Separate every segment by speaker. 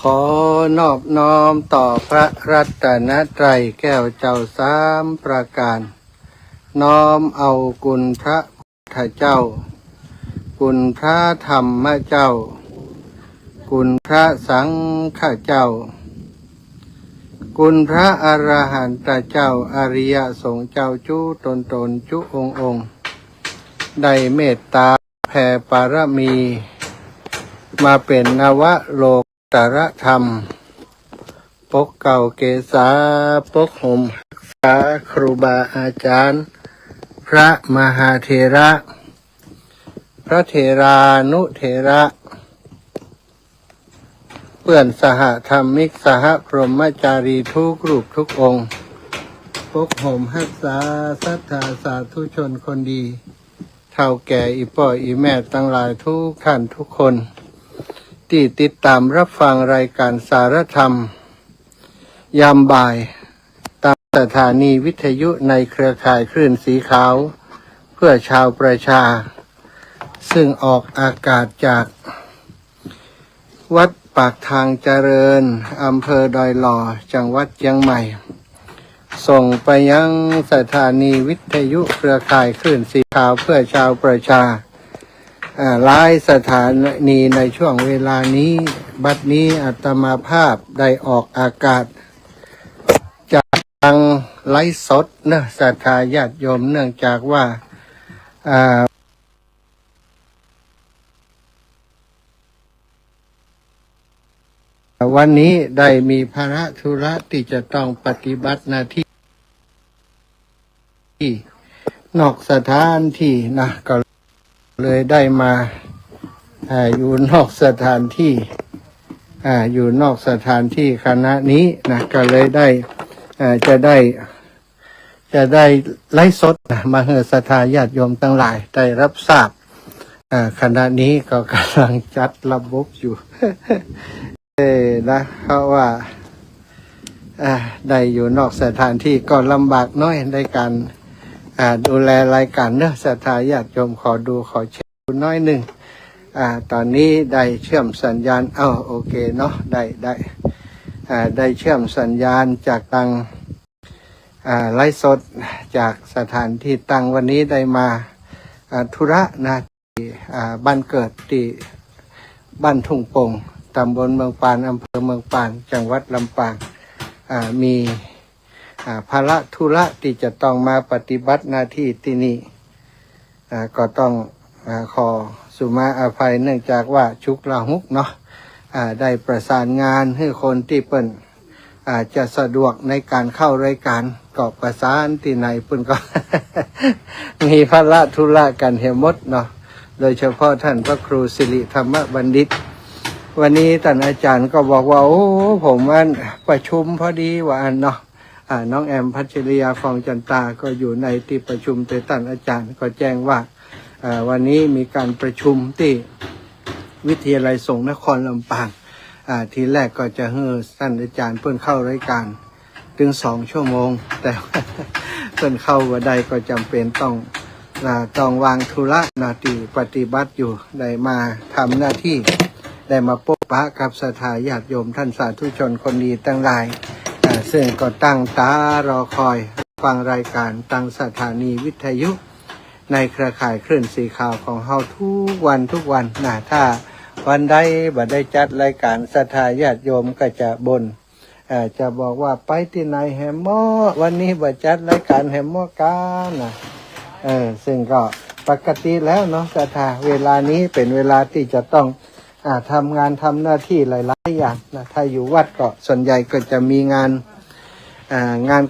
Speaker 1: อนอบน้อมต่อพระรัตนตรัยแก้วเจ้าสามประการน้อมเอาคุณพระพุทธเจ้าคุณพระธรรมเจ้าคุณพระสังฆเจ้าคุณพระอรหันตเจ้าอริยสงฆ์เจ้าจุตนจุองค์ได้เมตตาแผ่ปารมีมาเป็นนวโลกุตรธรรมปกเก่าเกษาปกห่มรักษาครูบาอาจารย์พระมหาเถระพระเถรานุเถระเพื่อนสหธรรมิกสหพรหมจารีทุกรูปทุกองค์ปกห่มรักษาศรัทธาสาธุชนคนดีเฒ่าแก่อีพ่ออีแม่ทั้งหลายทุกท่านทุกคนที่ติดตามรับฟังรายการสารธรรมยามบ่ายตามสถานีวิทยุในเครือข่ายคลื่นสีขาวเพื่อชาวประชาซึ่งออกอากาศจากวัดปากทางเจริญอำเภอดอยหล่อจังหวัดเชียงใหม่ส่งไปยังสถานีวิทยุเครือข่ายคลื่นสีขาวเพื่อชาวประชาหลายสถานีในช่วงเวลานี้บัดนี้อาตมาภาพได้ออกอากาศจากทางไลฟ์สดนะศรัทธาญาติโยมเนื่องจากว่าวันนี้ได้มีภาระธุระที่จะต้องปฏิบัติหน้าที่นอกสถานที่นะก็เลยได้มาอยู่นอกสถานที่อยู่นอกสถานที่คณะนี้นะก็เลยได้จะได้ไลฟ์สดมาให้ศรัทธาญาติโยมทั้งหลายได้รับทราบขณะนี้ก็กำลังจัดระบบอยู่ นะเพราะว่าได้อยู่นอกสถานที่ก็ลำบากน้อยในการดูแลรายการเนื้อศรัทธาญาติโยมขอเช็คดูน้อยหนึ่งตอนนี้ได้เชื่อมสัญญาณโอเคเนาะได้เชื่อมสัญญาณจากทางไลฟ์สดจากสถานที่ตั้งวันนี้ได้มาธุระนะที่บ้านเกิดที่บ้านทุ่งโป่งตำบลเมืองปานอำเภอเมืองปานจังหวัดลำปางมีภาระธุระที่จะต้องมาปฏิบัติหน้าที่ที่นี่ก็ต้องขอสุมาอภัยเนื่องจากว่าชุกละหุกเนาะได้ประสานงานให้คนที่เปิ้นจะสะดวกในการเข้ารายการก็ประสานที่ไหนเปิ้นก็ มีภาระธุระกันเหี่ยมดเนาะโดยเฉพาะท่านพระครูสิริธรรมบัณฑิตวันนี้ท่านอาจารย์ก็บอกว่าโอ้ผมประชุมพอดีว่าเนาะน้องแอมพัชริยาฟองจันตาก็อยู่ในที่ประชุมแต่ท่านอาจารย์ก็แจ้งว่าวันนี้มีการประชุมที่วิทยาลัยสงฆ์นครลำปางทีแรกก็จะให้ท่านอาจารย์เพิ่นเข้ารายการถึง2 ชั่วโมงแต่เพิ่นเข้าว่าใดก็จำเป็นต้องวางธุระหน้าที่ปฏิบัติอยู่ได้มาทำหน้าที่ได้มาพบปะกับศรัทธาญาติโยมท่านสาธุชนคนดีตั้งหลายซึ่งก็ตั้งตารอคอยฟังรายการตั้งสถานีวิทยุในเครือข่ายคลื่นสีขาวของเฮาทุกวันนะถ้าวันใดบ่ได้จัดรายการศรัทธาญาติโยมก็จะบ่นจะบอกว่าไปที่ไหนแฮมหม้อวันนี้บ่จัดรายการแฮมหม้อกันนะซึ่งก็ปกติแล้วเนาะศรัทธาเวลานี้เป็นเวลาที่จะต้องทำงานทำหน้าที่หลายอย่างนะถ้าอยู่วัดก็ส่วนใหญ่ก็จะมีงาน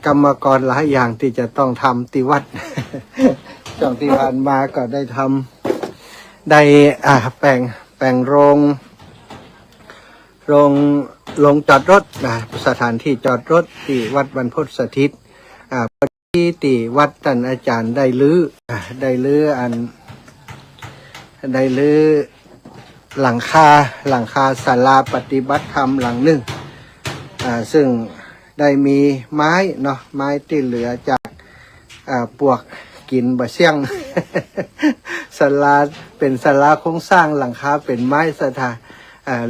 Speaker 1: กรรมกรหลายอย่างที่จะต้องทำที่วัด ช่วงที่ผ่านมาก็ได้ทำได้แปลงโรงจอดรถสถานที่จอดรถที่วัดบรรพตสถิตพอดีที่วัดท่านอาจารย์ได้ลื้อหลังคาศาลาปฏิบัติธรรมหลังหนึ่งซึ่งได้มีไม้เนาะไม้ที่เหลือจากปวกกินบะเสี่ยง ศาลาเป็นศาลาโครงสร้างหลังคาเป็นไม้ศรัทธา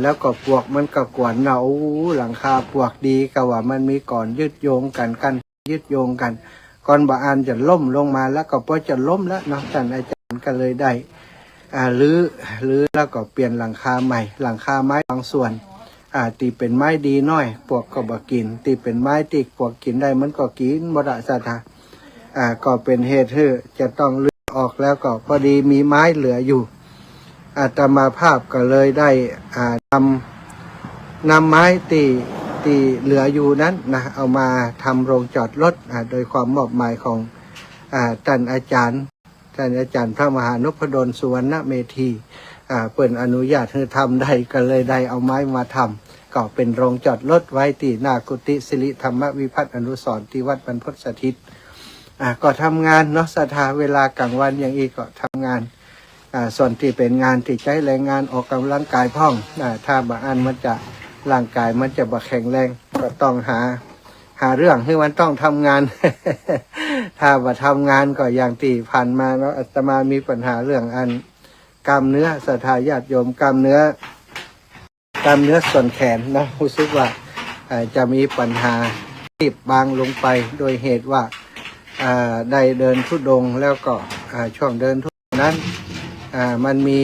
Speaker 1: แล้วก็ปวกมันก็กวนเนาหลังคาปวกดีก็ว่ามันมีก่อนยึดโยงกันยึดโยงกันก่อนบาอันจะล่มลงมาแล้วก็พอจะล้มแล้วเนาะท่านอาจารย์ก็เลยได้หรือแล้วก็เปลี่ยนหลังคาใหม่หลังคาไม้บางส่วนตีเป็นไม้ดีน้อยปวกก็บ่กินตีเป็นไม้ติปวกกินได้มันก็กินบ่ได้สัตว์ก็เป็นเหตุให้จะต้องเลือกออกแล้วก็พอดีมีไม้เหลืออยู่อาตมาภาพก็เลยได้นำไม้ตีเหลืออยู่นั้นนะเอามาทำโรงจอดรถโดยความมอบหมายของท่านอาจารย์พระมหานพดลสุวรรณเมธีเปิดอนุญาตให้ทำได้ก็เลยได้เอาไม้มาทำก็เป็นโรงจอดรถไว้ที่หน้ากุฏิสิริธรรมวิพัฒน์อนุสรณ์ที่วัดบรรพตสถิตก็ทำงานเนาะศรัทธาเวลากลางวันอย่างอีกก็ทำงานส่วนที่เป็นงานที่ใช้แรงงานออกกำลังกายพ่องถ้าบางอันมันจะร่างกายมันจะบ่แข็งแรงก็ต้องหาเรื่องให้มันต้องทำงาน ถ้าบ่ทำงานก็อย่างที่ผ่านมาแล้วอาตมามีปัญหาเรื่องอันกล้ามเนื้อศรัทธาญาติโยมกล้ามเนื้อส่วนแขนนะรู้สึกว่าจะมีปัญหารีบบางลงไปโดยเหตุว่าได้เดินธุดงค์แล้วก็ช่วงเดินธุดงค์นั้นมันมี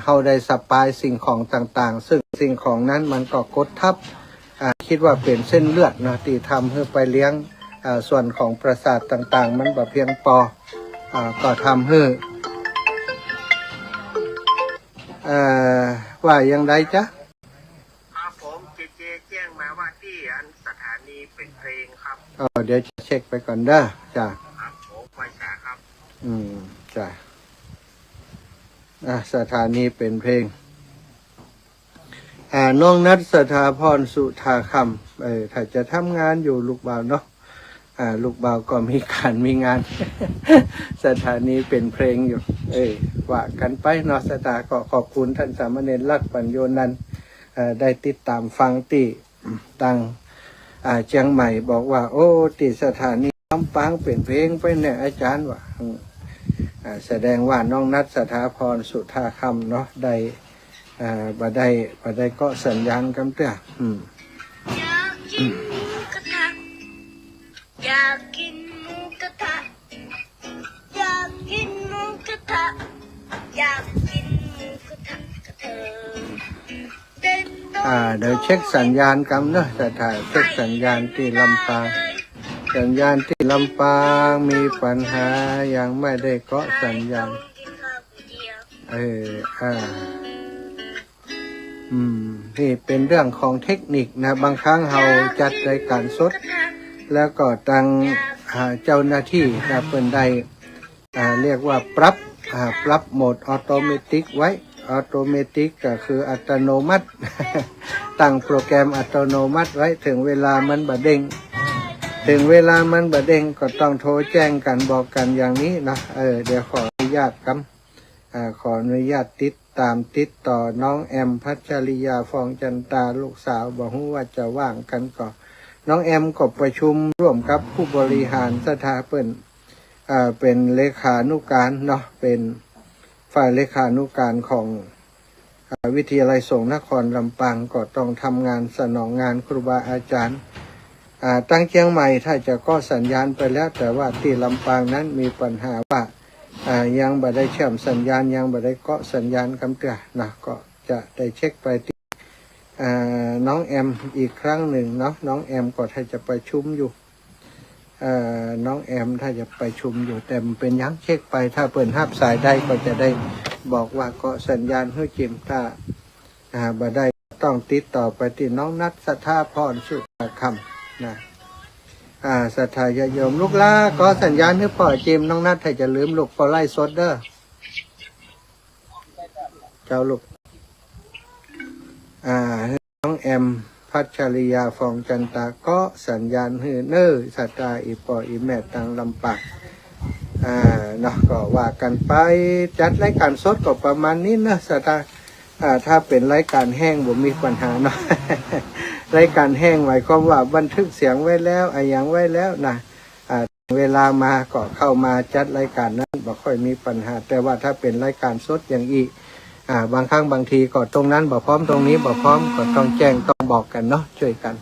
Speaker 1: เฮาได้สปายสิ่งของต่างๆซึ่งสิ่งของนั้นมันก็กดทับคิดว่าเป็นเส้นเลือดนะที่ทำให้ไปเลี้ยงส่วนของประสาทต่างๆมันแบบเพียงพอก็ทำให้ว่าอย่างไรจ๊ะ
Speaker 2: ครับผมเจแจ้งมาว่าที่สถานีเป็นเพลงครับ
Speaker 1: เดี๋ยวจะเช็คไปก่อนเด้อจ้ะ
Speaker 2: ครับผมไปจ้าครับ
Speaker 1: จ้ะสถานีเป็นเพลงน้องนัทสถาพรสุธาคำถ้าจะทำงานอยู่ลูกบ่าวเนาะลูกบ่าวก็มีมีงาน สถานีเป็นเพลงอยู่ว่ากันไปเนาะสถาก็ขอบคุณท่านสามเณรลักษณ์ปัญโยนันท์ได้ติดตามฟังที่ตังเชียงใหม่บอกว่าโอ้ติสถานีลำปางเป็นเพลงไปเนี่ยอาจารย์ว่าแสดงว่าน้องนัทสถาพรสุธาคำเนาะได้บ่ได้ก็สัญญาณกันเต้อ
Speaker 3: อยากกินหมูกระทะอยากกินหมูกระทะอยากกินหมูกระทะอยากกินหมูกระทะกระเทย
Speaker 1: เดี๋ยวเช็คสัญญาณกันเนาะจะถ่ายเช็คสัญญาณที่ลำปางสัญญาณที่ลำปางมีปัญหายังไม่ได้เกาะสัญญาณนี่เป็นเรื่องของเทคนิคนะบางครั้งเราจัดรายการสดแล้วก็ตั้งเจ้าหน้าที่เป็นได้เรียกว่าปรับโหมดออโตเมติกไว้ออโตเมติกก็คืออัตโนมัติ ตั้งโปรแกรมอัตโนมัติไว้ถึงเวลามันบะเด้งก็ต้องโทรแจ้งกันบอกกันอย่างนี้นะเดี๋ยวขออนุญาตครับขออนุญาตติดต่อน้องแอมพัชริยาฟองจันตาลูกสาวบอกว่าจะว่างกันก่อนน้องแอมก็ประชุมร่วมกับผู้บริหารสถาเป็นเลขานุการเนาะเป็นฝ่ายเลขานุการของวิทยาลัยสงฆ์นครลำปางก็ต้องทำงานสนองงานครูบาอาจารย์ตั้งเชียงใหม่ถ้าจะก็สัญญาณไปแล้วแต่ว่าที่ลำปางนั้นมีปัญหาว่ายังบ่ได้เชื่อมสัญญาณยังบ่ได้เกาะสัญญาณกำเตือนะก็จะได้เช็คไปที่น้องแอมอีกครั้งหนึ่งเนาะน้องแอมก็ถ้าจะประชุมอยู่น้องแอมถ้าจะประชุมอยู่แต่เป็นยังเช็คไปถ้าเปิดหับสายได้ก็จะได้บอกว่าเกาะสัญญาณให้จิมถ้าบ่ได้ต้องติดต่อไปที่น้องนัทสถาพรสุธาคำนะศรัทธาญาติโยมลูกล่าก็สัญญาณให้พ่อจิมน้องนัทถ้าจะลืมลูกพอไล่สดเด้อเจ้าลูกน้องแอมพัชริยาฟองจันตาก็สัญญาณให้เน้อศรัทธาอีปออีแม่ตังลำปางเนาะก็ว่ากันไปจัดรายการสดก็ประมาณนี้นะศรัทธาถ้าเป็นรายการแห้งผมมีปัญหาเนาะ รายการแห้งหมายความว่าบันทึกเสียงไว้แล้วอย่างไว้แล้วนะเวลามาก็เข้ามาจัดรายการนั้นบ่ค่อยมีปัญหาแต่ว่าถ้าเป็นรายการสดอย่างอี บางครั้งบางทีก็ตรงนั้นบ่พร้อมตรงนี้บ่พร้อมก็ต้องแจ้งต้องบอกกันเนาะช่วยกัน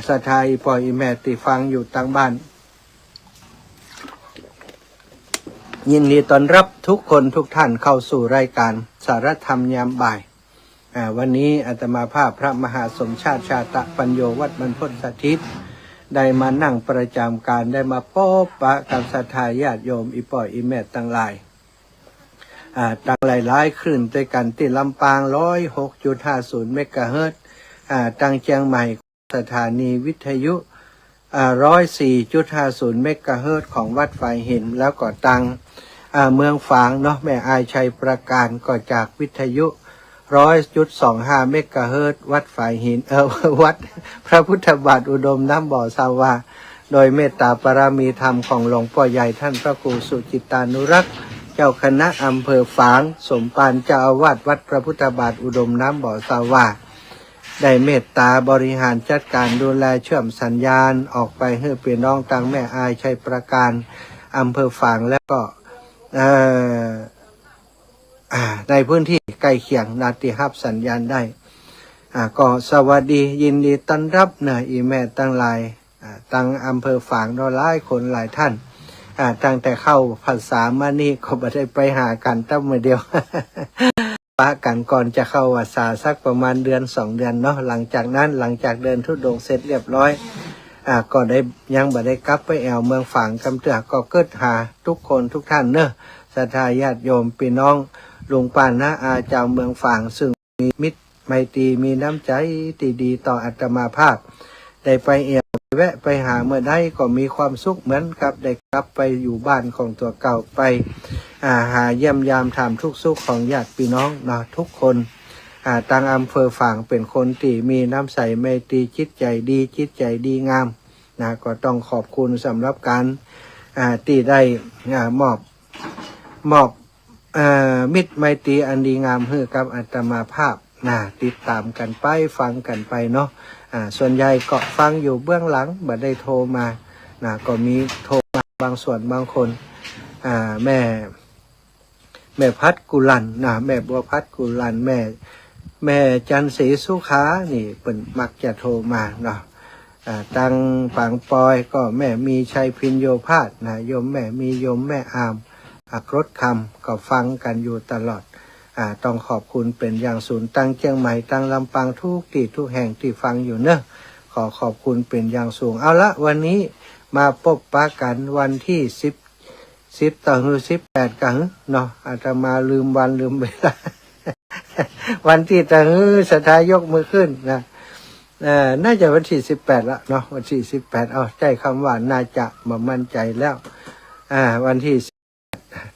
Speaker 1: ศรัทธาอีปออีแม่ติฟังอยู่ต่างบ้านยินดีต้อนรับทุกคนทุกท่านเข้าสู่รายการสารธรรมยามบ่ายวันนี้อาตมาภาพพระมหาสมชาติชาตะปัญโยวัดบรรพตสถิตได้มานั่งประจำการได้มาพบปะกับศรัทธาญาติโยมอีปออีแม่ต่างหลายตั้งหลายคลื่นด้วยกันที่ลำปาง 106.50 เมกะเฮิรตซ์ตั้งเชียงใหม่สถานีวิทยุ104.50 เมกะเฮิรตซ์ของวัดไฟหินแล้วก็ตั้งเมืองฝางเนาะแม่อายชัยประการก็จากวิทยุ100.25 เมกะเฮิรตซ์วัดไฟหินวัดพระพุทธบาทอุดมน้ำบ่อสาวาโดยเมตตาปรามีธรรมของหลวงพ่อใหญ่ท่านพระครูสุจิตตานุรักษ์เจ้าคณะอำเภอฝางสมปานเจ้าอาวาสวัดพระพุทธบาทอุดมน้ำบ่อสาวาได้เมตตาบริหารจัดการดูแลเชื่อมสัญญาณออกไปให้พี่น้องทางแม่อายชัยประการอำเภอฝางแล้วก็ในพื้นที่ใกล้เคียงนาติฮับสัญญาณได้ก็สวัสดียินดีต้อนรับอีแม่ตั้งหลายตั้งอำเภอฝางหลายคนหลายท่านตั้งแต่เข้าภาษามานี่ก็ไม่ได้ไปหากันตั้งมือเดียว ปะกันก่อนจะเข้าภาษาสักประมาณเดือน2 เดือนเนาะหลังจากนั้นหลังจากเดินธุดงค์เสร็จเรียบร้อยก็ได้ยังบ่ได้กลับไปแอวเมืองฝางกำเตือก็เกิดหาทุกคนทุกท่านเนอะศรัทธาญาติโยมพี่น้องลุงป้าน้าอาเจ้าเมืองฝางซึ่งมีมิตรไมตรีมีน้ำใจดีต่ออาตมาภาพได้ไปแอวแวะไปหาเมื่อใดก็มีความสุขเหมือนกับได้กลับไปอยู่บ้านของตัวเก่าไปหาเยี่ยมยามถามทุกสุขของญาติพี่น้องนะทุกคนต่างอำเภอฝางเป็นคนที่มีน้ำใสไมตรีจิตใจดีจิตใจดีงามก็ต้องขอบคุณสำหรับการที่ได้มอบมิตรไมตรีอันดีงามให้กับอาตมาภาพติดตามกันไปฟังกันไปเนาะส่วนใหญ่ก็ฟังอยู่เบื้องหลังบ่ได้โทรมาก็มีโทรมาบางส่วนบางคนแม่พัดกุลันแม่บัวพัดกุลันแม่จันศรีสุขานี่เป็นมักจะโทรมาเนาะตังปังปอยก็แม่มีชัยพินโยภาสโยมแม่มีโยมแม่อามรถคำก็ฟังกันอยู่ตลอดต้องขอบคุณเป็นอย่างสูงตั้งเชียงใหม่ตั้งลำปางทุกที่ทุกแห่งที่ฟังอยู่เนอะขอบคุณเป็นอย่างสูงเอาละวันนี้มาพบปะกันวันที่10ต่อ18กันเนาะอาตมาลืมวันลืมเวลา วันที่ต่ศรัทธายกมือขึ้นน่าจะวันที่18ละเนาะวันที่18เอาใจคำว่าน่าจะมามั่นใจแล้ววันที่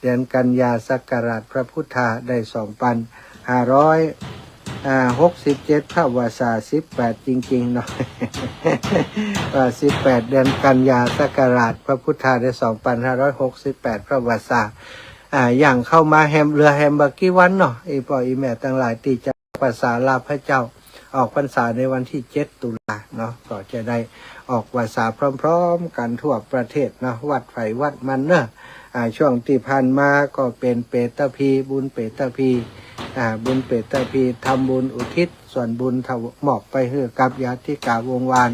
Speaker 1: เดือนกันยาศักราชพระพุทธาได้2567พระวาสา18จริงๆเนาะ 18เดือนกันยาศักราชพระพุทธาได้2568พระวาสาอย่างเข้ามาเรือแฮมเบอร์กี้วันเนาะอีปออีแม่ทั้งหลายที่จะภาษาลาพระเจ้าออกพรรษาในวันที่7 ตุลาเนาะก็จะได้ออกพรรษาพร้อมๆกันทั่วประเทศเนาะวัดไผ่วัดมันเนาะช่วงที่ผ่านมาก็เป็นเปตพีบุญเปตพีบุญเปตพีทำบุญอุทิศส่วนบุญมอบไปให้กับญาติกาวงวาน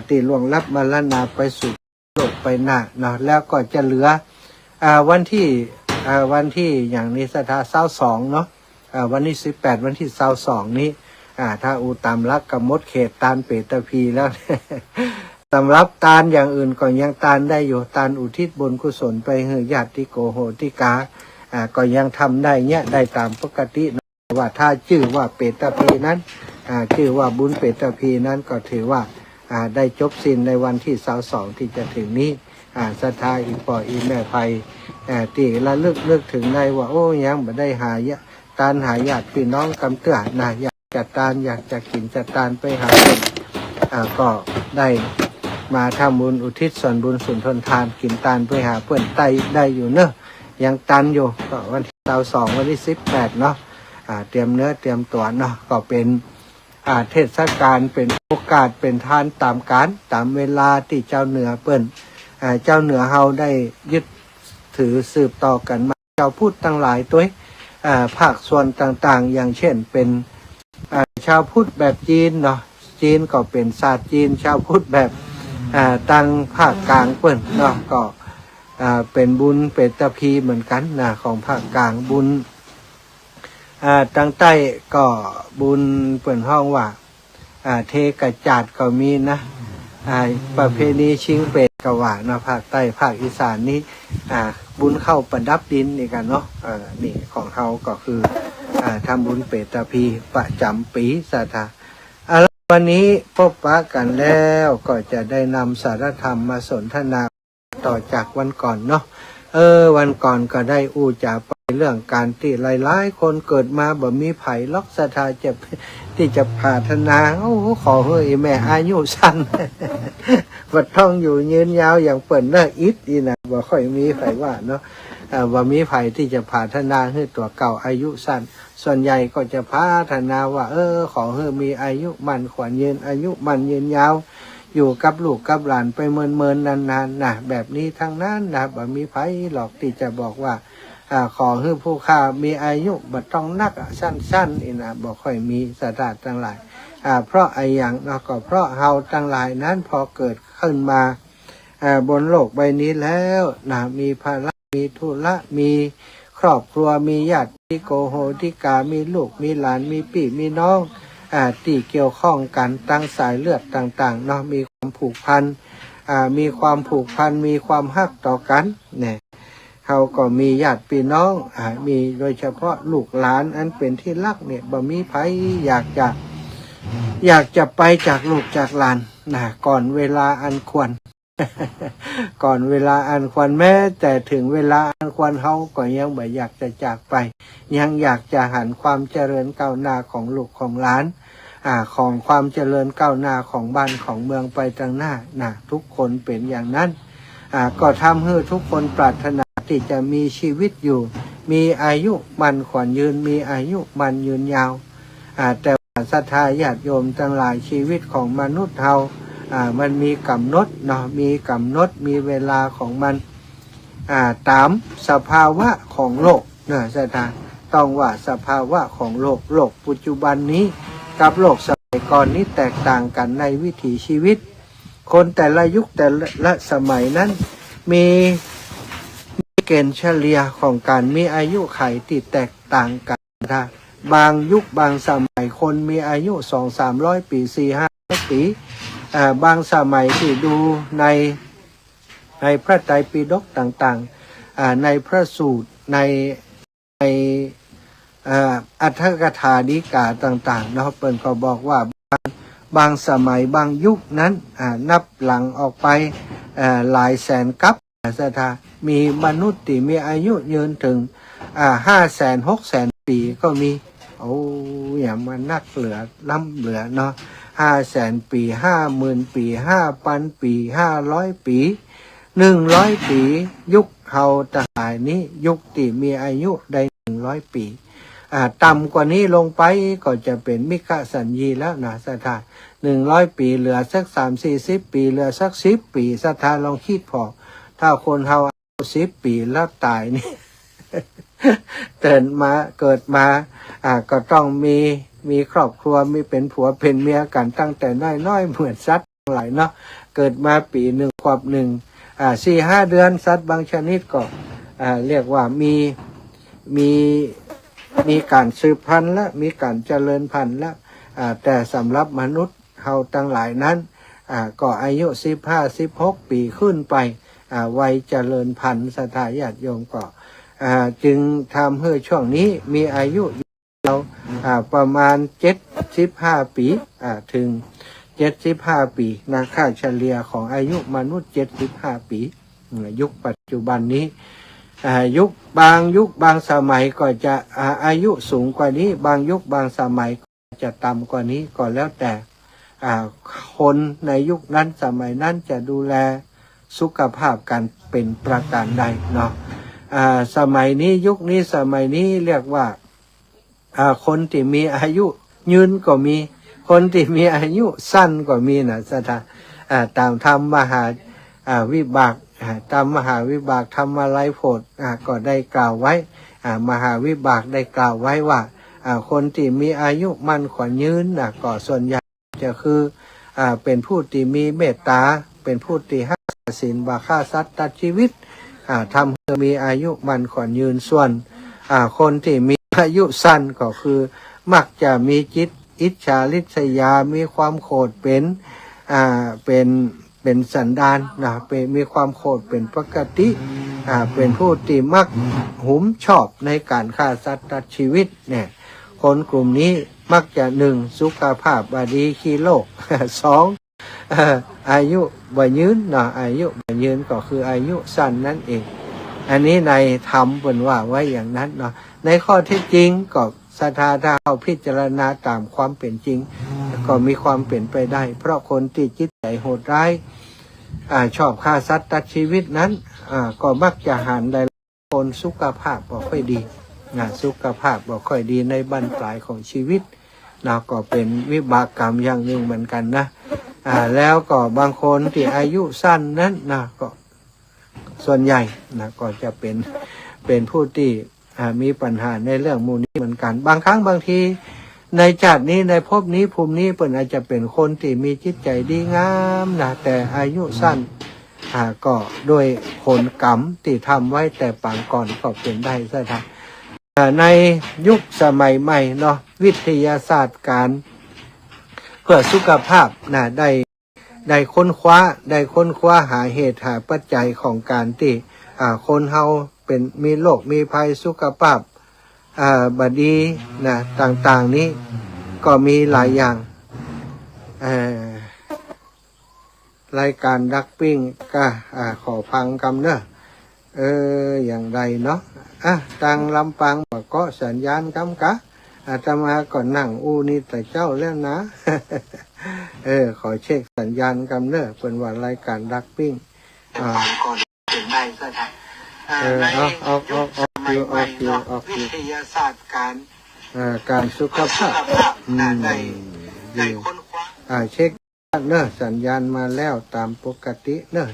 Speaker 1: ที่ล่วงลับมรณะไปสู่โลกไปหน้าเนาะแล้วก็จะเหลือวันที่อย่างนี้สถา22เนาะวันที่18วันที่22นี้ถ้าตามลักกมดเขตตานเปตพีแล้ว สำหรับทานอย่างอื่นก็ยังทานได้อยู่ทานอุทิศบุญกุศลไปให้ญาติโกโหติกาก็ยังทำได้เนี่ยได้ตามปกติว่าถ้าชื่อว่าเปตพีนั้นชื่อว่าบุญเปตพีนั้นก็ถือว่าได้จบสิ้นในวันที่22ที่จะถึงนี้ศรัทธาอีปออีแม่ไพที่ระลึกถึงได้ว่าโอ้ยังไม่ได้หายทานหาญาติพี่น้องกำเตือนอยากจะทานอยากจะกินจะทานไปหาก็ได้มาทำบุญอุทิศส่วนบุญสุนทรทานกินทานไปหาเพื่อนไตได้อยู่เนอะยังตันอยู่ก็วันที่22วันที่18เนาะเตรียมเนื้อเตรียมตัวเนาะก็เป็นเทศกาลเป็นโอกาสเป็นทานตามการตามเวลาที่เจ้าเหนือเปิ้นเจ้าเหนือเฮาได้ยึดถือสืบต่อกันมาเจ้าพูดตั้งหลายตัว ภาคส่วนต่างๆอย่างเช่นเป็นชาวพุทธแบบจีนเนาะจีนก็เป็นศาสตร์จีนชาวพุทธแบบตั้งภาคกลางเปิ้นเนาะก็เป็นบุญเปตพีเหมือนกันนะของภาคกลางบุญตั้งใต้ก็บุญเปิ้นห้องว่าเทกระจาดก็มีนะประเพณีชิงเป็ดกว่าเนาะภาคใต้ภาคอีสานนี้บุญเข้าประดับดินนี่กันเนาะนี่ของเขาก็คือทำบุญเปตพีประจำปีสาธาวันนี้พบปะกันแล้วก็จะได้นำสารธรรมมาสนทนาต่อจากวันก่อนเนาะวันก่อนก็ได้อู้จาไปเรื่องการที่หลายๆคนเกิดมาบ่มีไผ่ล็อกสถาจะที่จะพัฒนาขอเฮ้ยแม่อายุสั้น วัดท่องอยู่ยืนยาวอย่างเปิ่นเลิกอิดอีนะบ่ค่อยมีไผ่ว่าเนาะว่ามีไผ่ที่จะพัฒนาให้ตัวเก่าอายุสั้นส่วนใหญ่ก็จะพัฒนาว่าขอให้มีอายุมันขวัญยืนอายุมันยืนยาวอยู่กับลูกกับหลานไปเมินๆนานๆนะแบบนี้ทั้งนั้นนะบ่มีไผหรอกที่จะบอกว่าขอให้ผู้ข้ามีอายุบ่ต้องนักสั้นๆอีนะบ่ค่อยมีสถานทั้งหลายเพราะอย่างเนาะก็เพราะเฮาทั้งหลายนั้นพอเกิดขึ้นมาบนโลกใบนี้แล้วนะมีภาระมีธุระมีครอบครัวมีญาติมีโกโหติกามีลูกมีหลานมีพี่มีน้องที่เกี่ยวข้องกันตั้งสายเลือดต่างๆเนาะมีความผูกพันมีความผูกพันมีความฮักต่อกันเนี่ยเขาก็มีญาติพี่น้องมีโดยเฉพาะลูกหลานอันเป็นที่รักเนี่ยบ่มีไผอยากจะไปจากลูกจากหลานนะก่อนเวลาอันควร ก่อนเวลาอันควรแม้แต่ถึงเวลาอันควรเขาก็ยังไม่อยากจะจากไปยังอยากจะหันความเจริญก้าวหน้าของลูกของหลานของความเจริญก้าวหน้าของบ้านของเมืองไปทางหน้านะทุกคนเป็นอย่างนั้นก็ทำให้ทุกคนปรารถนาที่จะมีชีวิตอยู่มีอายุมันขวัญยืนมีอายุมันยืนยาวแต่ศรัทธาญาติโยมทั้งหลายชีวิตของมนุษย์เรามันมีกำหนดเนาะมีกำหนดมีเวลาของมันตามสภาวะของโลกนะศรัทธาต้องว่าสภาวะของโลกปัจจุบันนี้กับโลกสมัยก่อนนี้แตกต่างกันในวิถีชีวิตคนแต่ละยุคแต่ละสมัยนั้นมีเกณฑ์เฉลี่ยของการมีอายุไขที่แตกต่างกันนะบางยุคบางสมัยคนมีอายุ 200-300 ปี 400-500 ปีบางสมัยที่ดูในพระไตรปิฎกต่างๆในพระสูตรในอัตถกถาฎีกาต่างๆเนาะเปิ้นก็บอกว่าบางสมัยบางยุคนั้นนับหลังออกไปหลายแสนกับสถามีมนุษย์ที่มีอายุยืนถึง500,000-600,000 ปีก็มีอย่างมันนักเหลือล้ำเหลือเนาะ500,000 ปี50,000 ปี 5,000 ปี500 ปี100 ปียุคเฮาทั้งหลายนี้ยุคที่มีอายุได้100 ปีต่ำกว่านี้ลงไปก็จะเป็นมิฆสัญญีแล้วนะสถาน100 ปีเหลือสัก30-40 ปีเหลือสัก10 ปีสถานลองคิดพอถ้าคนเฮา10 ปีแล้วตายนี่ เกิดมาก็ต้องมีครอบครัวมีเป็นผัวเป็นเมียกันตั้งแต่น้อยๆเหมือนสัตว์หลายเนาะเกิดมาปีหนึ่งขวบหนึ่ง4-5 เดือนสัตว์บางชนิดก็เรียกว่ามีการสืบพันธุ์และมีการเจริญพันธุ์แล้วแต่สำหรับมนุษย์เฮาทั้งหลายนั้นก็อายุ15-16 ปีขึ้นไปวัยเจริญพันธุ์ศรัทธาญาติโยมก็จึงทำให้ช่วงนี้มีอายุเราประมาณ75 ปีถึง75 ปีนะค่าเฉลี่ยของอายุมนุษย์75 ปียุคปัจจุบันนี้บางยุคบางสมัยก็จะอายุสูงกว่านี้บางยุคบางสมัยจะต่ำกว่านี้ก็แล้วแต่คนในยุคนั้นสมัยนั้นจะดูแลสุขภาพกันเป็นประการใดเนาะสมัยนี้ยุคนี้สมัยนี้เรียกว่าคนที่มีอายุยืนก็มีคนที่มีอายุสั้นก็มีนะสถานตามธรรมมหาวิบากตามมหาวิบากธรรมลัยโพธิก็ได้กล่าวไว้ มหาวิบากได้กล่าวไว้ว่าคนที่มีอายุมั่นขวัญยืนก็ส่วนใหญ่จะคือเป็นผู้ที่มีเมตตาเป็นผู้ที่ให้ศีลบาฆ่าสัตว์ตัดชีวิตทำให้มีอายุมั่นขวัญยืนส่วนคนที่มีอายุสั้นก็คือมักจะมีจิตอิจฉาริษยามีความโกรธเป็นสันดานเป็นมีความโกรธเป็นปกติเป็นผู้ที่มักหุมชอบในการฆ่าสัตว์ตัดชีวิตเนี่ยคนกลุ่มนี้มักจะ1สุขภาพบดีขี้โรค2อายุบ่ยืนอายุบ่ยืนก็คืออายุสั้นนั่นเองอันนี้ในธรรมเป็นว่าไว้อย่างนั้นในข้อเท็จจริงก็ศรัทธาถ้าเราพิจารณาตามความเป็นจริงก็มีความเป็นไปได้เพราะคนที่จิตใจโหดร้ายชอบฆ่าสัตว์ตัดชีวิตนั้นก็มักจะหันได้คนสุขภาพบ่ค่อยดีสุขภาพบ่ค่อยดีในบั้นปลายของชีวิตก็เป็นวิบากกรรมอย่างหนึ่งเหมือนกันนะแล้วก็บางคนที่อายุสั้นนั้นก็ส่วนใหญ่ก็จะเป็นผู้ที่มีปัญหาในเรื่องมูนี้เหมือนกันบางครั้งบางทีในชาตินี้ในภพนี้ภูมินี้เพิ่นอาจจะเป็นคนที่มีจิตใจดีงามแต่อายุสั้นก็โดยผลกรรมที่ทำไว้แต่ปางก่อนก็เป็นได้ซะทั้งในยุคสมัยใหม่วิทยาศาสตร์การเพื่อสุขภาพได้ค้นคว้าหาเหตุหาปัจจัยของการที่คนเฮาเป็นมีโรคมีภัยสุขภาพบดีต่างๆนี้ก็มีหลายอย่างรายการดักปิ้งก็ขอพังกำเนอะอย่างไรเนาะตังลำปางบอกก็สัญญาณกำกะอาตมาก่อนนั่งนี่แต่เจ้าแล้วนะ ขอเช็คสัญญาณกำเนอะเป็นว่ารายการดักปิ้งก่อนถึงได้ซะค่ะออกวิทยาศาสตร์การสุขภาพได้ค้นคว้าเช็คเนอะสัญญาณมาแล้วตามปกติเนอะ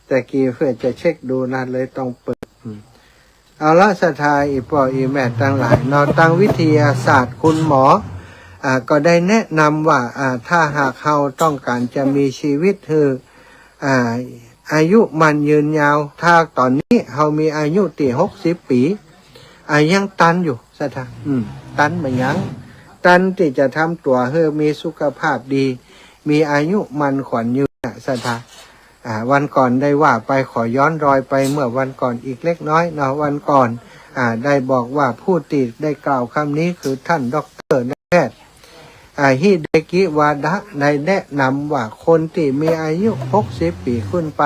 Speaker 1: แต่กี้เพื่อจะเช็คดูนะเลยต้องเปิดเอาละศรัทธาอีพ่ออีแม่ทั้งหลายทางวิทยาศาสตร์คุณหมอก็ได้แนะนำว่าถ้าหากเราต้องการจะมีชีวิตคืออายุมันยืนยาวถ้าตอนนี้เรามีอายุที่60 ปียังตันอยู่ศรัทธาตันเหมือนยังตันที่จะทำตัวให้มีสุขภาพดีมีอายุมันขวัญยืนศรัทธาวันก่อนได้ว่าไปขอย้อนรอยไปเมื่อวันก่อนอีกเล็กน้อยวันก่อนได้บอกว่าผู้ติดได้กล่าวคำนี้คือท่านด็อกเตอร์นายแพทย์ฮิเดกิวาดะได้แนะนำว่าคนที่มีอายุ60 ปีขึ้นไป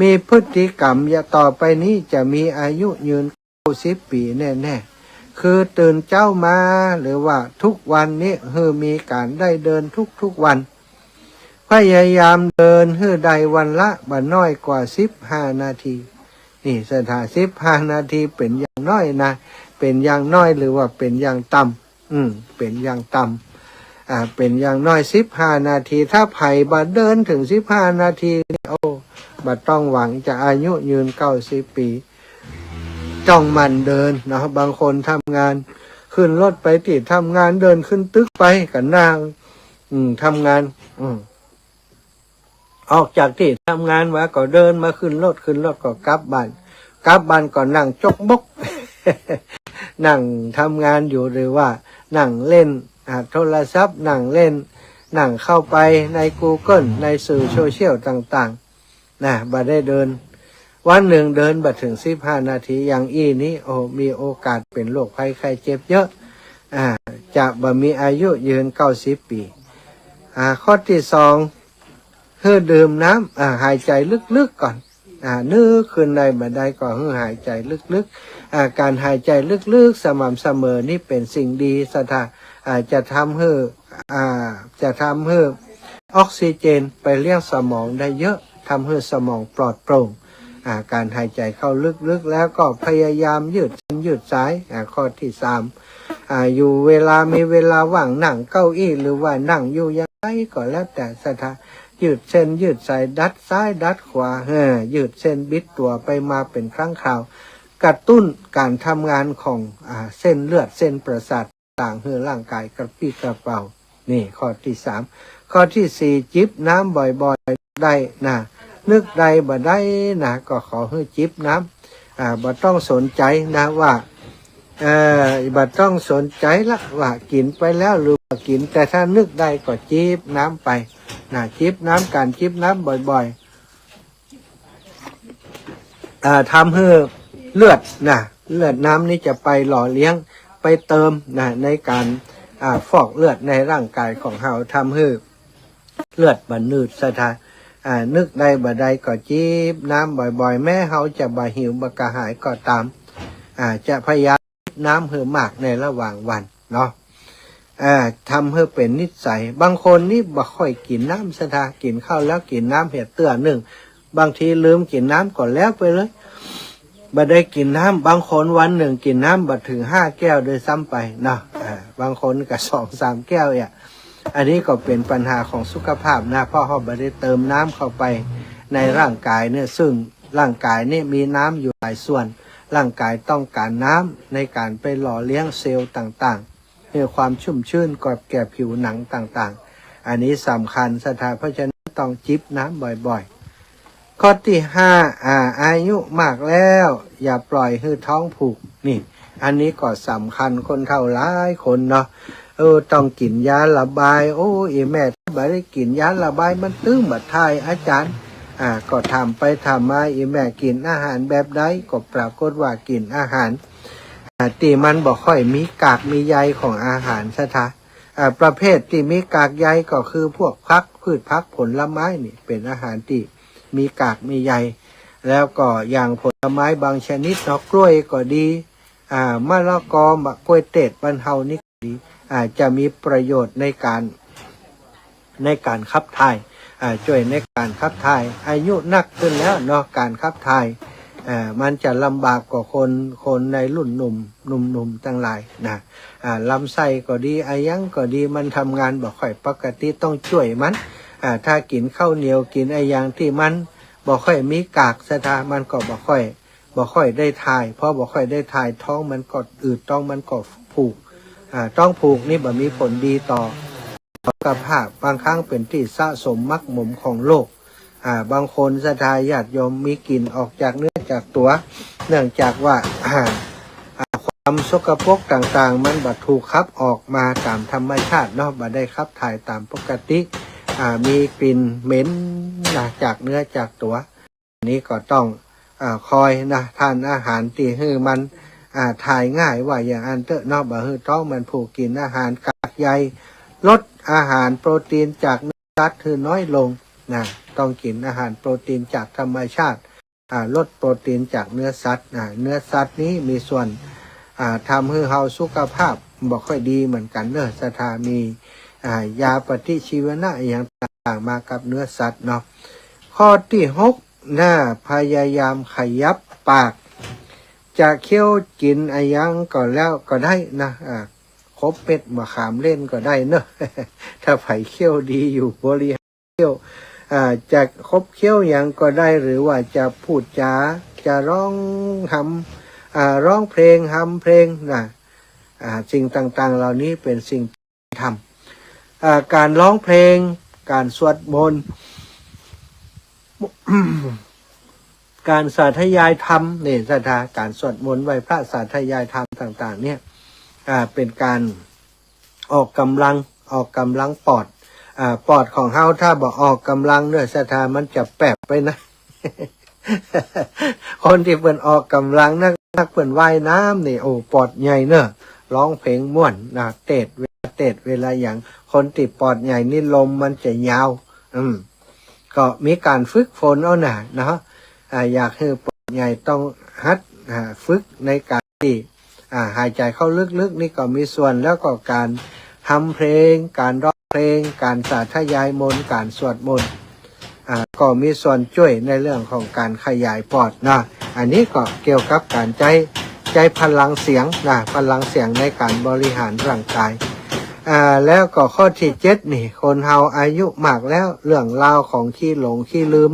Speaker 1: มีพฤติกรรมต่อไปนี้จะมีอายุยืน90 ปีแน่ๆคือตื่นเจ้ามาหรือว่าทุกวันนี้มีการได้เดินทุกวันพยายามเดินให้ได้วันละบ่น้อยกว่า15 นาทีนี่สถาน15 นาทีเป็นอย่างน้อยนะเป็นอย่างน้อยหรือว่าเป็นอย่างต่ำเป็นอย่างต่ำเป็นอย่างน้อย15 นาทีถ้าไผ่บ่เดินถึง15 นาทีบ่ต้องหวังจะอายุยืน90 ปีจ้องมันเดินบางคนทำงานขึ้นรถไปที่ทำงานเดินขึ้นตึกไปกันนั่งทำงานออกจากที่ทำงานมาก็เดินมาขึ้นรถก็กลับบ้านก็นั่งจกบก นั่งทำงานอยู่หรือว่านั่งเล่นโทรศัพท์นั่งเล่นนั่งเข้าไปใน Google ในสื่อโซเชียลต่างๆบ่ได้เดินวันหนึ่งเดินบ่ถึง15 นาทีอย่างนี้มีโอกาสเป็นโรคภัยไข้เจ็บเยอะจะบ่มีอายุยืน90 ปีข้อที่2คือดื่มน้ำหายใจลึกๆก่อนนึกขึ้นได้บ่ได้ก็หายใจลึกๆการหายใจลึกๆสม่ำเสมอนี่เป็นสิ่งดีศรัทธาจะทำให้ออกซิเจนไปเลี้ยงสมองได้เยอะทำให้สมองปลอดโปร่งการหายใจเข้าลึกๆแล้วก็พยายามยืดเส้นยืดสายข้อที่3อยู่เวลามีเวลาว่างนั่งเก้าอี้หรือว่านั่งอยู่ยังไงก็แล้วแต่ศรัทธายืดเส้นยืดสายดัดซ้ายดัดขวายืดเส้นบิดตัวไปมาเป็นครั้งคราว กระตุ้นการทำงานของเส้นเลือดเส้นประสาทต่างให้ร่างกายกระปรี้กระเป๋านี่ข้อที่สามข้อที่สี่จิบน้ำบ่อยๆได้นะนึกใดบ่ได้นะก็ขอให้จิบน้ำบ่ต้องสนใจนะว่าบ่ต้องสนใจละว่ากินไปแล้วหรือว่ากินแต่ถ้านึกได้ก็จิบน้ำไปนะจิบน้ำการจิบน้ำบ่อยๆทำให้เลือดนะเลือดน้ำนี้จะไปหล่อเลี้ยงไปเติมนะในการฟอกเลือดในร่างกายของเราทำให้เลือดบรรนืดสะทานึกได้บ่ได้ก็จิบน้ำบ่อยๆแม้เขาจะบ่หิวบ่กระหายก็ตามจะพยายามน้ำเหือมากในระหว่างวันเนาะทำให้เป็นนิสัยบางคนนี่บ่ค่อยกินน้ำสะทากินข้าวแล้วกินน้ำเห็ดเตื้อหนึ่งบางทีลืมกินน้ำก่อนแล้วไปเลยบ่ได้กินน้ำบางคนวันหนึ่งกินน้ำบ่ถึง5 แก้วโดยซ้ำไปเนาะบางคนก็2-3 แก้วอันนี้ก็เป็นปัญหาของสุขภาพนะเพราะเขาไม่ได้เติมน้ำเข้าไปในร่างกายเนี่ยซึ่งร่างกายเนี่ยมีน้ำอยู่หลายส่วนร่างกายต้องการน้ำในการไปหล่อเลี้ยงเซลล์ต่างๆให้ความชุ่มชื้นกับแก่ผิวหนังต่างๆอันนี้สำคัญสถานเพราะฉะนั้นต้องจิบน้ำบ่อยๆข้อที่5อายุมากแล้วอย่าปล่อยให้ท้องผูกนี่อันนี้ก็สำคัญคนเฒ่าหลายคนเนาะต้องกินยาระบายโอ้ยแม่ถ้าไม่ได้กินยาระบายมันตึงบัดทายอาจารย์ก็ทำไปทำมาแม่กินอาหารแบบใดก็ปรากฏว่ากินอาหารที่มันบ่ค่อยมีกากมีใยของอาหารซะทะประเภทที่มีกากใยก็คือพวกพืชผักผลไม้นี่เป็นอาหารที่มีกากมีใยแล้วก็อย่างผลไม้บางชนิดเนาะกล้วยก็ดีมะละกอมะกล้วยเตดบรรเทานี่ก็ดีจะมีประโยชน์ในการขับถ่ายช่วยในการขับถ่ายอายุนักขึ้นแล้วเนาะการขับถ่ายมันจะลำบากกว่าคนในรุ่นหนุ่มทั้งหลายนะลำไส้ก็ดีอายังก็ดีมันทำงานบ่ค่อยปกติต้องช่วยมันถ้ากินข้าวเหนียวกินอายังที่มันบ่ค่อยมีกากสะทามันก็บ่ค่อยได้ถ่ายเพราะบ่ค่อยได้ถ่ายท้องมันก็อืดท้องมันก็ผูกต้องผูกนี่บ่มีผลดีต่อสุขภาพบางครั้งเป็นที่สะสมมักหมมของโลกบางคนศรัทธาญาติโยมมีกลิ่นออกจากเนื้อจากตัวเนื่องจากว่าความสกปรกต่างๆมันบ่ถูกขับออกมาตามธรรมชาติเนาะบ่ได้ขับถ่ายตามปกติมีกลิ่นเหม็นจากเนื้อจากตัวนี้ก็ต้องคอยนะทานอาหารที่ให้มันถ่ายง่ายว่าอย่างอันเตอร์นอกบ่ฮือท้องมันผูกกินอาหารกากใยลดอาหารโปรตีนจากเนื้อสัตว์คือน้อยลงนะต้องกินอาหารโปรตีนจากธรรมชาติลดโปรตีนจากเนื้อสัตว์เนื้อสัตว์นี้มีส่วนทำให้เราสุขภาพบ่ค่อยดีเหมือนกันเนอะสถามียาปฏิชีวนะอย่างต่างๆมากับเนื้อสัตว์เนาะข้อที่6พยายามขยับปากจะเคี้ยวกินอายังก็แล้วก็ได้นะคบเป็ดมะขามเล่นก็ได้เนอะ ถ้าไผ่เคี้ยวดีอยู่บริหารเคี้ยวจะคบเคี้ยวยังก็ได้หรือว่าจะพูดจาจะร้องเพลงฮัมเพลงนะสิ่งต่างๆเหล่านี้เป็นสิ่งที่ทำการร้องเพลงการสวดมนต์ การสาธยายธรรมเนี่ยศรัทธาการสวดมนต์ไหว้พระสาธยายธรรมต่างๆเนี่ยเป็นการออกกำลังปอดของเฮาถ้าบอกออกกำลังด้วยศรัทธามันจะแปบไปนะ คนที่เปิ่นออกกำลังนักเปิ่นว่ายน้ำนี่โอ้ปอดใหญ่เนอะร้องเพลงม่วนนะเตดเวลาอย่างคนติดปอดใหญ่นี่ลมมันจะยาวก็มีการฝึกฝนเอาหน่ะเนาะอยากให้ปอดใหญ่ต้องหัดฝึกในการที่หายใจเข้าลึกๆนี่ก็มีส่วนแล้วก็การทำเพลงการร้องเพลงการสาธยายมนต์การสวดมนต์ก็มีส่วนช่วยในเรื่องของการขยายปอดนะอันนี้ก็เกี่ยวกับการใจพลังเสียงนะพลังเสียงในการบริหารร่างกายแล้วก็ข้อที่7นี่คนเฮาอายุมากแล้วเรื่องราวของขี้หลงขี้ลืม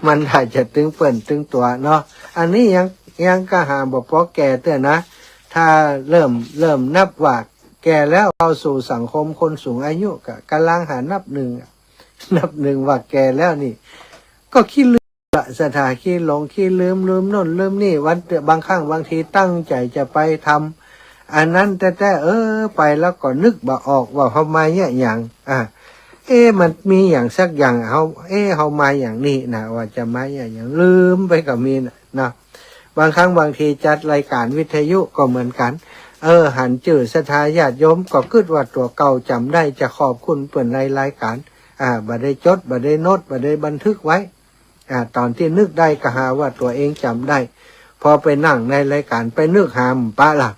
Speaker 1: มันอาจจะตึงเปิ่นตึงตัวเนาะอันนี้ ยังก็หาบอกพอแก่เตือนนะถ้าเริ่มนับว่าแก่แล้วเข้าสู่สังคมคนสูงอายุก็กำลังหานับหนึ่งว่าแก่แล้วนี่ก็ขี้ลืมละสถานขี้หลงขี้ลืมโน่นลืมนี่วันบางครั้งบางทีตั้งใจจะไปทำอันนั้นแต่ไปแล้วก็นึกบ่ออกว่าเขามาเนี่ยอย่างมันมีอย่างสักอย่างเขามาอย่างนี้นะว่าจะมาอย่างลืมไปกับมีนะบางครั้งบางทีจัดรายการวิทยุก็เหมือนกันหันจื่อสถาญาติโยมก็คิดว่าตัวเก่าจำได้จะขอบคุณเปิดในรายการบ่ได้จดบ่ได้โน้ตบ่ได้บันทึกไว้ตอนที่นึกได้ก็หาว่าตัวเองจำได้พอไปนั่งในรายการไปนึกหามปะล่ะ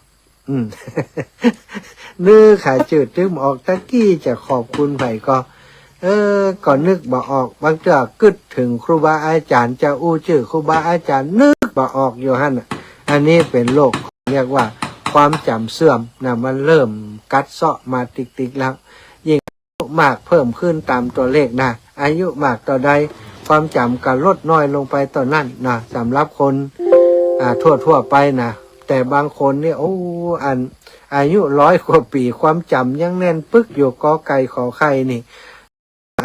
Speaker 1: นึกขาจืดตึมออกตะกี้จะขอบคุณไผก็นึกบ่ออกบางเจ้ากึดถึงครูบาอาจารย์จะอู้ชื่อครูบาอาจารย์นึกบ่ออกอยู่หั่นอันนี้เป็นโรคเรียกว่าความจำเสื่อมนะมันเริ่มกัดเซาะมาติกแล้วยิ่งมากเพิ่มขึ้นตามตัวเลขนะอายุมากต่อใดความจำก็ลดน้อยลงไปต่อนั่นนะสำหรับคนทั่วไปนะแต่บางคนเนี่ยอายุ100 กว่าปีความจำยังแน่นปึ๊กอยู่กอไก่ขอไข่นี่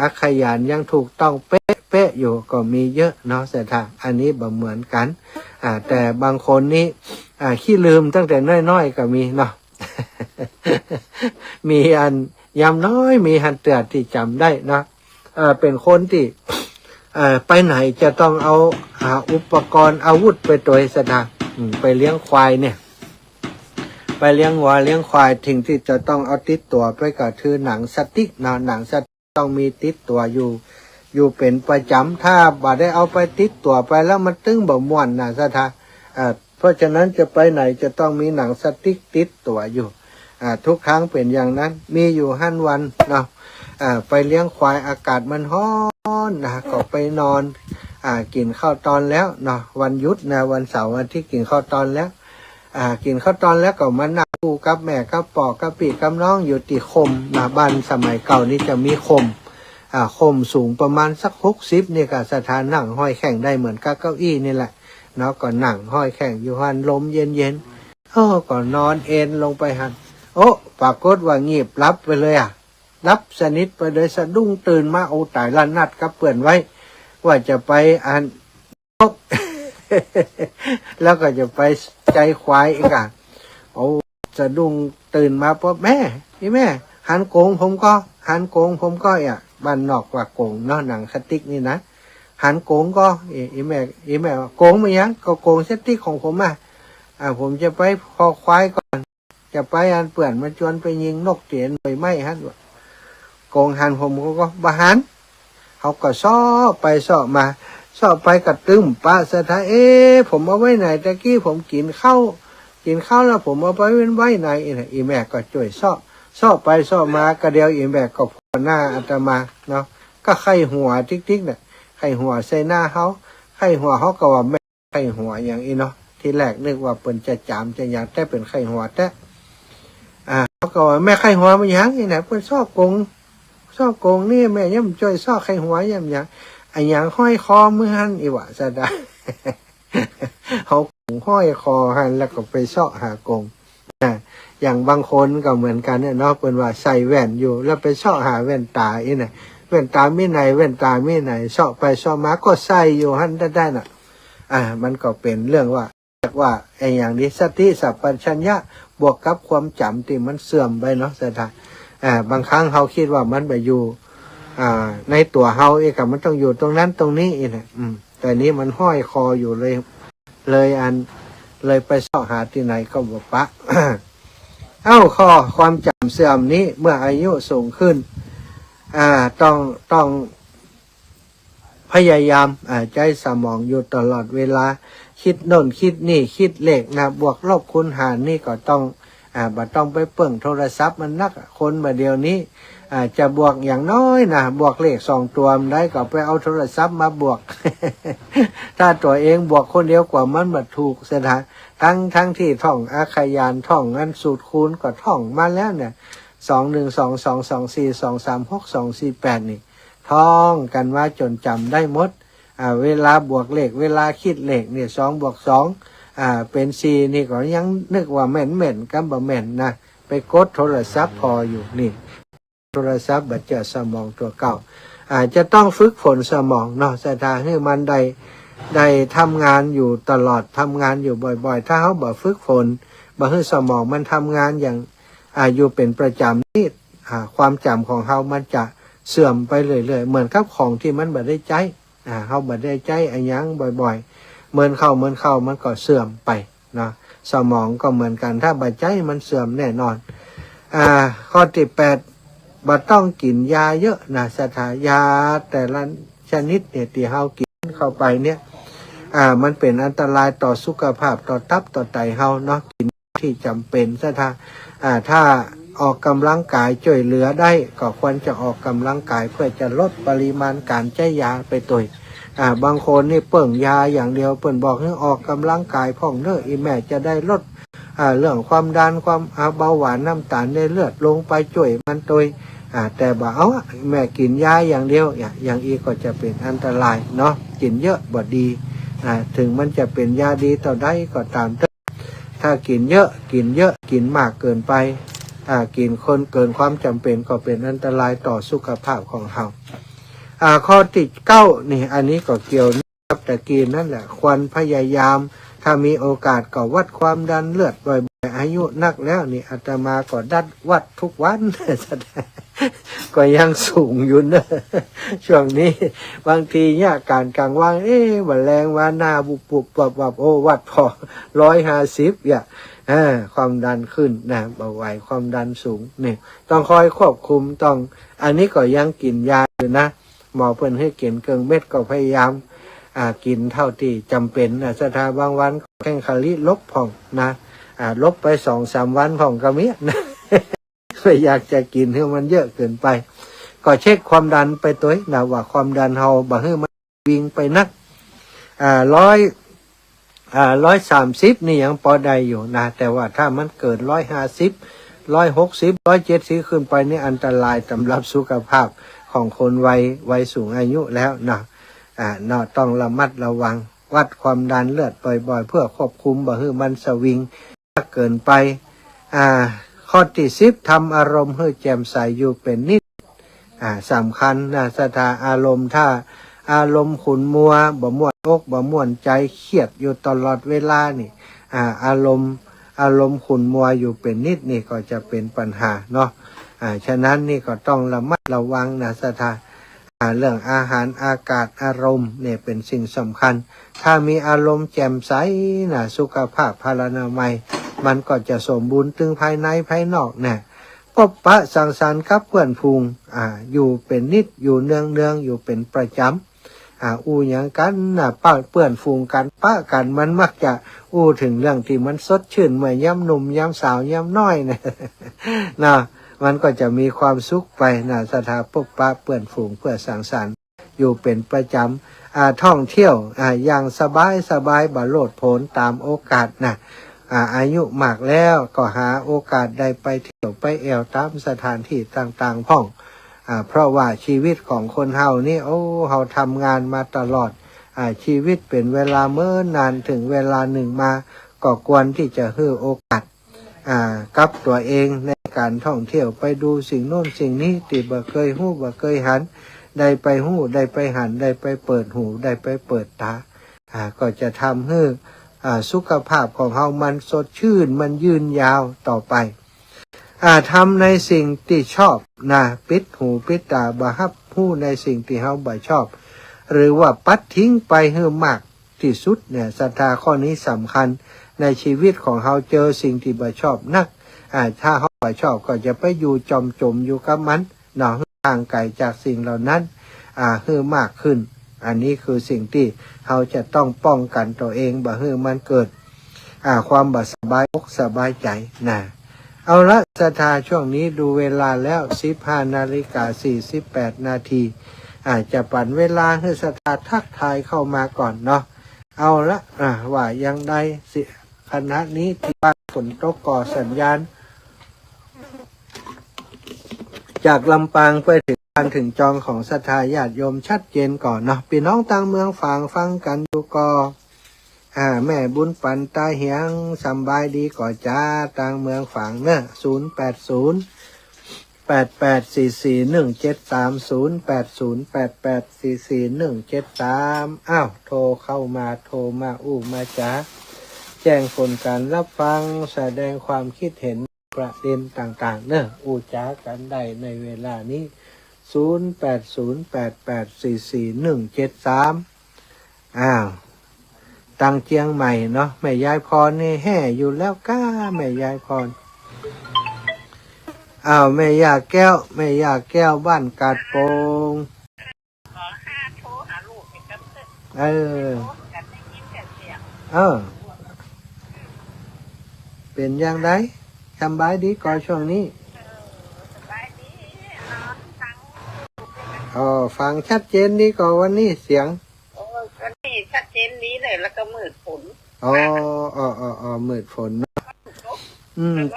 Speaker 1: อักขยานยังถูกต้องเป๊ะอยู่ก็มีเยอะเนาะแต่ถ้าอันนี้บ่เหมือนกันแต่บางคนนี่ขี้ลืมตั้งแต่น้อยๆก็มีเนาะ มียามน้อยมีหันเตือนที่จำได้นะเป็นคนที่ไปไหนจะต้องเอาอุปกรณ์อาวุธไปตัวสถานไปเลี้ยงควายเนี่ยไปเลี้ยงวัวเลี้ยงควายทิ้งที่จะต้องเอาติดตัวไปก็คือหนังสติ๊กนะหนังสติ๊กต้องมีติดตัวอยู่เป็นประจำถ้าบ่ได้เอาไปติดตัวไปแล้วมันตึงบ่ม่วนนะสถานเพราะฉะนั้นจะไปไหนจะต้องมีหนังสติ๊กติดตัวอยู่ทุกครั้งเป็นอย่างนั้นมีอยู่5 วันเนาะไปเลี้ยงควายอากาศมันร้อนนะก็ไปนอนกินข้าวตอนแล้วเนาะวันหยุดนะวันเสาร์วันที่กินข้าวตอนแล้วกินข้าวตอนแล้วก็มานั่งดูกับแม่กับปอกกับปีกับน้องอยู่ที่คมนะบ้านสมัยเก่านี่จะมีคมสูงประมาณสัก60นี่ก็สถานนั่งห้อยแข่งได้เหมือนกับเก้าอี้นี่แหละเนาะก็นั่งห้อยแข่งอยู่หันลมเย็นก็นอนเอนลงไปหันปรากฏว่างีบรับไปเลยรับสนิทไปเลยสะดุ้งตื่นมาตายละนัดกับเปื่อนไว้ว่าจะไปนก แล้วก็จะไปใจควายอีกสะดุ้งตื่นมาปุ๊บแม่หันโกงผมก็บ้านนอกว่าโกงเนาะหนังสติ๊กนี่นะหันโกงก็อีแม่โกงไม่ยังก็โกงสติ๊กของผมผมจะไปพอควายก่อนจะไปเปื่อนมาชวนไปยิงนกเตียนไปไม่โกงหันผมก็บาหันเขาก็ซ้อไปซ้อมาซ้อไปกระตึมป้าสถาผมเอาไว้ไหนตะกี้ผมกินข้าวแล้วผมเอาไปไว้ไหนอีแม่ก็ช่วยซ้อไปซ้อมากระเดียวอีแม่ก็พอหน้าอาตมาเนาะก็ไข้หัวติ๊กเนี่ยไข้หัวใส่หน้าเขาไข้หัวเขาก็ว่าแม่ไข้หัวอย่างนี้เนาะที่แรกนึกว่าเป็นจะจามจะอย่างแต่เป็นไข้หัวแต่เขาก็ว่าแม่ไข้หัวมันยังไงเนี่ยเป็นซ้อโกงนี่แม่ย่ำช่วยซ้อไข้หัวย่ำยังอย่างห้อยคอมือหันอีวะสะดา เขาห้อยคอหันแล้วก็ไปซ้อหากงอย่างบางคนก็เหมือนกันเนี่ยเนาะเป็นว่าใส่แว่นอยู่แล้วไปซ้อหาแว่นตาอีเนี่ยแว่นตาไม่ไหนแว่นตาไม่ไหนซ้อไปซ้อมาก็ใส่อยู่หันได้น่ะมันก็เป็นเรื่องว่าอย่างนี้สติสัพพัญญะบวกกับความจำที่มันเสื่อมไปเนาะสะดาบางครั้งเขาคิดว่ามันไปอยู่ในตัวเฮาเองกับมันต้องอยู่ตรงนั้นตรงนี้อีกนะแต่นี้มันห้อยคออยู่เลยไปเสาะหาที่ไหนก็บอกปะ ข้อความจำเสื่อมนี้เมื่ออายุสูงขึ้นต้องพยายามใจสมองอยู่ตลอดเวลาคิดโน่นคิดนี่คิดเลขนะบวกลบคูณหารนี่ก็ต้องบ่ต้องไปเปิ่งโทรศัพท์มันนักคนมาเดียวนี้จะบวกอย่างน้อยนะบวกเลข2 ตัวได้ก็ไปเอาโทรศัพท์มาบวก ถ้าตัวเองบวกคนเดียวกว่ามันมาถูกเสียทั้งที่ท่องอาขยานท่องงั้นสูตรคูณก็ท่องมาแล้วเนี่ย21222423624นี่ท่องกันว่าจนจำได้หมดเวลาบวกเลขเวลาคิดเลขเนี่ย2 บวก 2 เป็นซีนี่ก็ยังนึกว่าแม่นกับบ่แม่นนะไปกดโทรศัพท์พออยู่นี่โทรศัพท์บัดเจอสมองตัวเก่าจะต้องฝึกฝนสมองเนาะสถานให้มันได้ทำงานอยู่ตลอดทำงานอยู่บ่อยๆถ้าเขาบ่ฝึกฝนบ่ให้สมองมันทำงานอย่างอยู่เป็นประจำนี่ความจำของเขามันจะเสื่อมไปเรื่อยๆเหมือนกับของที่มันบ่ได้ใจเขาบ่ได้ใจอันยังบ่อยๆเหมือนเข้ามันก็เสื่อมไปเนาะสมองก็เหมือนกันถ้าบ่ใจมันเสื่อมแน่นอนข้อที่8บ่ต้องกินยาเยอะนะสถายาแต่ละชนิดเนี่ยที่เรากินเข้าไปเนี่ยมันเป็นอันตรายต่อสุขภาพต่อตับต่อไตเราเนาะกินที่จำเป็นถ้าออกกำลังกายช่วยเหลือได้ก็ควรจะออกกำลังกายเพื่อจะลดปริมาณการใช้ยาไปตัวบางคนนี่เปิ่งยาอย่างเดียวเปิ่นบอกให้ออกกำลังกายพ่องเนื้ออีแม่จะได้ลดเรื่องความดันความเบาหวานน้ำตาลในเลือดลงไปช่วยมันตัวแต่บอกเอาแม่กินยาอย่างเดียวอย่างอีกก็จะเป็นอันตรายเนาะกินเยอะบ่ดีถึงมันจะเป็นยาดีต่อได้ก็ตามถ้ากินเยอะกินมากเกินไปกินคนเกินความจำเป็นก็เป็นอันตรายต่อสุขภาพของเราข้อที่9นี่อันนี้ก็เกี่ยวกับตะกี้นั่นแหละควรพยายามถ้ามีโอกาสก็วัดความดันเลือดบ่อยๆอายุนักแล้วนี่อาตมาก็วัดทุกวันก็ยังสูงอยู่เนอะช่วงนี้บางทีเนี่ยการกลางวันวันแรงวันหน้าบุบโอ้วัดพอ150ความดันขึ้นนะเบาหวานความดันสูงเนี่ยต้องคอยควบคุมอันนี้ก็ยังกินยาอยู่นะหมอเพิ่นให้กินเกินเม็ดก็พยายามกินเท่าที่จำเป็นสถาบางวันแข้งคาลิลบผ่องนะลบไป 2-3 วันผ่องกระเมียนะ ไม่อยากจะกินให้มันเยอะเกินไปก็เช็คความดันไปตัวนะว่าความดันเฮาบ่ให้มันวิ่งไปนัก130นี่ยังพอได้อยู่นะแต่ว่าถ้ามันเกิด150 160 170ขึ้นไปนี่อันตรายสำหรับสุขภาพของคนวัยสูงอายุแล้วนะต้องระมัดระวังวัดความดันเลือดบ่อยๆเพื่อควบคุมบ่ให้มันสวิงมากเกินไปข้อที่10ทำอารมณ์ให้แจ่มใสอยู่เป็นนิดสำคัญนะสถาอารมณ์ถ้าอารมณ์ขุ่นมัวบ่ม่วนอกบ่ม่วนใจเครียดอยู่ตลอดเวลานี่อารมณ์ขุ่นมัวอยู่เป็นนิดนี่ก็จะเป็นปัญหาเนาะฉะนั้นนี่ก็ต้องระมัดระวังนะสถาเรื่องอาหารอากาศอารมณ์เนี่ยเป็นสิ่งสำคัญถ้ามีอารมณ์แจ่มใสนะสุขภาพพลานามัยมันก็จะสมบูรณ์ตึงภายในภายนอกเนี่ยพบปะสังสรรค์กับเพื่อนฝูงอยู่เป็นนิดอยู่เนืองอยู่เป็นประจำอย่างกันป้าเพื่อนฝูงกันป้ากันมันมักจะถึงเรื่องที่มันสดชื่นเมื่อย่ำหนุ่มย่ำสาวย่ำน้อยเนี่ยนะมันก็จะมีความสุขไปนะสถาพบปะเพื่อนฝูงเพื่อสังสรรค์อยู่เป็นประจำท่องเที่ยวอย่างสบายบ่โลดโผนตามโอกาสนะอายุมากแล้วก็หาโอกาสได้ไปเที่ยวไปแอวตามสถานที่ต่างๆพ่องเพราะว่าชีวิตของคนเฮานี่เฮาทำงานมาตลอดชีวิตเป็นเวลาเมื่อนานถึงเวลาหนึ่งมาก็ควรที่จะให้โอกาสกับตัวเองในการท่องเที่ยวไปดูสิ่งโน้นสิ่งนี้ที่บ่เคยหู้บ่เคยหันได้ไปหู้ได้ไปหันได้ไปเปิดหูได้ไปเปิดตาก็จะทำให้สุขภาพของเรามันสดชื่นมันยืนยาวต่อไปทำในสิ่งที่ชอบนะปิดหูปิดตาบ่ฮับหู้ในสิ่งที่เราบ่ชอบหรือว่าปัดทิ้งไปให้มากที่สุดเนี่ยศรัทธาข้อนี้สำคัญในชีวิตของเราเจอสิ่งที่บ่ชอบนักถ้าเราบ่ชอบก็จะไปอยู่จมอยู่กับมันเนาะห่างไกลจากสิ่งเหล่านั้นให้มากขึ้นอันนี้คือสิ่งที่เราจะต้องป้องกันตัวเองบ่ให้มันเกิดความบ่สบายอกสบายใจนะเอาละศรัทธาช่วงนี้ดูเวลาแล้ว15:48 นาทีจะปั่นเวลาให้ศรัทธาทักทายเข้ามาก่อนเนาะเอาละว่ายังได้คณะนี้ที่บ้านฝนตกก่อสัญญาณจากลำปางไปถึงการถึงจองของศรัทธาญาติโยมชัดเจนก่อนเนาะพี่น้องต่างเมืองฟังกันอยู่ก่อ แม่บุญปันตาเหียงสำบายดีก่อจ้าต่างเมืองฝางเนอะ08088441730 อ้าวโทรเข้ามาโทรมาอู้มาจ้าแจ้งผลการรับฟังแสดงความคิดเห็นประเด็นต่างๆเนอะอู้จ้ากันได้ในเวลานี้0808844173อ้าวตังเจียงใหม่เนาะแม่ยายพรนี่แห่อยู่แล้วก้าแม่ยายพรอ้าวแม่ยาแก้วแม่ยาแก้วบ้านกาดโปง
Speaker 2: ขอห้าโทรหาลูกเป็นกันเถอะ
Speaker 1: เออ
Speaker 2: โทรกันได้ยินแต่เสียง
Speaker 1: เป็นอย่างไรสำบายดีก่อนช่วงนี้
Speaker 2: สบายดีนอนฟัง
Speaker 1: ฟังชัดเจนดีกว่าวันนี้เสียง
Speaker 2: โอ้ยก็นี่ชัดเจนนี้เลยแล้วก็มืดฝน
Speaker 1: มืดฝนเนาะ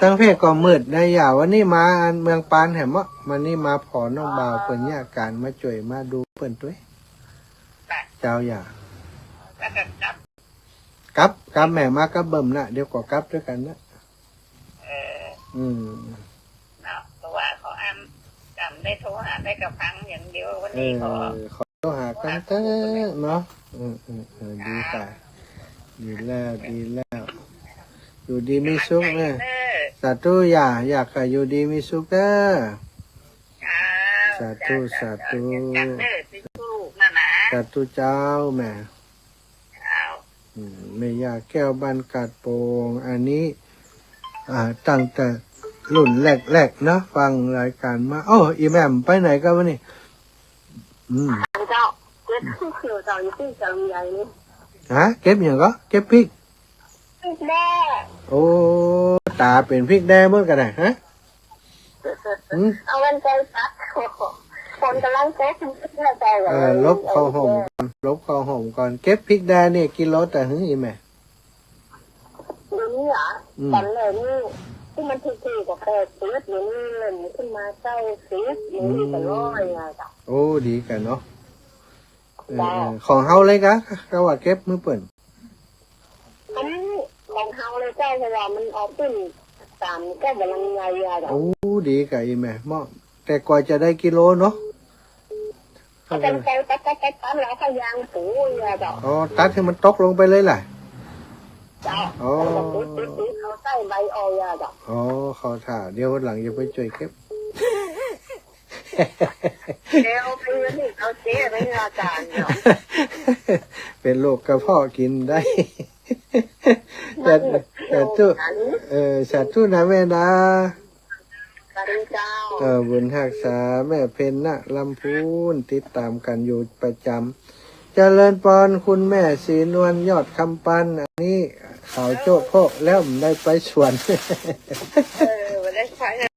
Speaker 1: ตั้งเพศก็มืดได้อย่าวันนี้มาอันเมืองปานแหมะวันนี้มาผอน้องบ่าวเปิ่นยาการมาจ่วยมาดูเปิ่นตัวเจ้าอย่า
Speaker 2: แล้วก็จับ
Speaker 1: กับแม่มากับเบิ่มนะเดี๋ยวก็กับด้วยกันนะ
Speaker 2: เนาะเพราะว่าเขาจำได้โทรหาได้กับฟังอย่างเดียววันนี้เขา
Speaker 1: ขอโทรหากันเถอะเนาะดีค่ะดีแล้วอยู่ดีมีสุขเนี่ยสาธุอยากให้อยู่ดีมีสุขเด้อสาธุ
Speaker 2: จัดเด้อที่ลูกนั่นนะ
Speaker 1: สาธุเจ้าแม่แม่ยาแก้วบ้านกาดโปงอันนี้ตั้งแต่รุ่นแรกๆเนาะฟังรายการมาอีแม่มไปไหนกันวะนี่
Speaker 3: เจ้าเก็บคือเจ้าอยู่ที่เจ้าใหญ่นี่
Speaker 1: เก็บอย่างก็เก็บพริก
Speaker 3: แม่
Speaker 1: โอ้ตาเป็นพริกแดงเมื่อกันฮะ
Speaker 3: เอาเงินใจตัดคนกำลังเก็บใจ
Speaker 1: ลบเข้าห่มก่อนเก็บพริกแดงนี่กิโลแต่หึงอีแม่
Speaker 3: ดูนี่เหรอตอนเลยนี่ที่มันทีๆกับแค่ซื้อหรือนี่เงินขึ้นมาเจ้าซื้อหรือแต่ร้อยไงจ้ะ
Speaker 1: โอ้ดีกันเนาะของเฮาเลยกะก็ว่าเก็บมือเปิ่น
Speaker 3: อันนี้ของเฮาเลยเจ้าเวลามันออกขึ้นตามก็กำลังไงจ้ะ
Speaker 1: โอ้ดีกะอีแม่เหมาะแต่กว่าจะได้กิโลเนาะ
Speaker 3: เป็นใจตัดแล้วพยางปูจ้ะ
Speaker 1: ตัดให้มันตกลงไปเลยแหละ
Speaker 3: จ้ะเขาใส่ใบออยจ้ะ
Speaker 1: เขาถ่าเดี๋ยววันหลังจะไปช่วยเก็บ
Speaker 3: เดี๋ยวไปนี่เอาเจ๊ไปอาจารย์เนาะ
Speaker 1: เป็นโรคกระเพาะกินได้สาธุนะแม่นะบุญหักษาแม่เพนนะลำพูนติดตามกันอยู่ประจำเจริญปอนคุณแม่ศรีนวลยอดคำปันอันนี้ข่าวโจ๊กโพกแล้วได้ไปสวน
Speaker 2: วันได้ใช้แล้ว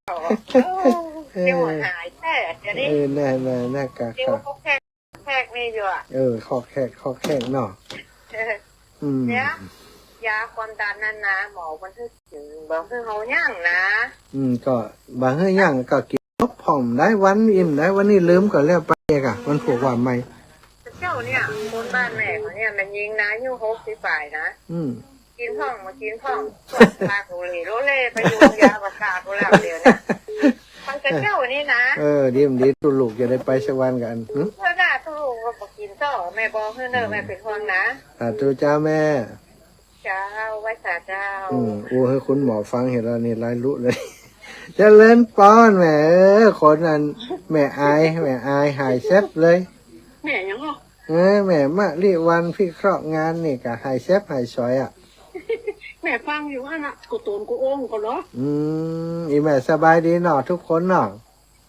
Speaker 2: เดี๋ยวหายแท้จะได้
Speaker 1: น่ากะ
Speaker 2: เดี๋ยวเขาแขกนี่อยู่
Speaker 1: ข้อแขกเนาะ
Speaker 2: เนี่ยยาความดันนั่นนะหมอมันถึงบอกให้เขาย่างนะ
Speaker 1: ก็บางให้ย่างก็กินลบผ่องได้วันอิ่มได้วันนี้ลืมก็แล้วไปอ่ะมันผูกว่าไม่
Speaker 2: เจ้าเนี่ยคนบ้านแม่เขาเนี่ยมันยิงนะยุ่งโฮกสิฝ่ายนะกินพ่องมากินพ่องสวดพาโรเล่ไปดูยาประสาทตัวแล้วเดียวเนี่ยมันจะเจ้านี่นะ
Speaker 1: ดีตุลูกจะได้ไปสวรรค์กัน
Speaker 2: เพื่อด่าตุลูกก็กินต่อแม่บอกเพื่อนเนอแม่เป็นห่วงนะ
Speaker 1: ตัวเจ้าแม่
Speaker 2: เจ้าไว้สาเจ้า
Speaker 1: ให้คุณหมอฟังเห็นแล้วนี่ไร้รู้เลยจะเล่นป้อนแม่คนนั้นแม่อายหายแซ่บเลย
Speaker 2: แม่ยังอ่ะ
Speaker 1: แม่มาลีวันพี่เคราะห์งานนี่กับหายแซ่บหายซอย
Speaker 2: แม่ฟังอยู่อ่ะนะกูตูนกูโอ่งกูเหรอ
Speaker 1: อีแม่สบายดีเนาะทุกคนเนาะ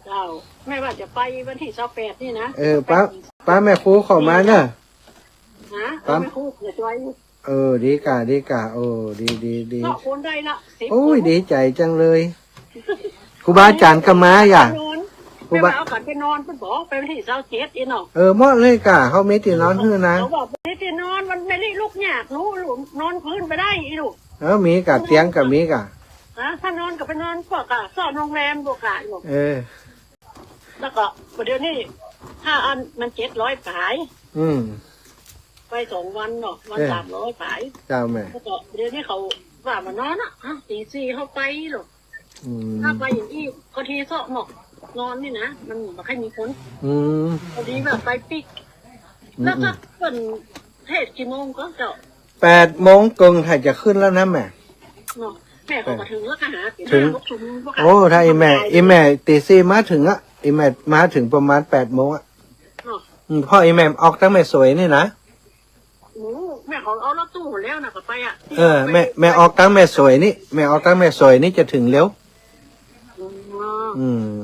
Speaker 2: เจ้าแม่ว่าจะไปวันที่28นี่นะ
Speaker 1: ป้าแม่ครูขอมาเนอะ
Speaker 2: ป้าแม่ครูจะช่วย
Speaker 1: ดีกะดี
Speaker 2: คนได้ละ
Speaker 1: โอ้ยดีใจจังเลยครูบาอาจารย์ก็มาอย่าง
Speaker 2: ครูบาเอาขันไปนอนเพิ่นบอกไปที่27อีเนาะ
Speaker 1: เหมาะเลยกะเขามีที่นอนเฮือนะ
Speaker 2: เขาบอกมีที่นอนมันไม่ได้ลุกยากหนูนอนพื้นไปได้อีลูก
Speaker 1: มีกะเตียงกะมีกะ
Speaker 2: ถ้านอนกับไปนอนพวกกะซ่อนโรงแรมพวกกะลูกแล้วก็เดี๋ยวนี้ถ้าอันมัน700ขายไป
Speaker 4: ไป2 วันเนาะวัน300ไป
Speaker 1: เจ้าแม่
Speaker 4: ก็เดี๋ยวนี้เขาว่ามันนอนอ่ะตีสี่เขาไปหรอก
Speaker 1: อืม
Speaker 4: ถ้าไปอย่างที่ก็ทีเสาะหมอกนอนนี่นะมันไม่ค่อยมีคน
Speaker 1: อืม
Speaker 4: พอดีแบบไปปิกแล้วก็เป็นเทศกี่โมงก็เจาะ
Speaker 1: 8 โมงกึ่งถ้าจะขึ้นแล้วนะแม่
Speaker 4: เนาะแม่ก็มาถึงแล้วก็หา
Speaker 1: ถึง
Speaker 4: 6 ชั่วโมงก็
Speaker 1: โอ้ถ้าอีแม่ตีสี่มาถึงอ่ะอีแม่มาถึงประมาณ8 โมงอ่ะ
Speaker 4: เนาะ
Speaker 1: พ่ออีแม่ออกตั้งแม่สวยนี่นะ
Speaker 4: โอ้แม่ของเอารถตู้แล้วนะก็ไปอ่ะ
Speaker 1: แม่ออกตั้งแม่สวยนี่แม่ออกตั้งแม่สวยนี่จะถึงเร็ว อืม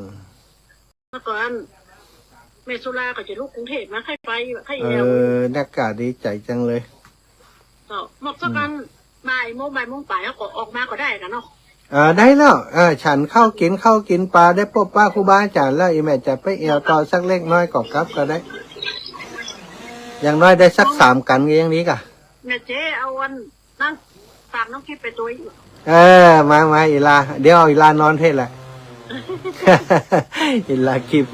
Speaker 4: เมื่อก่อนแม่สุราก็จะลูกกรุงเทพมาให้ไปให้
Speaker 1: เอ
Speaker 4: แอล
Speaker 1: นักกาดีใจจังเลย
Speaker 4: เนาะหมดสักกันบ่ายโมงไปแล้วก็ออกมาก็ได้กันเนาะ
Speaker 1: ได้แล้วฉันเข้ากินปลาได้พบป้าครูบาอาจารย์แล้วอีแม่จะไปเอวต่อสักเล็กน้อยก็กลับก็ได้ อย่างน้อยได้สัก3 กันก็ยังดีกะ
Speaker 4: แม่เจ๊เอาวันนั่งฝากน้องคิดไปตัวอีก
Speaker 1: มาอีลาเดี๋ยวอีลานอนเทศแหละ อีลาคลิป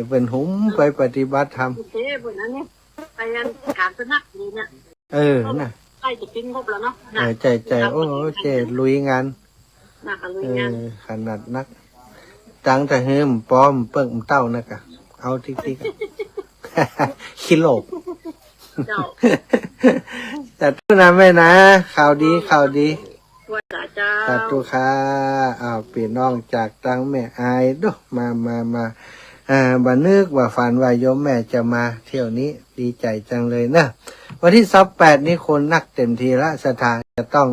Speaker 1: เป็นหุมไปปฏิบัติธรรม
Speaker 4: เจ๊บนนั้นเนี่ยไปการสนักดีเนี่ย
Speaker 1: น่ะ
Speaker 4: ใกล้จะปิ้งงบแล้วเนาะ
Speaker 1: ใจโอ้เจลุยงาน
Speaker 4: นักลุยงาน
Speaker 1: ขนาดนักตังแต่เฮิมป้อมเปิ้งเต้านะกะเอาติ๊กๆ คิโลบ
Speaker 4: เจ้า
Speaker 1: แต่ทุกนะแม่นะข่าวดี
Speaker 4: ว่าเจ้า
Speaker 1: สาธุค่ะพี่น้องจากตังแม่อายดูมาบันนึกว่าฝันว่าโยมแม่จะมาเที่ยวนี้ดีใจจังเลยนะวันที่28นี้คนนักเต็มทีละสถานจะต้อง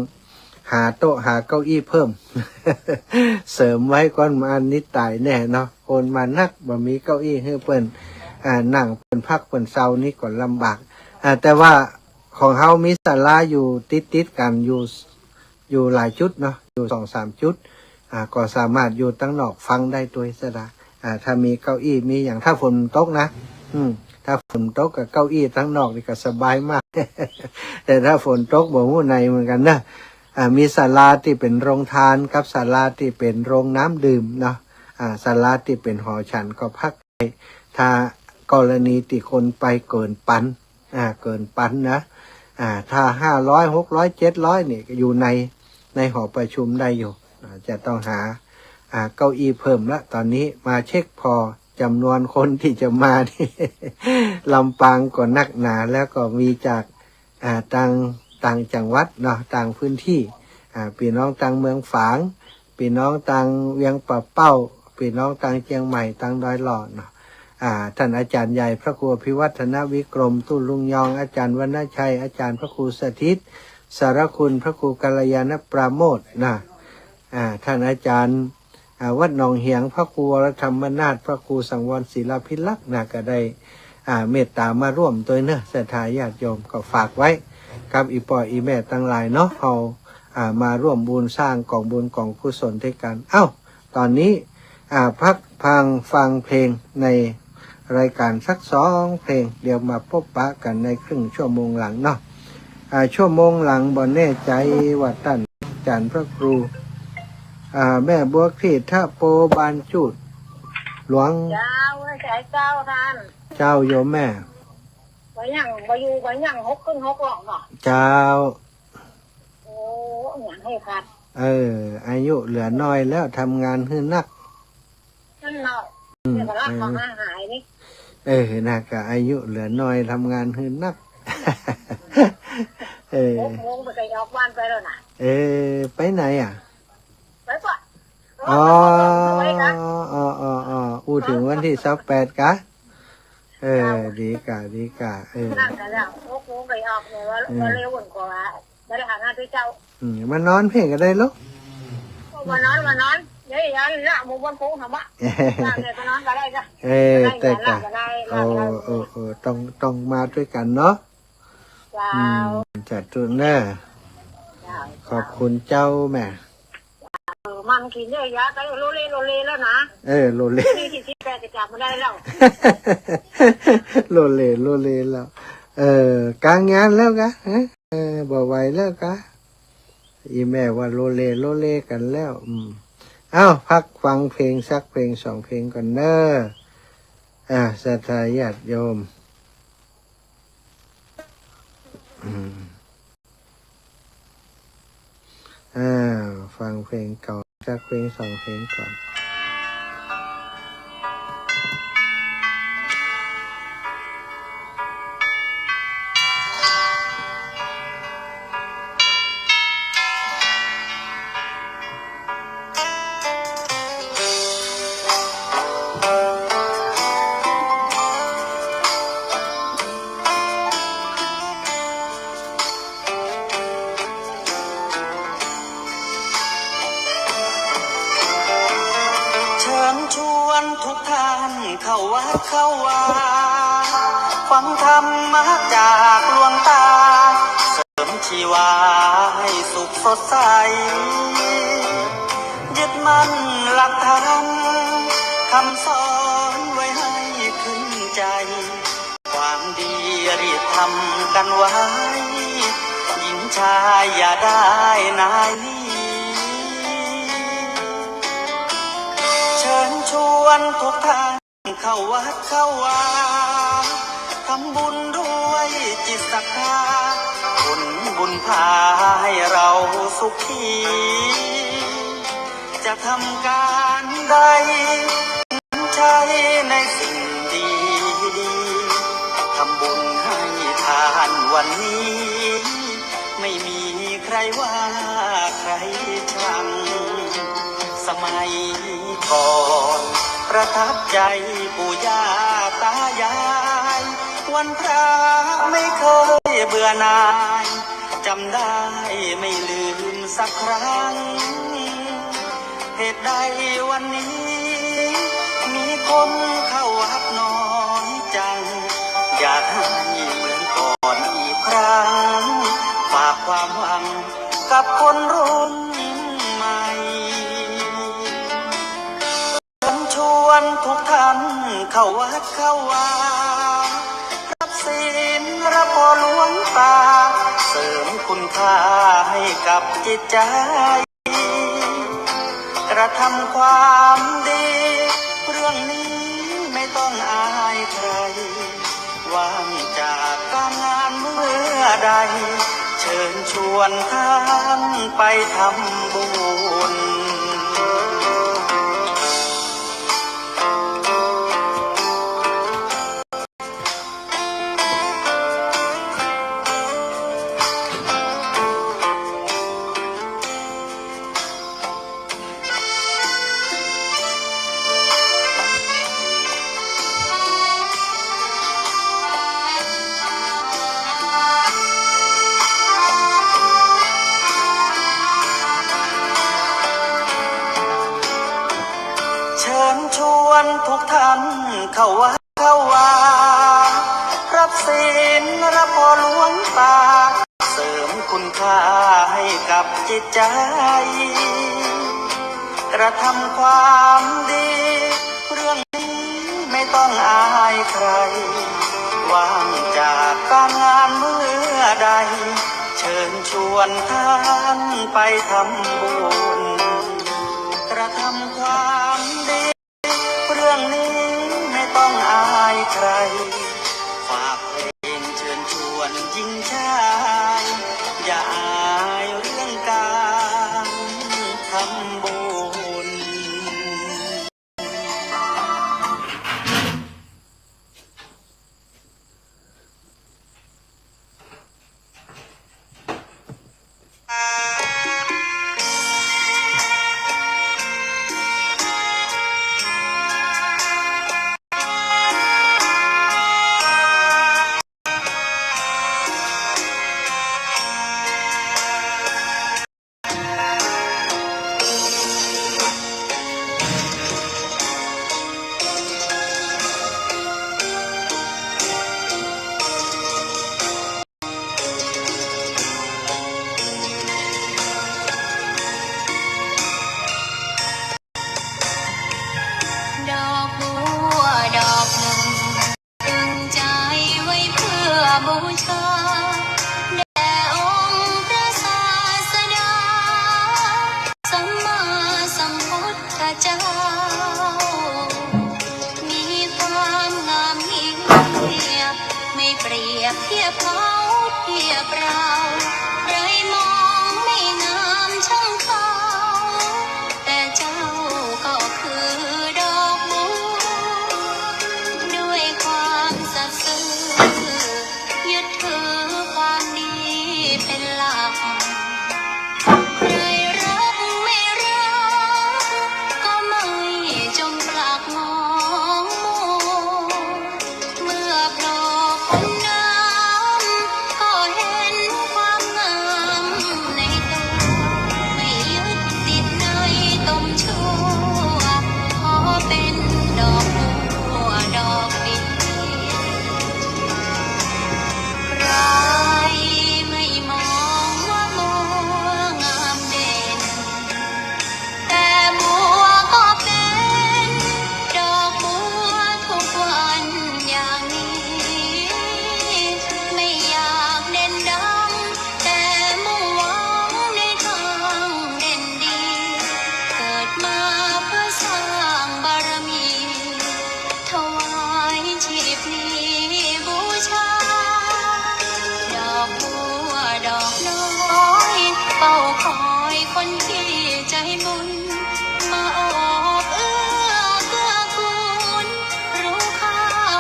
Speaker 1: หาโต๊ะหาเก้าอี้เพิ่ม เสริมไว้ก่อนมานิดตายแน่เนาะคนมานักบ่มีเก้าอี้ให้เปิ้นนั่งเปิ้นพักเปิ้นเซานี่ก่อนลำบากแต่ว่าของเฮามีศาลาอยู่ติดกันอยู่หลายจุดเนาะอยู่2-3 จุดก็สามารถอยู่ตั้งนอกฟังได้ตัวสดาถ้ามีเก้าอี้มีอย่างถ้าฝนตกนะถ้าฝนตกกับเก้าอี้ตั้งนอกนี่ก็สบายมาก แต่ถ้าฝนตกบ่ฮู้ในเหมือนกันนะมีศาลาที่เป็นโรงทานกับศาลาที่เป็นโรงน้ำดื่มเนาะศาลาที่เป็นหอฉันก็พักไปถ้ากรณีที่คนไปเกินปันนะถ้า500 600 700นี่ก็อยู่ในหอประชุมได้อยู่จะต้องหาเก้าอี้เพิ่มละตอนนี้มาเช็คพอจำนวนคนที่จะมาที่ ลำปางก็นักหนาแล้วก็มีจากต่างจังหวัดเนาะต่างพื้นที่พี่น้องต่างเมืองฝางพี่น้องต่างเวียงป่าเป้าพี่น้องต่างเชียงใหม่ต่างดอยหล่อเนาะท่านอาจารย์ใหญ่พระครูพิวัฒนวิกรมตุ้ลุงยองอาจารย์วรรณชัยอาจารย์พระครูสถิตสารคุณพระครูกัลยาณปราโมทนะท่านอาจารย์วัดหนองเหียงพระครูวรธรรมนาถพระครูสังวรศิลพิลักษณ์นะก็ได้เมตตามาร่วมตัวเนอะศรัทธาญาติโยมก็ฝากไว้กับอีปออีแม่ตั้งหลายเนาะเอามาร่วมบุญสร้างกองบุญกองกุศลด้วยกันตอนนี้พักฟังเพลงในรายการสัก2 เพลงเดี๋ยวมาพบปะกันในครึ่งชั่วโมงหลังเนาะชั่วโมงหลังบ่แน่ใจว่าท่านอาจารย์พระครูแม่บัวขีดท่าโปบานจุดหลวง
Speaker 2: เจ้าใช้เจ้าท่าน
Speaker 1: เจ้าโยมแม่
Speaker 2: ไปยังไปอยู่ไปยัง6 ขึ้น 6 หรอกเนาะ
Speaker 1: เจ้า
Speaker 2: โอ้อย่างให้พัด
Speaker 1: อายุเหลือน้อยแล้วทำงานให้นัก
Speaker 2: นั่นเนาะเดี๋ยวก็รับของอาหายนี่
Speaker 1: น่ากะอายุเหลือน้อยทำงานให้นัก
Speaker 2: 6 โมงไปออกบ้านไปแล้วนะ
Speaker 1: ไปไหน
Speaker 2: ไปปะ
Speaker 1: พูดถึงวันที่28กะดีกะ
Speaker 2: นั่นกันแล้ว6 โมงไปออกเนี่ยว่าเร็วกว่าไม่ได้หางานด้วยเจ้า
Speaker 1: มานอนเพลงกันได้ลูก
Speaker 2: มานอนเดี๋ยวอย่างนี้ละมุมบนโค้งทำอะเนี่ยก็นอนก็ได้จ้ะ
Speaker 1: แต่กะต้องมาด้วยกันเนาะจัดตุนเนอขอบคุณเจ้าแม่
Speaker 2: มันกินเยอะแยะไปโรเล่แล้วนะ
Speaker 1: โลเล่
Speaker 2: ที่8จะจับมาได้แล้ว
Speaker 1: โลเล่แล้วกลางงานแล้วกะบ่ไหวแล้วกะอีแม่ว่าโลเล่กันแล้วพักฟังเพลงสักเพลง2 เพลงก่อนเนอะศรัทธาญาติโยม ฟังเพลงเก่าจากเพลง2 เพลงก่อน
Speaker 5: ชวนทุกท่านเข้าวัดเข้าวาฟังธรรมะจากหลวงตาเสริมชีวาให้สุขสดใสยึดมั่นหลักธรรมคำสอนไว้ให้ขึ้นใจความดีรีบทำกันไว้หญิงชายอย่าได้นายนี้เชิญชวนทุกท่านเข้าวัดเข้าวาทำบุญด้วยจิตศรัทธาบุญพาให้เราสุขีจะทำการใดใช้ในสิ่งดีทำบุญให้ทานวันนี้ไม่มีใครว่าใครชังสมัยก่อนประทับใจปู่ย่าตายายวันพระไม่เคยเบื่อหน่ายจำได้ไม่ลืมสักครั้งเหตุใดวันนี้มีคนเข้าวัดน้อยจังอยากให้เหมือนก่อนอีกครั้งฝากความหวังกับคนรุ่นใหม่ชวนทุกท่านเข้าวัดเข้าวารับศีลรับพรหลวงตาเสริมคุณค่าให้กับจิตใจกระทำความดีเรื่องนี้ไม่ต้องอายใครว่างจากการงานเมื่อใดเชิญชวนท่านไปทำบุญเชิญชวนทุกท่านเข้าวัดเข้าวารับศีลรับพรหลวงตาเสริมคุณค่าให้กับจิตใจกระทำความดีเรื่องนี้ไม่ต้องอายใครว่างจากการงานเมื่อใดเชิญชวนท่านไปทำบุญกระทำความดีเรื่องนี้ไม่ต้องอายใครฝากเพลงเชิญชวนหญิงชายอย่าอายเรื่องการทำบุญ
Speaker 3: เปรียบเทียบเขา ทียบเราไรมองไม่งามช่างเขาแต่เจ้าก็คือดอกบัวด้วยความสัตย์ซื่อยึดถือความดีเป็นหลักใครรักไม่รักก็ไม่จงปลักมองมัวเมื่อโผล่พ้นน้ำก็เห็นความงามในตัวไม่ยึดติดในตมชั่วขอเป็นดอกบัวดอกเดียวใครไม่มองว่าบัวงามเด่นแต่บัวก็เป็นดอกบัวทุกวันอย่างนี้ไม่อยากเด่นดังแต่มุ่งหวังในทางเด่นดีเกิดมาเพื่อสร้างบารมีถวายชีพนี้บูชาดอกบัวดอกน้อยเฝ้าคอยคนที่ใจบุญมาออกเอื้อเกื้อกูลรู้ค่า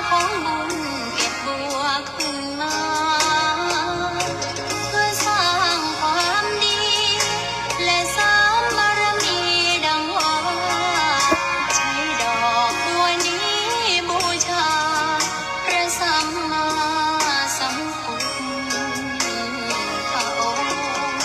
Speaker 3: ของบุญเก็บบัวขึ้นมาเพื่อสร้างความดีและสร้างบารมีดังว่าใช้ดอกบัวนี้บูชาพระสัมมาสัมพุทธองค์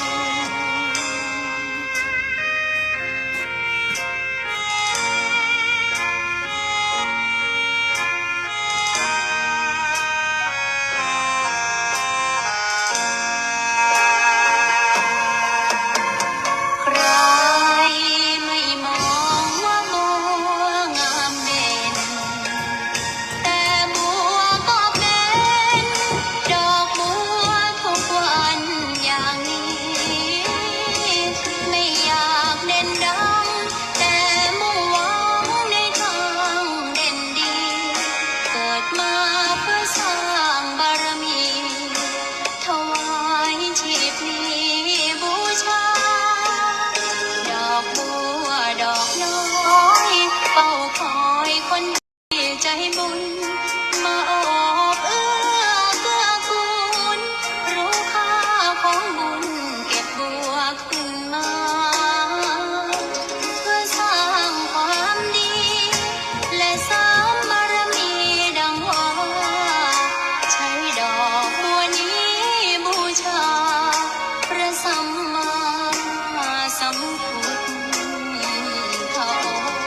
Speaker 3: ใครไม่มองว่าบัวงามเด่นแต่บัวก็เป็นดอกบัวทุกวันอย่างนี้ไม่อยากเด่นดังแต่มุ่งหวังในทางเด่นดีเกิดมาเพื่อสร้างบารมีถวายชีพนี้บูชาดอกบัวดอกน้อยเฝ้าคอยคนที่ใจบุญมาออกเอื้อเกื้อกูลรู้ค่าของบุญเก็บบัวขึ้นมาเพื่อสร้างความดีและสร้างบารมีดังว่าใช้ดอกบัวนี้บูชาพระสัมมาสัมพุทธองค์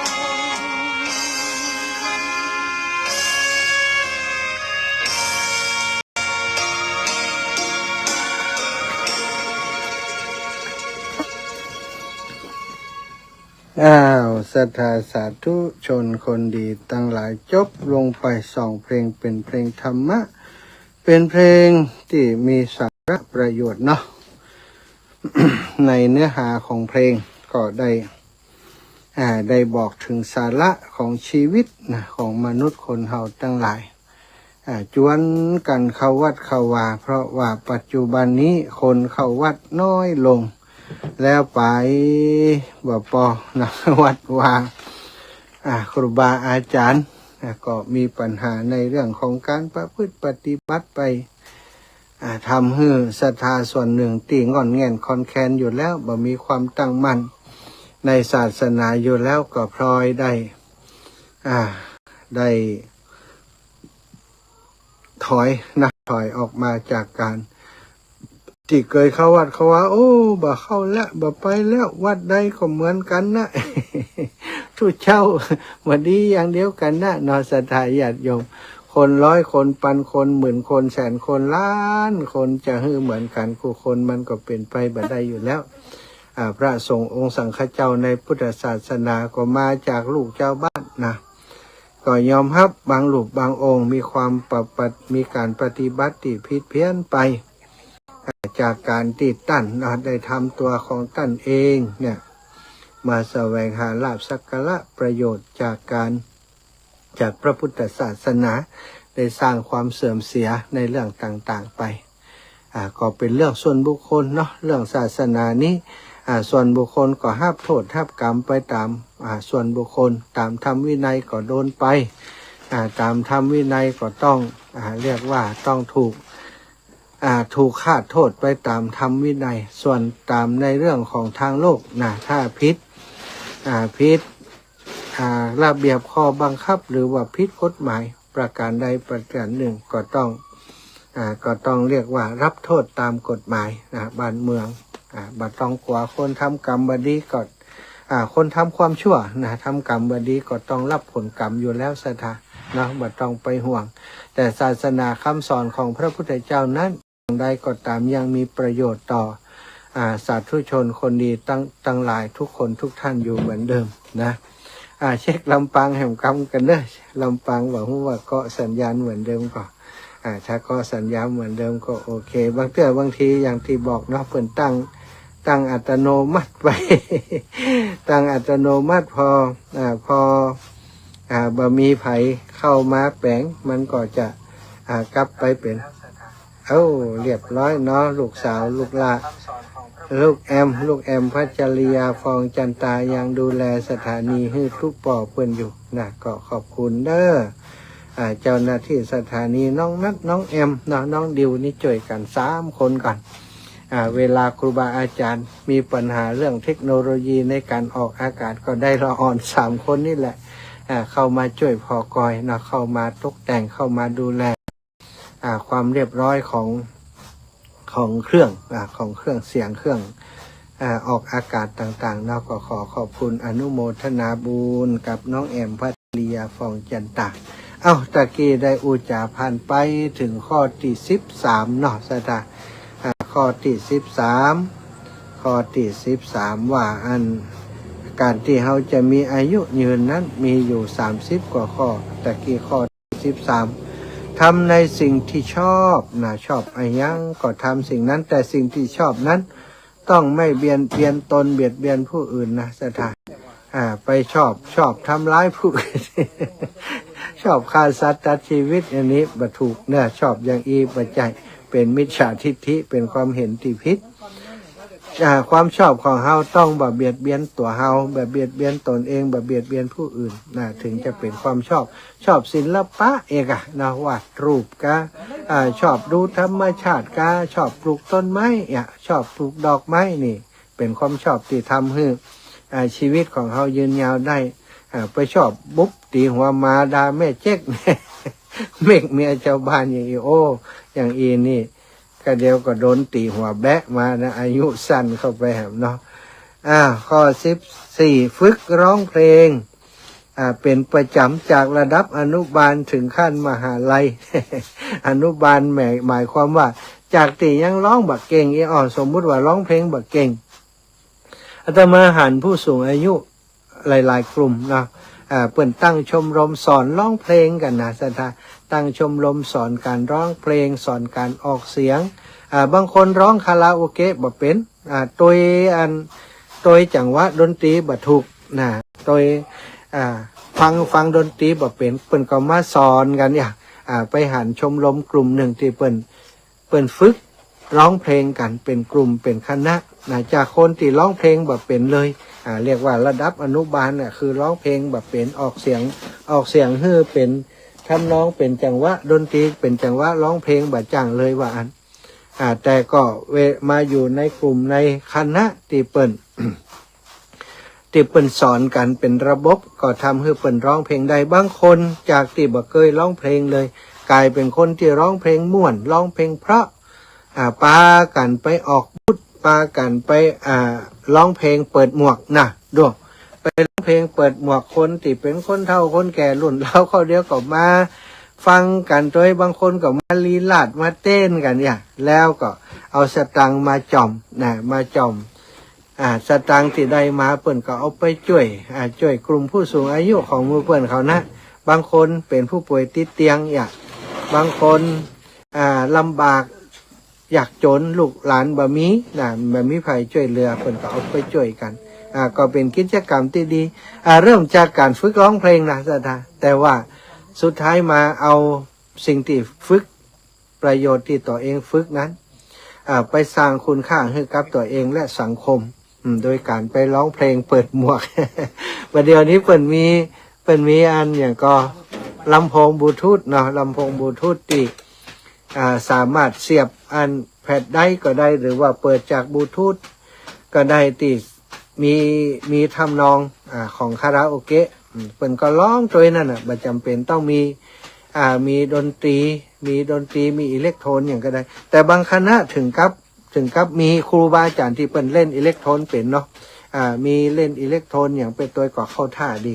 Speaker 1: อ้าวศรัทธาสาธุชนคนดีตั้งหลายจบลงไป2 เพลงเป็นเพลงธรรมะเป็นเพลงที่มีสาระประโยชน์เนาะ ในเนื้อหาของเพลงก็ได้บอกถึงสาระของชีวิตนะของมนุษย์คนเฮาตั้งหลายจวนกันเข้าวัดเข้าวาเพราะว่าปัจจุบันนี้คนเข้าวัดน้อยลงแล้วไปบ่พอนะวัดวาครูบาอาจารย์ก็มีปัญหาในเรื่องของการประพฤติปฏิบัติไปทำให้ศรัทธาส่วนหนึ่งตีงอนแง่นคอนแคนอยู่แล้วบ่มีความตั้งมั่นในศาสนาอยู่แล้วก็พลอยได้ถอยออกมาจากการที่เคยเข้าวัดเขาว่าโอ้บ่เข้าแล้วบ่ไปแล้ววัดใดก็เหมือนกันนะ ทุกเช้าวันนี้อย่างเดียวกันนะนอศรัทธาญาติโยมคน100 คนพันคนหมื่นคนแสนคนล้านคนจะฮือเหมือนกันคู่คนมันก็เป็นไปบ่ได้อยู่แล้วพระสงฆ์องค์สังฆเจ้าในพุทธศาสนาก็มาจากลูกเจ้าบ้านนะก็ยอมรับบางรูปบางองค์มีความมีการปฏิบัติที่ผิดเพี้ยนไปจากการที่ตั้นได้ทำตัวของตั้นเองเนี่ยมาแสวงหาลาภสักการะประโยชน์จากพระพุทธศาสนาได้สร้างความเสื่อมเสียในเรื่องต่างๆไป ก็เป็นเรื่องส่วนบุคคลเนาะเรื่องศาสนานี้ส่วนบุคคลก็ห้ามโทษห้ามกรรมไปตามส่วนบุคคลตามธรรมวินัยก็โดนไปตามธรรมวินัยก็ต้องเรียกว่าต้องถูกคาดโทษไปตามธรรมวินัยส่วนตามในเรื่องของทางโลกถ้าผิดระเบียบข้อบังคับหรือว่าผิดกฎหมายประการใดประการหนึ่งก็ต้องเรียกว่ารับโทษตามกฎหมายบ้านเมืองบัดต้องกว่าคนทำกรรมบดีก็คนทำความชั่วทำกรรมบดีก็ต้องรับผลกรรมอยู่แล้วสถานะบัดต้องไปห่วงแต่ศาสนาคำสอนของพระพุทธเจ้านั้นใดก็ตามยังมีประโยชน์ต่อสาธุชนคนดีตั้งหลายทุกคนทุกท่านอยู่เหมือนเดิมนะเช็คลำปางแห่งกรรมกันเด้อลำปางหวังว่าก็สัญญาณเหมือนเดิมก็ถ้าก็สัญญาณเหมือนเดิมก็โอเคบางทีอย่างที่บอกเนาะเพิ่นตั้งอัตโนมัติไป ตั้งอัตโนมัติพอบะมีไผเข้ามาแปลงมันก็จะกลับไปเป็นเรียบร้อยเนาะลูกสาวลูกแอมพัชริยาฟองจันตายังดูแลสถานีให้ทุกป่อเปิ้นอยู่ก็ขอบคุณเด้อเจ้าหน้าที่สถานีน้องนัดน้องแอมน้องดิวนี่ช่วยกัน3 คนก่อนเวลาครูบาอาจารย์มีปัญหาเรื่องเทคโนโลยีในการออกอากาศก็ได้ละอ่อน3 คนนี่แหละเข้ามาช่วยพอกอยเข้ามาตกแต่งเข้ามาดูแลความเรียบร้อยของเครื่องเสียงเครื่องออกอากาศต่างๆก็ขอขอบคุณอนุโมทนาบุญกับน้องแอมพัชริยาฟองจันตาตะกี้ได้อุจาผ่านไปถึงข้อที่13เนาะสตาข้อที่13ว่าการที่เราจะมีอายุยืนนั้นมีอยู่30 กว่าข้อตะกี้ข้อที่13ทำในสิ่งที่ชอบชอบอะไรยังก็ทำสิ่งนั้นแต่สิ่งที่ชอบนั้นต้องไม่เบียดเบียนผู้อื่นสถานไปชอบทำร้ายผู้อื่น ชอบฆ่าสัตว์ตัดชีวิตอันนี้บัถูกชอบอย่างปัจจัยเป็นมิจฉาทิฏฐิเป็นความเห็นที่ผิดความชอบของเฮาต้องแบบเบียดเบียนตัวเฮาแบบเบียดเบียนตนเองแบบเบียดเบียนผู้อื่นถึงจะเป็นความชอบศิลปะเอกวาดรูปชอบดูธรรมชาติชอบปลูกต้นไม้ชอบปลูกดอกไม้นี่เป็นความชอบที่ทำให้ชีวิตของเฮายืนยาวได้ไปชอบบุ๊บตีหัวมาดาแม่เจ๊ก เมกเมียเจ้าบ้านอย่างอย่างนี่ก็เดียวก็โดนตีหัวแบะมาอายุสั้นเข้าไปเนาะข้อ14ฝึกร้องเพลงเป็นประจำจากระดับอนุบาลถึงขั้นมหาลัย อนุบาลหมายความว่าจากที่ยังร้องบักเก่งสมมุติว่าร้องเพลงบักเก่งอาตมาหันผู้สูงอายุหลายๆกลุ่มนะเปิ่นตั้งชมรมสอนร้องเพลงกันสถาตั้งชมรมสอนการร้องเพลงสอนการออกเสียงบางคนร้องคาราโอเกะบ่เป็นตัวจังหวะดนตรีบ่ถูกตัวฟังดนตรีบ่เป็นเปิ่นก็มาสอนกันไปหันชมรมกลุ่มหนึ่งที่เปิ่นฝึกร้องเพลงกันเป็นกลุ่มเป็นคณะจากคนที่ร้องเพลงบ่เป็นเลยเรียกว่าระดับอนุบาลคือร้องเพลงแบบเป็นออกเสียงฮือเป็นทำนองเป็นจังหวะดนตรีเป็นจังหวะร้องเพลงแบบจังเลยว่าแต่ก็มาอยู่ในกลุ่มในคณะที่เปิ้นสอนกันเป็นระบบก็ทำให้เปิ้นร้องเพลงได้บางคนจากที่บ่เคยร้องเพลงเลยกลายเป็นคนที่ร้องเพลงม่วนร้องเพลงเพราะปากันไปออกบุญปากันไปร้องเพลงเปิดหมวกด้วยไปร้องเพลงเปิดหมวกคนที่เป็นคนเฒ่าคนแก่รุ่นเราเขาเดียวก็มาฟังกันโดยบางคนก็มาลีลาดมาเต้นกันแล้วก็เอาสตังค์มาจ่อมมาจ่อมสตังค์ที่ได้มาเปิ้นก็เอาไปช่วยกลุ่มผู้สูงอายุของหมู่เปิ้นเขาบางคนเป็นผู้ป่วยติดเตียงบางคนลำบากอยากจนลูกหลานบะมีไผช่วยเหลือเพิ่นก็เอาไปช่วยกันก็เป็นกิจกรรมที่ดีเริ่มจากการฝึกร้องเพลงสถาแต่ว่าสุดท้ายมาเอาสิ่งที่ฝึกประโยชน์ที่ตัวเองฝึกนั้น ไปสร้างคุณค่าให้กับตัวเองและสังคมโดยการไปร้องเพลงเปิดหมวก ประเดี๋ยวนี้เปิดมีอันอย่างก็ลำโพงบลูทูธเนาะลำโพงบลูทูธที่สามารถเสียบอันแพดได้ก็ได้หรือว่าเปิดจากบลูทูธก็ได้ที่มีทำนองของคาราโอเกะเปิ่นก็ร้องโดยนั่นน่ะบ่จำเป็นต้องมีดนตรีมีอิเล็กโทรนอย่างก็ได้แต่บางคณะถึงกับมีครูบาอาจารย์ที่เปิ่นเล่นอิเล็กโทรนเป็นเนาะมีเล่นอิเล็กโทรนอย่างเป็นตัวก็เข้าท่าดี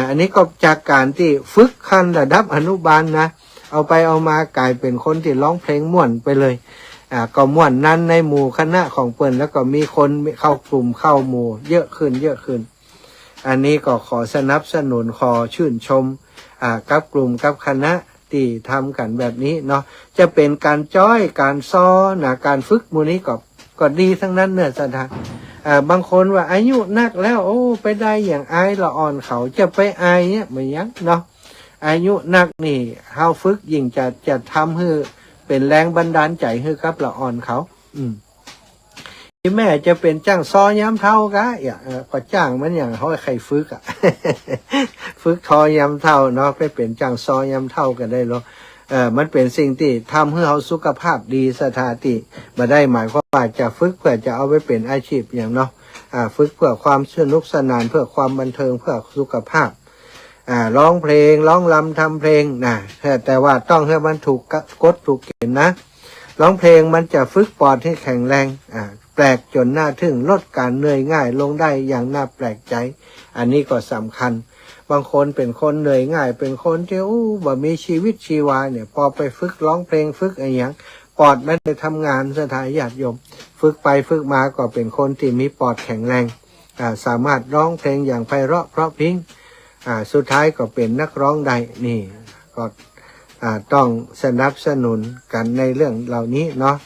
Speaker 1: อันนี้ก็จากการที่ฝึกขั้นระดับอนุบาลนะเอาไปเอามากลายเป็นคนที่ร้องเพลงม่วนไปเลยก็ม่วนนั้นในหมู่คณะของเปิ่นแล้วก็มีคนเข้ากลุ่มเข้าหมู่เยอะขึ้นอันนี้ก็ขอสนับสนุนขอชื่นชมกับกลุ่มกับคณะที่ทำกันแบบนี้เนาะจะเป็นการจ้อยการซ้อการฝึกหมู่นี้ก็ดีทั้งนั้นเนี่ยสถานบางคนว่าอายุนักแล้วโอ้ไปได้อย่างอายละอ่อนเขาจะไปอายเนี่ยไม่ยังเนาะอายุนักนี่เฮาฝึกยิ่งจะทำให้เป็นแรงบันดาลใจให้กับละอ่อนเขาที่แม่จะเป็นจ้างซอย้ำเท่ากะก็จ้างมันอย่างเขาใครฝึกฝึกทอย้ำเท่าเนาะไปเป็นจ้างซอย้ำเท่ากันได้หรอมันเป็นสิ่งที่ทำให้เขาสุขภาพดีสถานที่มาได้หมายความว่าจะฝึกเพื่อจะเอาไปเป็นอาชีพอย่างเนาะฝึกเพื่อความสนุกสนานเพื่อความบันเทิงเพื่อสุขภาพร้องเพลงร้องรำทำเพลงนะแต่ว่าต้องให้มันถูกกฎถูกเกณฑ์นะร้องเพลงมันจะฝึกปอดให้แข็งแรงแปลกจนน่าทึ่งลดการเหนื่อยง่ายลงได้อย่างน่าแปลกใจอันนี้ก็สำคัญบางคนเป็นคนเหนื่อยง่ายเป็นคนที่บ่มีชีวิตชีวาเนี่ยพอไปฝึกร้องเพลงฝึกอะไรอย่างปอดไม่ได้ทำงานสถานญาติโยมฝึกไปฝึกมาก็เป็นคนที่มีปอดแข็งแรงสามารถร้องเพลงอย่างไพเราะเพราะพริ้งสุดท้ายก็เป็นนักร้องได้นี่ก็ต้องสนับสนุนกันในเรื่องเหล่านี้เนาะ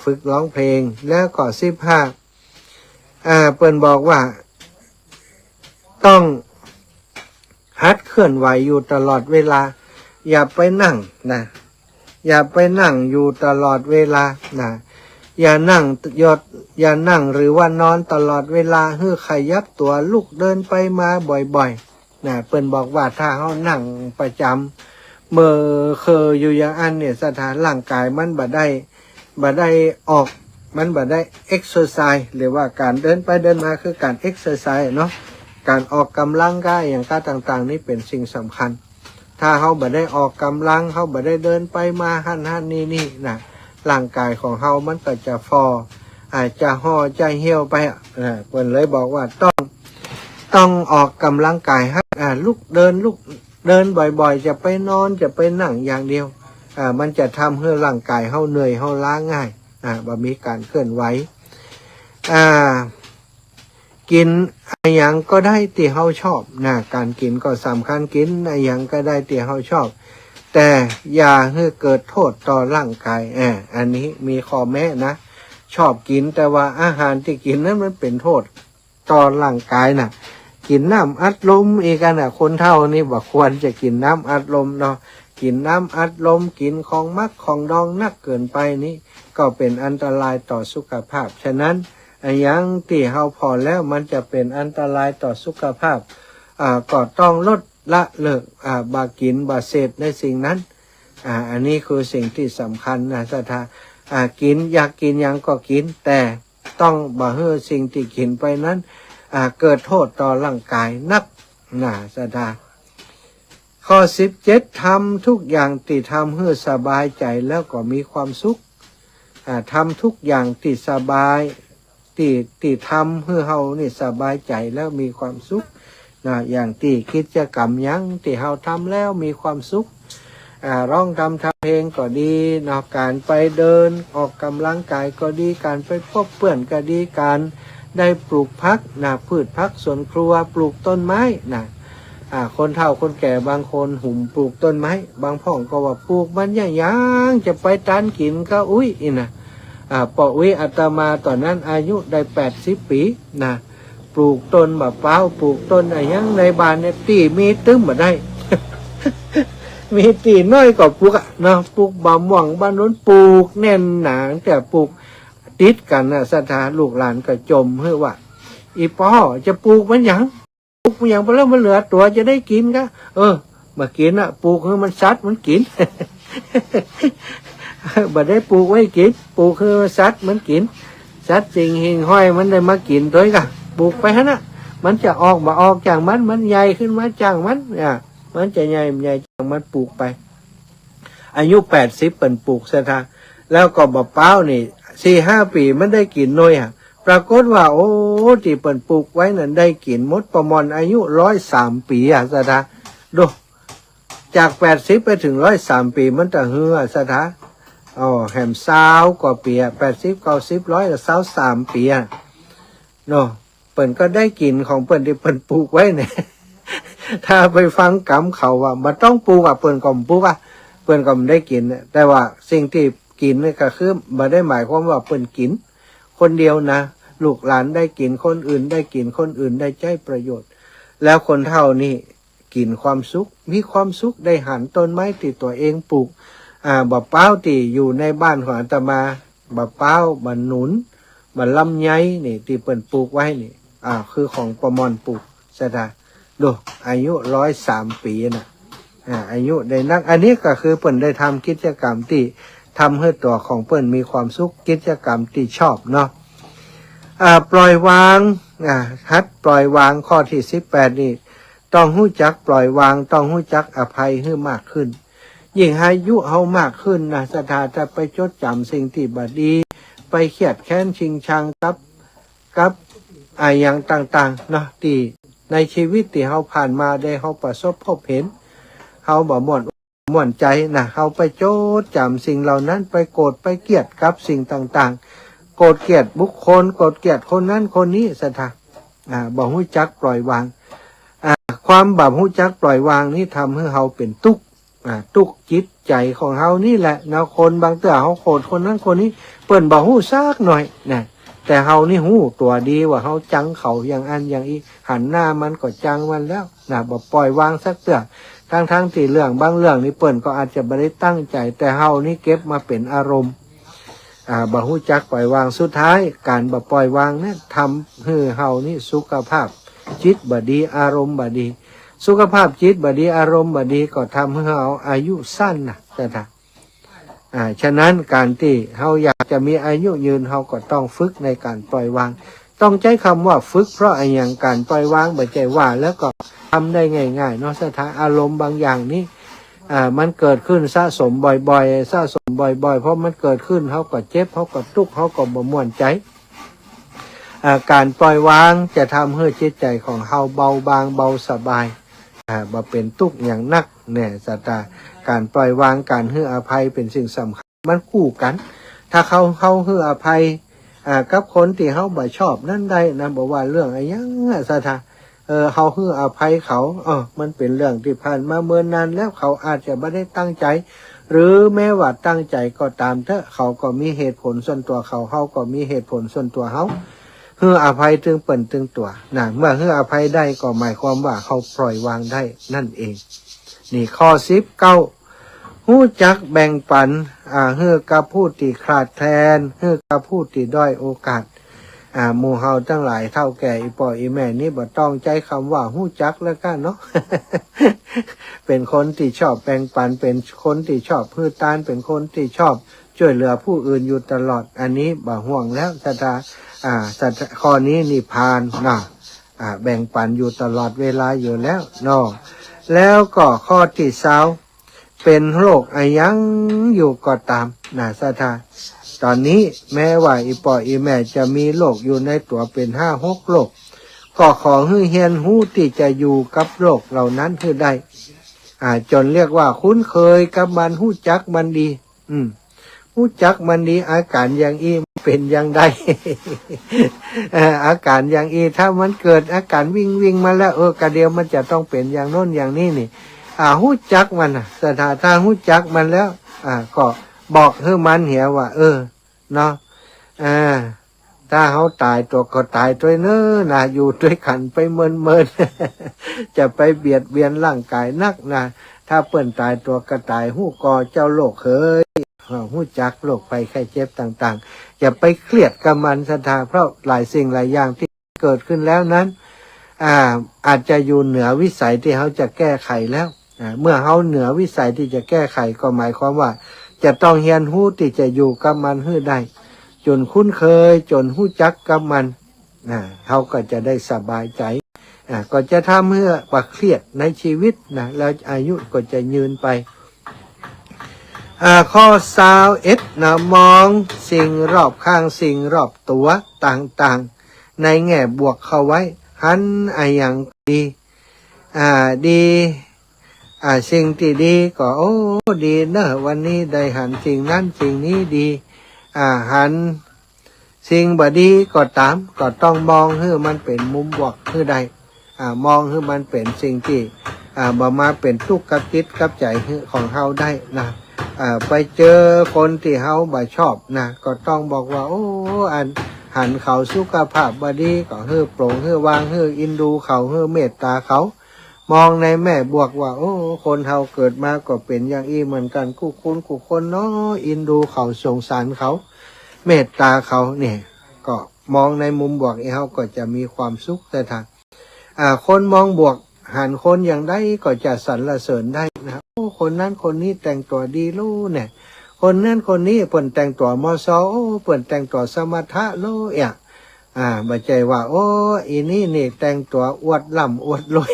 Speaker 1: ฝึกร้องเพลงแล้วก็15เปิ้นบอกว่าต้องหัดเคลื่อนไหวอยู่ตลอดเวลาอย่าไปนั่งนะอย่าไปนั่งอยู่ตลอดเวลานะอย่านั่งหรือว่านอนตลอดเวลาให้ขยับตัวลุกเดินไปมาบ่อยๆนะเปิ้นบอกว่าถ้าเฮานั่งประจำเมื่อเคยอยู่อย่างอันเนี่ยสถานร่างกายมันบ่ได้ออกมันบ่ได้เอ็กซ์เซอร์ไซส์หรือว่าการเดินไปเดินมาคือการเอ็กซ์เซอร์ไซส์เนาะการออกกำลังกายอย่างการต่างๆนี่เป็นสิ่งสำคัญถ้าเขาบ่ได้ออกกำลังเขาบ่ได้เดินไปมาหันนี่นะร่างกายของเขามันก็จะอาจจะห่อใจเหี่ยวไปเพิ่นเลยบอกว่าต้องออกกำลังกายลุกเดินบ่อยๆจะไปนอนจะไปนั่งอย่างเดียวมันจะทำให้ร่างกายเขาเหนื่อยเขาล้าง่ายบ่มีการเคลื่อนไหวกินอะไรอย่างก็ได้ที่เขาชอบนะการกินก็สำคัญกินอะไรอย่างก็ได้ที่เขาชอบแต่อย่าให้เกิดโทษต่อร่างกายอันนี้มีข้อแม้นะชอบกินแต่ว่าอาหารที่กินนั้นมันเป็นโทษต่อร่างกายนะกินน้ำอัดลมอีกนะคนเฒ่านี่บอกควรจะกินน้ำอัดลมเนาะกินน้ำอัดลมกินของมักของดองนักเกินไปนี่ก็เป็นอันตรายต่อสุขภาพฉะนั้นอย่างที่เฮาพอแล้วมันจะเป็นอันตรายต่อสุขภาพก็ต้องลดละเลิกบากินบาเสพในสิ่งนั้นอันนี้คือสิ่งที่สำคัญนะสถากินอยากกินยังก็กินแต่ต้องบ่ให้สิ่งที่กินไปนั้นเกิดโทษต่อร่างกายนักนะสถาข้อ17ทำทุกอย่างที่ทำให้สบายใจแล้วก็มีความสุขทำทุกอย่างที่สบายที่ทำให้เฮานี่สบายใจแล้วมีความสุขนะอย่างที่กิจกรรมยังที่เฮาทำแล้วมีความสุขร้องทำเพลงก็ดีเนาะการไปเดินออกกำลังกายก็ดีการไปพบเพื่อนก็ดีการได้ปลูกผักนะพืชผักสวนครัวปลูกต้นไม้นะคนเฒ่าคนแก่บางคนหุ่มปลูกต้นไม้บางพ่องก็ว่าปลูกมันยังจะไปตานกินก็อุ้ยนะปอวิอาตมาตอนนั้นอายุได้80 ปีนะปลูกต้นมะพร้าวปลูกต้นอะไรยังในบ้านเนี่ยตีมีตึ้มมาได้ มีตีน้อยก็ปลูกเนาะปลูกบะม่วงบ้านนู้นปลูกแน่นหนาแต่ปลูก ติดกันนะศรัทธาลูกหลานก็จมเพื่อว่าอีป้อจะปลูกมันหยังปลูกมันหยังไปแล้วมันเหลือตัวจะได้กินก็มากินอ่ะปลูกให้มันซัดมันกิน บ่ได้ปลูกไว้กินปลูกคือซัดมันกินซัดสิ่งหิ่งห้อยมันได้มากินด้วยกันปลูกไปฮะนะมันจะออกมาออกจากมันใหญ่ขึ้นมาจากมันมันจะใหญ่จากมันปลูกไปอายุ80เป็นปลูกศรัทธาแล้วก็บะเป้านี่4-5 ปีมันได้กินน้อยปรากฏว่าโอ้ที่เปิ่นปลูกไว้นั่นได้กินหมดประมาณอายุ103 ปีศรัทธาดูจาก80ไปถึง103 ปีมันจะเหือศรัทธาแหม20 กว่าปี80 90 100 23 ปีเนาะเปิ่นก็ได้กินของเปิ่นที่เปิ่นปลูกไว้เนี่ย ถ้าไปฟังกรรมเขาว่ามันต้องปลูกเปิ่นก็ปลูกเปิ่นก็ไม่ได้กินแต่ว่าสิ่งที่กินนี่ก็คือไม่ได้หมายความว่าเปิ่นกินคนเดียวนะลูกหลานได้กินคนอื่นได้กินคนอื่นได้ใช้ประโยชน์แล้วคนเฒ่านี่กินความสุขมีความสุขได้หันต้นไม้ที่ตัวเองปลูกบะเป้าที่อยู่ในบ้านของอาตมาบะเป้าบะหนุนบะลำไยนี่ที่เปิ่นปลูกไว้นี่คือของประมอนปลูกศรัทธาดูอายุ103 ปีนะอายุได้นักอันนี้ก็คือเปิ่นได้ทำกิจกรรมที่ทำให้ตัวของเปิ่นมีความสุขกิจกรรมที่ชอบเนาะปล่อยวางฮัดปล่อยวางข้อที่18นี่ต้องรู้จักปล่อยวางต้องรู้จักอภัยให้มากขึ้นยิ่งอายุเฮามากขึ้นนะศรัทธาจะไปจดจำสิ่งที่บดีไปเครียดแค้นชิงชังกับอย่างต่างๆเนาะที่ในชีวิตที่เฮาผ่านมาได้เฮาประสบพบเห็นเฮาบ่ม่วนใจนะเฮาไปโจดจำสิ่งเหล่านั้นไปโกรธไปเกลียดกับสิ่งต่างๆโกรธเกลียดบุคคลโกรธเกลียดคนนั้นคนนี้ศรัทธาบ่ฮู้จักปล่อยวางความบ่ฮู้จักปล่อยวางนี่ทำให้เฮาเป็นทุกข์จิตใจของเฮานี่แหละนะคนบางเตื้อเฮาโกรธคนนั้นคนนี้เปิ้นบ่ฮู้ซักหน่อยนะแต่เฮานี่ฮู้ตัวดีว่าเฮาจังเขาอย่างอันอย่างอีหันหน้ามันก็จังมันแล้วนะบ่ปล่อยวางสักเตื้อทั้งที่เรื่องบางเรื่องนี่เปิ้นก็อาจจะบ่ได้ตั้งใจแต่เฮานี่เก็บมาเป็นอารมณ์บ่ฮู้จักปล่อยวางสุดท้ายการบ่ปล่อยวางเนี่ยทำให้เฮานี่สุขภาพจิตบ่ดีอารมณ์บ่ดีสุขภาพจิตบ่ดีอารมณ์บ่ดีก็ทำให้เฮาอายุสั้นนะแต่ฉะนั้นการที่เฮาอยากจะมีอายุยืนเฮาก็ต้องฝึกในการปล่อยวางต้องใช้คำว่าฝึกเพราะอย่างการปล่อยวางบ่ใช่ว่าแล้วก็ทำได้ง่ายๆเนาะสถานอารมณ์บางอย่างนี้มันเกิดขึ้นสะสมบ่อยๆเพราะมันเกิดขึ้นเฮาก็เจ็บเฮาก็ทุกข์เฮาก็บ่ม่วนใจการปล่อยวางจะทำให้จิตใจของเฮาเบาบางเบาสบายบ่เป็นทุกข์อย่างนักเนี่ยสัตตาการปล่อยวางการให้อภัยเป็นสิ่งสำคัญมันคู่กันถ้าเขาให้อภัยกับคนที่เขาบ่ชอบนั่นได้นะบอกว่าเรื่องอะไรยังสัตตาเขาให้อภัยเขามันเป็นเรื่องที่ผ่านมาเมื่อนานแล้วเขาอาจจะไม่ได้ตั้งใจหรือแม้ว่าตั้งใจก็ตามเถอะเขาก็มีเหตุผลส่วนตัวเขาก็มีเหตุผลส่วนตัวเขาให้อภัยถึงเปิ่นถึงตัวนะเมื่อให้อภัยได้ก็หมายความว่าเขาปล่อยวางได้นั่นเองนี่ข้อ19ฮู้จักแบ่งปันให้กับผู้ที่ขาดแคลนให้กับผู้ที่ด้อยโอกาสหมู่เฮาทั้งหลายเท่าแก่อีพ่ออีแม่นี่บ่ต้องใจคำว่าฮู้จักแล้วกันเนาะ เป็นคนที่ชอบแบ่งปันเป็นคนที่ชอบให้ทานเป็นคนที่ชอบช่วยเหลือผู้อื่นอยู่ตลอดอันนี้บ่ห่วงแล้วศรัทธาข้อนี้นิพพานนะแบ่งปันอยู่ตลอดเวลาอยู่แล้วเนาะแล้วก็ข้อที่20เป็นโรคอะไรยังอยู่ก็ตามนะศรัทธาตอนนี้แม้ว่าอีพ่ออีแม่จะมีโรคอยู่ในตัวเป็น5-6โรคก็ขอให้เฮียนหู้ที่จะอยู่กับโรคเหล่านั้นให้ได้จนเรียกว่าคุ้นเคยกับมันหู้จักมันดีหู้จักมันดีอาการอย่างอีเป็นอย่างใด อาการอย่างอีถ้ามันเกิดอาการวิ่งมาแล้วกระเดียวมันจะต้องเป็นอย่างโน้นอย่างนี้นี่หู้จักมันสถานถ้าหู้จักมันแล้วก็บอกให้มันเหียว่าเนาะถ้าเขาตายตัวก็ตายด้วยเนอะอยู่ด้วยกันไปเมิน จะไปเบียดเบียนร่างกายนักนะถ้าเปิ้นตายตัวก็ตายหู้ก่อเจ้าโลกเคย หู้จักโรคภัยไข้เจ็บต่างๆอย่าไปเครียดกับมันศรัทธาเพราะหลายสิ่งหลายอย่างที่เกิดขึ้นแล้วนั้นอาจจะอยู่เหนือวิสัยที่เขาจะแก้ไขแล้วเมื่อเขาเหนือวิสัยที่จะแก้ไขก็หมายความว่าจะต้องเรียนรู้ที่จะอยู่กับมันให้ได้จนคุ้นเคยจนหู้จักกับมันเขาก็จะได้สบายใจก็จะทำให้ว่าเครียดในชีวิตนะแล้วอายุก็จะยืนไปข้อ21นะมองสิ่งรอบข้างสิ่งรอบตัวต่างๆในแง่บวกเข้าไว้หันอย่างดีดีสิ่งที่ดีก็โอ้ดีเนอะวันนี้ได้หันสิ่งนั้นสิ่งนี้ดีหันสิ่งบดีก็ตามก็ต้องมองให้มันเป็นมุมบวกให้ได้มองให้มันเป็นสิ่งที่บ่มาเป็นทุกข์กับจิตกับใจของเฮาได้นะไปเจอคนที่เฮาบ่ชอบนะก็ต้องบอกว่าโอ้หันเขาสุขภาพบดีก็ให้โปร่งให้วางให้อินดูเขาให้เมตตาเขามองในแม่บวกว่าโอ้คนเฮาเกิดมาก็เป็นอย่างอีเหมือนกันคู่คนเนาะอินดูเขาสงสารเขาเมตตาเขาเนี่ยก็มองในมุมบวกเฮาก็จะมีความสุขแต่ถ้าคนมองบวกหันคนอย่างได้ก็จะสรรเสริญได้นะโอ้คนนั้นคนนี้แต่งตัวดีรู้เนี่ยคนนั้นคนนี้เปิ่นแต่งตัวมอซอโอ้เปิ่นแต่งตัวสมถะรู้บ่ใจว่าโอ้อีนี่แต่งตัวอวดล่ำอวดรวย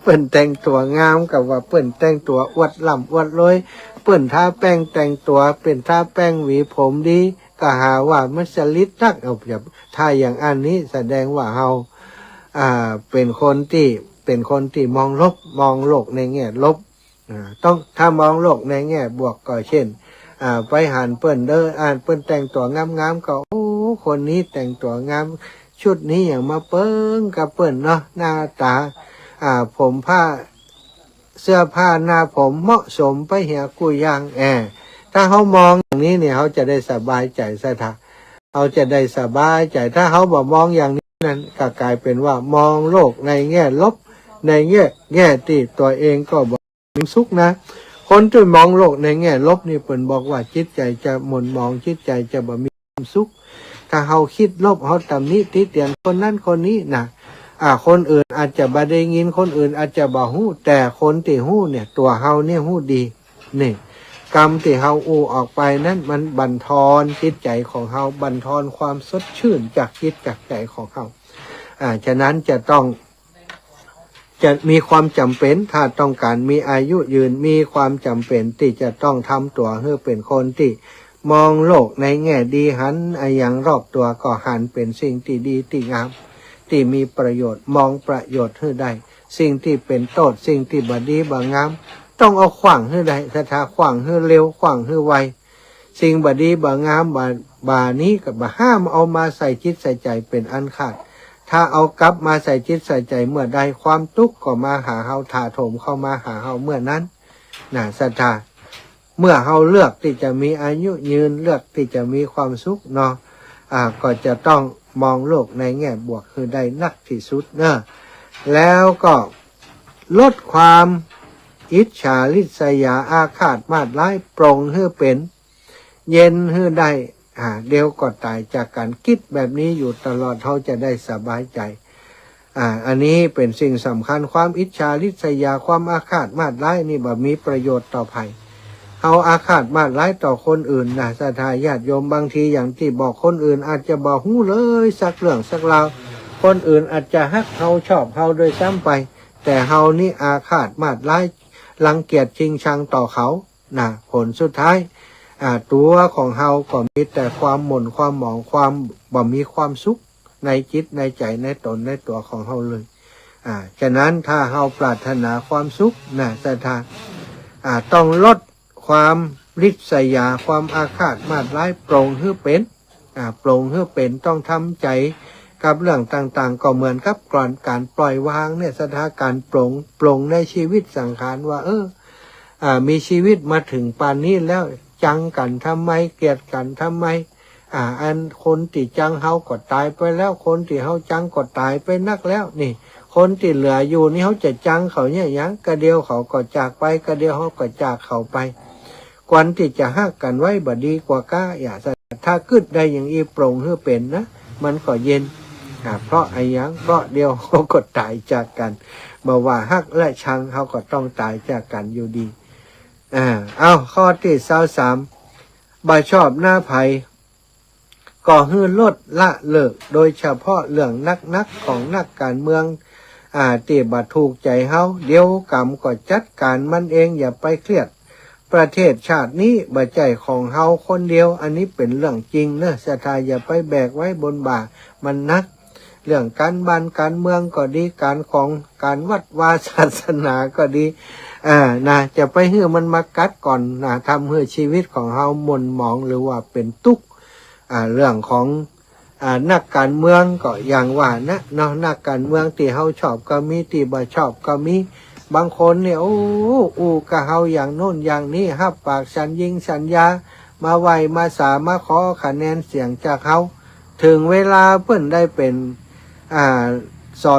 Speaker 1: เปิ่นแต่งตัวงามกับว่าเปิ่นแต่งตัวอวดล่ำอวดรวยเปิ่นทาแป้งแต่งตัวเป็นทาแป้งหวีผมดีก็หาว่ามันสลิดนักเอาแบบถ้าอย่างอันนี้แสดงว่าเฮาเป็นคนที่มองลบมองโลกในแง่ลบต้องถ้ามองโลกในแง่บวกก็เช่นไปหันเปิ้นเด้อเปิ้นแต่งตัวงามๆก็โอ้คนนี้แต่งตัวงามชุดนี้อย่างมาเปิ้งกับเปิ้นเนาะหน้าตาผมผ้าเสื้อผ้าหน้าผมเหมาะสมไปเหียกุยยางถ้าเขามองอย่างนี้เนี่ยเขาจะได้สบายใจซะท่าเขาจะได้สบายใจถ้าเขาบอกมองอย่างนี้นั้นก็กลายเป็นว่ามองโลกในแง่ลบในแง่ที่ตัวเองก็บอกมีสุขนะคนที่มองโลกในแง่ลบนี่เปิ่นบอกว่าจิตใจจะหม่นมองจิตใจจะบ่มีความสุขถ้าเขาคิดลบเขาตำหนิติเตียนคนนั้นคนนี้นะคนอื่นอาจจะบ่ได้ยินคนอื่นอาจจะบ่ฮู้แต่คนที่ฮู้เนี่ยตัวเฮาเนี่ยฮู้ดีนี่กรรมที่เฮาออกไปนั้นมันบั่นทอนจิตใจของเฮาบั่นทอนความสดชื่นจากจิตจากใจของเฮาฉะนั้นจะมีความจำเป็นถ้าต้องการมีอายุยืนมีความจำเป็นที่จะต้องทำตัวให้เป็นคนที่มองโลกในแง่ดีหันอย่างรอบตัวก็หันเป็นสิ่งที่ดีที่งามที่มีประโยชน์มองประโยชน์ให้ได้สิ่งที่เป็นโทษสิ่งที่บ่ดีบ่งามต้องเอาขวางให้ได้ถ้าขวางให้เร็วขวางให้ไวสิ่งบ่ดีบ่งามบ่นี้ก็บ่ห้ามเอามาใส่จิตใส่ใจเป็นอันขาดถ้าเอากลับมาใส่จิตใส่ใจเมื่อใดความทุกข์ก็มาหาเฮาถาโถมเข้ามาหาเฮาเมื่อนั้นศรัทธาเมื่อเฮาเลือกที่จะมีอายุยืนเลือกที่จะมีความสุขเนาะก็จะต้องมองโลกในแง่บวกคือได้นักที่สุดนะแล้วก็ลดความอิจฉาริษยาอาฆาตมาดร้ายปรงให้เป็นเย็นให้ได้เดี๋ยวก็ตายจากการคิดแบบนี้อยู่ตลอดเขาจะได้สบายใจอันนี้เป็นสิ่งสำคัญความอิจฉาริษยาความอาฆาตมาดร้ายนี่บ่มีประโยชน์ต่อภัยเอาอาฆาตมาดร้ายต่อคนอื่นนะศรัทธาญาติโยมบางทีอย่างที่บอกคนอื่นอาจจะบอกหู้เลยสักเรื่องสักราวคนอื่นอาจจะฮักเฮาชอบเฮาโดยซ้ำไปแต่เฮานี่อาฆาตมาดร้ายรังเกียจชิงชังต่อเขาผลสุดท้ายตัวของเฮาก็มีแต่ความหม่นความหมองความบ่มีความสุขในจิตในใจในตนในตัวของเฮาเลยฉะนั้นถ้าเฮาปรารถนาความสุขศรัทธาต้องลดความริษยาความอาฆาตมาดร้ายปรงให้เป็นปรงให้เป็นต้องทำใจกับเรื่องต่างๆก็เหมือนกับการปล่อยวางเนี่ยศรัทธาการปรงในชีวิตสังขารว่ามีชีวิตมาถึงปานนี้แล้วจังกันทำไมเกลียดกันทำไมอันคนที่จังเฮาก็ตายไปแล้วคนที่เฮาจังก็ตายไปนักแล้วนี่คนที่เหลืออยู่นี่เขาจะจังเขาเนี่ยยังกระเดียวเขาก็จากไปกระเดียวเขาก็จากเขาไป กวนที่จะหักกันไว้บ่ดีกว่าก้าอย่าถ้าคึดได้อย่างอีโปร่งเฮือเป็นนะมันก็เย็นเพราะไอ้ยังเพราะเดียวเขาก็ตายจากกันบ่ว่าฮักและชังเขาก็ต้องตายจากกันอยู่ดีเอาข้อที่23บ่ชอบหน้าภัยก่อฮื้อลดละเลิกโดยเฉพาะเรื่องนักของนักการเมืองตีบ่ถูกใจเฮาเดี๋ยวกรรมก็จัดการมันเองอย่าไปเครียดประเทศชาตินี้บ่ใจของเฮาคนเดียวอันนี้เป็นเรื่องจริงเนอะศรัทธาอย่าไปแบกไว้บนบ่ามันนักเรื่องการบ้านการเมืองก็ดีการของการวัดวาศาสนาก็ดีจะไปให้มันมากัดก่อนทำให้ชีวิตของเฮาหม่นหมองหรือว่าเป็นทุกข์เรื่องของนักการเมืองก็อย่างว่านะเนาะนักการเมืองที่เฮาชอบก็มีที่บ่ชอบก็มีบางคนเนี่ยอู้กะเฮาอย่างโน้นอย่างนี้ฮับปากสัญญิงสัญญามาไหวมาสามาขอคะแนนเสียงจากเฮาถึงเวลาเพิ่นได้เป็นสอ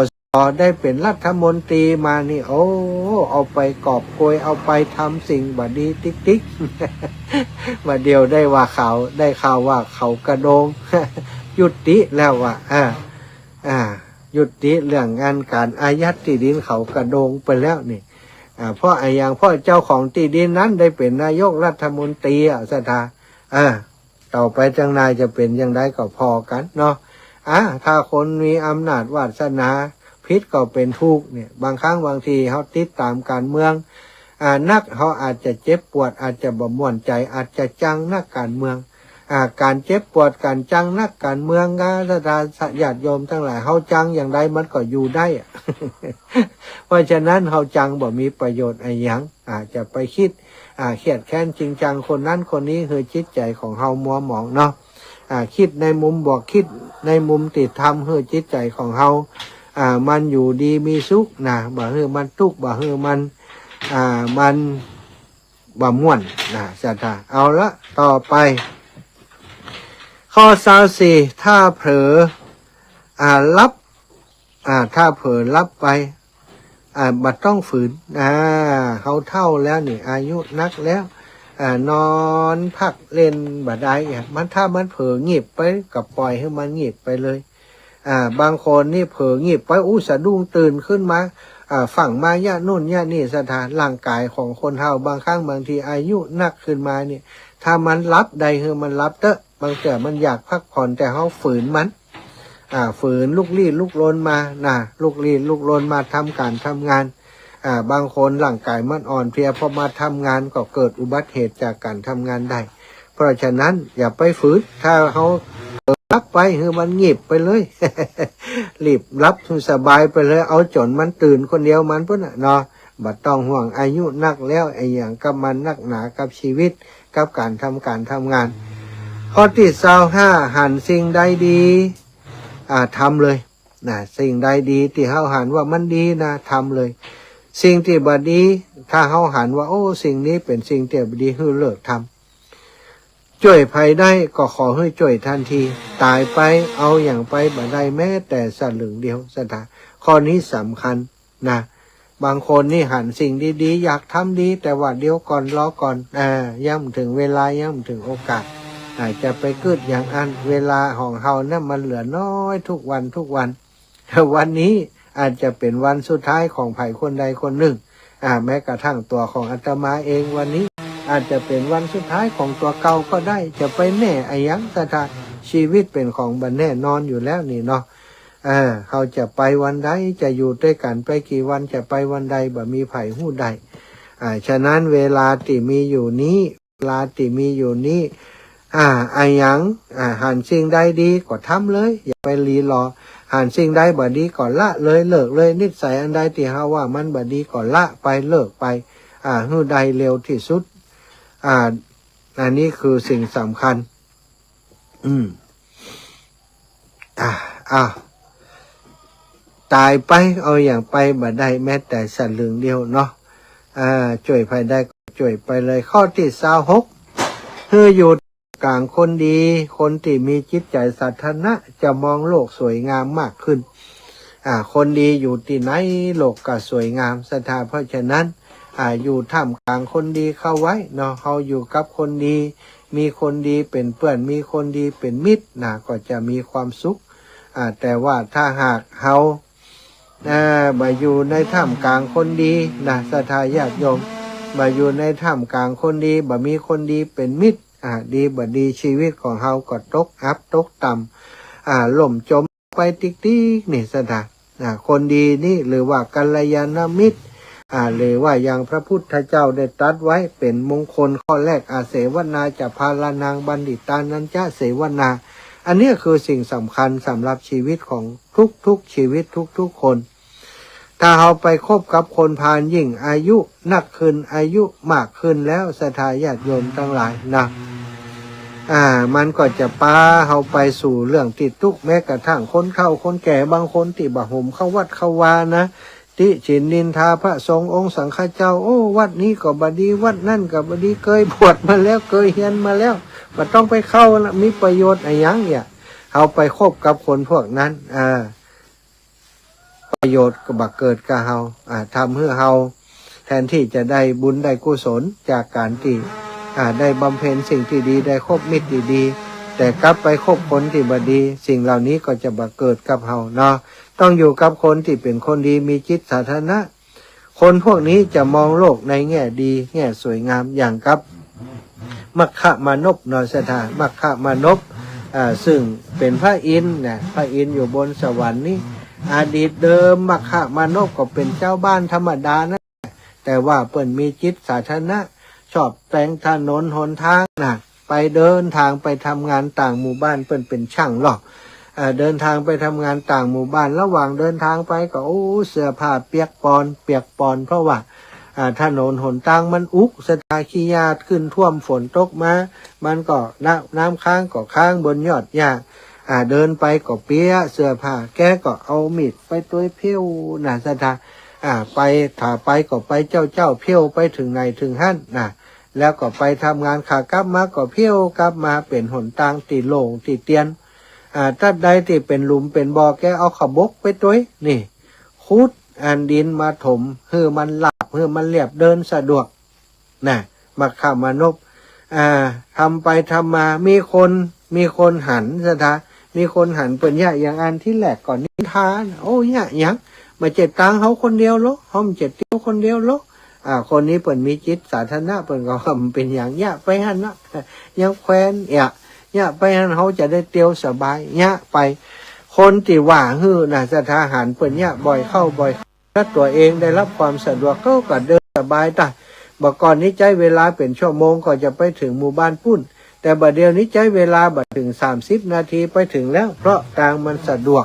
Speaker 1: ได้เป็นรัฐมนตรีมานี่เอาไปกอบโกยเอาไปทำสิ่งบ่ดีติ๊กมาเดียวได้ว่าเขาได้ข่าวว่าเขากระโดง ยุติแล้วว่ายุติเรื่องงานการอายัดที่ดินเขากระโดงไปแล้วนี่เพราะอย่างพ่อเจ้าของที่ดินนั้นได้เป็นนายกรัฐมนตรีศรัทธาต่อไปจังนายจะเป็นอย่างไรก็พอกันเนาะถ้าคนมีอำนาจวาสนาพิษก็เป็นทุกข์เนี่ยบางครั้งบางทีเขาติดตามการเมืองนักเขาอาจจะเจ็บปวดอาจจะบ่ม่วนใจอาจจะจังนักการเมืองการเจ็บปวดการจังนักการเมืองศรัทธาญาติโยมทั้งหลายเขาจังอย่างไรมันก็อยู่ได้ เพราะฉะนั้นเขาจังบ่มีประโยชน์อะไรอย่างอาจจะไปคิดเครียดแค้นจริงจังคนนั้นคนนี้คือจิตใจของเฮามัวหมองเนาะคิดในมุมบวกคิดในมุมติดธรรมเพื่อจิตใจของเฮามันอยู่ดีมีสุขนะบ่เฮือมันทุกข์บ่เฮือมันบ่ม่วนนะศรัทธาเอาละต่อไปข้อ24ถ้าเผลอรับถ้าเผลอรับไปบัดต้องฝืนเขาเท่าแล้วนี่อายุนักแล้วนอนพักเล่นบ่ได้มันถ้ามันเผลองีบไปกับปล่อยให้มันงีบไปเลยบางคนนี่เผลองีบไปสะดุ้งตื่นขึ้นมาฝั่งมาย่านู่นย่านี่สถานร่างกายของคนเฮาบางครั้งบางทีอายุนักขึ้นมาเนี่ยถ้ามันรับใดคือมันรับเตอะบางแต่มันอยากพักผ่อนแต่เฮาฝืนมันฝืนลุกลี้ลุกลนมาลุกลี้ลุกลนมาทำการทำงานบางคนร่างกายมันอ่อนเพลียพอมาทำงานก็เกิดอุบัติเหตุจากการทำงานได้เพราะฉะนั้นอย่าไปฝืนถ้าเขารับไปคือมันงีบไปเลย รีบรับสบายไปเลยเอาจนมันตื่นคนเดียวมันพุ่นเนาะบัดต้องห่วงอายุนักแล้วไอ้อย่างกับมันนักหนากับชีวิตกับการทำงานข้อที่25หันสิ่งใดดีทำเลยสิ่งใดดีที่เฮาหันว่ามันดีนะทำเลยสิ่งที่บ่ดีถ้าเฮาหันว่าสิ่งนี้เป็นสิ่งที่บ่ดีให้เลิกทำช่วยภัยได้ก็ขอให้ช่วยทันทีตายไปเอาอย่างไปบ่ได้แม้แต่สลึงเดียวศรัทธาข้อนี้สำคัญนะบางคนนี่หันสิ่งดีๆอยากทำดีแต่ว่าเดี๋ยวก่อนรอก่อนย่ำถึงเวลาย่ำถึงโอกาสอาจจะไปเกิดอย่างอันเวลาของเฮาเนี่ยมันเหลือน้อยทุกวันวันนี้อาจจะเป็นวันสุดท้ายของไผ่คนใดคนหนึ่งแม้กระทั่งตัวของอาตมาเองวันนี้อาจจะเป็นวันสุดท้ายของตัวเก่าก็ได้จะไปแน่ไอ้ยังศรัทธาชีวิตเป็นของบันแน่นอนอยู่แล้วนี่เนาะเขาจะไปวันใดจะอยู่ด้วยกันไปกี่วันจะไปวันใดบ่มีไผ่หู้ใดฉะนั้นเวลาที่มีอยู่นี้ไอ้ยังหันสิ่งใดดีก็ทำเลยอย่าไปรีรอหันสิ่งใดบ่ดีก็ละเลยเลิกเลยนิสัยอันใดที่เฮาว่ามันบ่ดีก็ละไปเลิกไปหู้ใดเร็วที่สุดอันนี้คือสิ่งสำคัญตายไปเอาอย่างไปบ่ได้แม้แต่สลึงเดียวเนาะช่วยภัยได้ก็ช่วยไปเลยข้อที่26คืออยู่กลางคนดีคนที่มีจิตใจสาธารณะจะมองโลกสวยงามมากขึ้นคนดีอยู่ที่ไหนโลกก็สวยงามศรัทธาเพราะฉะนั้น อยู่ท่ามกลางคนดีเข้าไว้เนาะเขาอยู่กับคนดีมีคนดีเป็นเพื่อนมีคนดีเป็นมิตรนะก็จะมีความสุขแต่ว่าถ้าหากเขามาอยู่ในท่ามกลางคนดีนะศรัทธาญาติโยมมาอยู่ในท่ามกลางคนดีบ่มีคนดีเป็นมิตรดีบ่ดีชีวิตของเขาก็ตกอับตกต่ำล่มจมไปติ๊กๆนี่ศรัทธาคนดีนี่หรือว่ากัลยาณมิตรหรือว่าอย่างพระพุทธเจ้าได้ตรัสไว้เป็นมงคลข้อแรกเสวนาจะพาลานางบัณฑิตานันจะเสวนาอันนี้คือสิ่งสำคัญสำหรับชีวิตของทุกชีวิตทุกคนถ้าเราไปคบกับคนพาลยิ่งอายุนักขึ้นอายุมากขึ้นแล้วศรัทธาญาติโยมทั้งหลายนะมันก็จะพาเราไปสู่เรื่องติดทุกข์แม้กระทั่งคนเข้าคนแก่บางคนที่บ่ห่มเข้าวัดเข้าวานะติฉินนินทาพระสงฆ์องค์สังฆเจ้าโอ้วัดนี้ก็บดีวัดนั่นก็บดีเคยบวชมาแล้วเคยเรียนมาแล้วบ่ต้องไปเข้านะมีประโยชน์อะไรอย่างเนี่ยเอาไปคบกับคนพวกนั้นประโยชน์ก็บักเกิดกับเฮาทำให้เฮาแทนที่จะได้บุญได้กุศลจากการที่ได้บำเพ็ญสิ่งที่ดีได้คบมิตรดีๆแต่กลับไปคบคนที่บ่ดีสิ่งเหล่านี้ก็จะบักเกิดกับเฮาเนาะต้องอยู่กับคนที่เป็นคนดีมีจิตสาธารณะคนพวกนี้จะมองโลกในแง่ดีแง่สวยงามอย่างกับมัคคะมานพนศรัทธามัคคะมานพซึ่งเป็นพระอินทร์นะพระอินทร์อยู่บนสวรรค์นี่อดีตเดิมมัคคะมานพก็เป็นเจ้าบ้านธรรมดานะแต่ว่าเปิ้นมีจิตสาธารณะชอบแต่งถนนหนทางนะไปเดินทางไปทำงานต่างหมู่บ้านเปิ้นเป็นช่างหรอกเดินทางไปทำงานต่างหมู่บ้านระหว่างเดินทางไปก็เสื้อผ้าเปียกปอนเพราะว่าถนนหนทางมันอุกสถาขี้ยาขึ้นท่วมฝนตกมามันก็น้ำค้างก็ค้างบนยอดหญ้าเดินไปก็เปียเสื้อผ้าแกก็เอามีดไปตัวเพี้ยวนะสถาไปถ้าไปก็ไปเจ้าเพี้ยวไปถึงไหนถึงหั่นนะแล้วก็ไปทำงานขากลับมาก็เพี้ยวกลับมาเป็นหนทางตีโล่งตีเตียนถ้าใดที่เป็นหลุมเป็นบ่อแกเอาขบกไปตัวนี่ขุดดินมาถมเพื่อมันหลับเพื่อมันเรียบเดินสะดวกนะมัคคะมานพทำไปทำมามีคนหันสถามีคนหันเปิ่นอย่างอันที่แหลกก่อนนิทานโอ้ยยังมาเจ็ดตังเขาคนเดียวหรอเขาเจ็ดเดียวคนเดียวหรอคนนี้เปิ่นมีจิตสาธารณะเปิ่นก็เป็นอย่างไปหันนะยังแคว้นไปหันเขาจะได้เตียวสบายไปคนที่ว่าฮื้อนะสถาหารเปิ่นบ่อยเข้าถ้าตัวเองได้รับความสะดวกก็เดินสบายแต่บอกก่อนนี้ใช้เวลาเป็นชั่วโมงก็จะไปถึงหมู่บ้านปุ้นแต่บัดเดียวนี้ใช้เวลาบัดถึง30 นาทีไปถึงแล้วเพราะทางมันสะดวก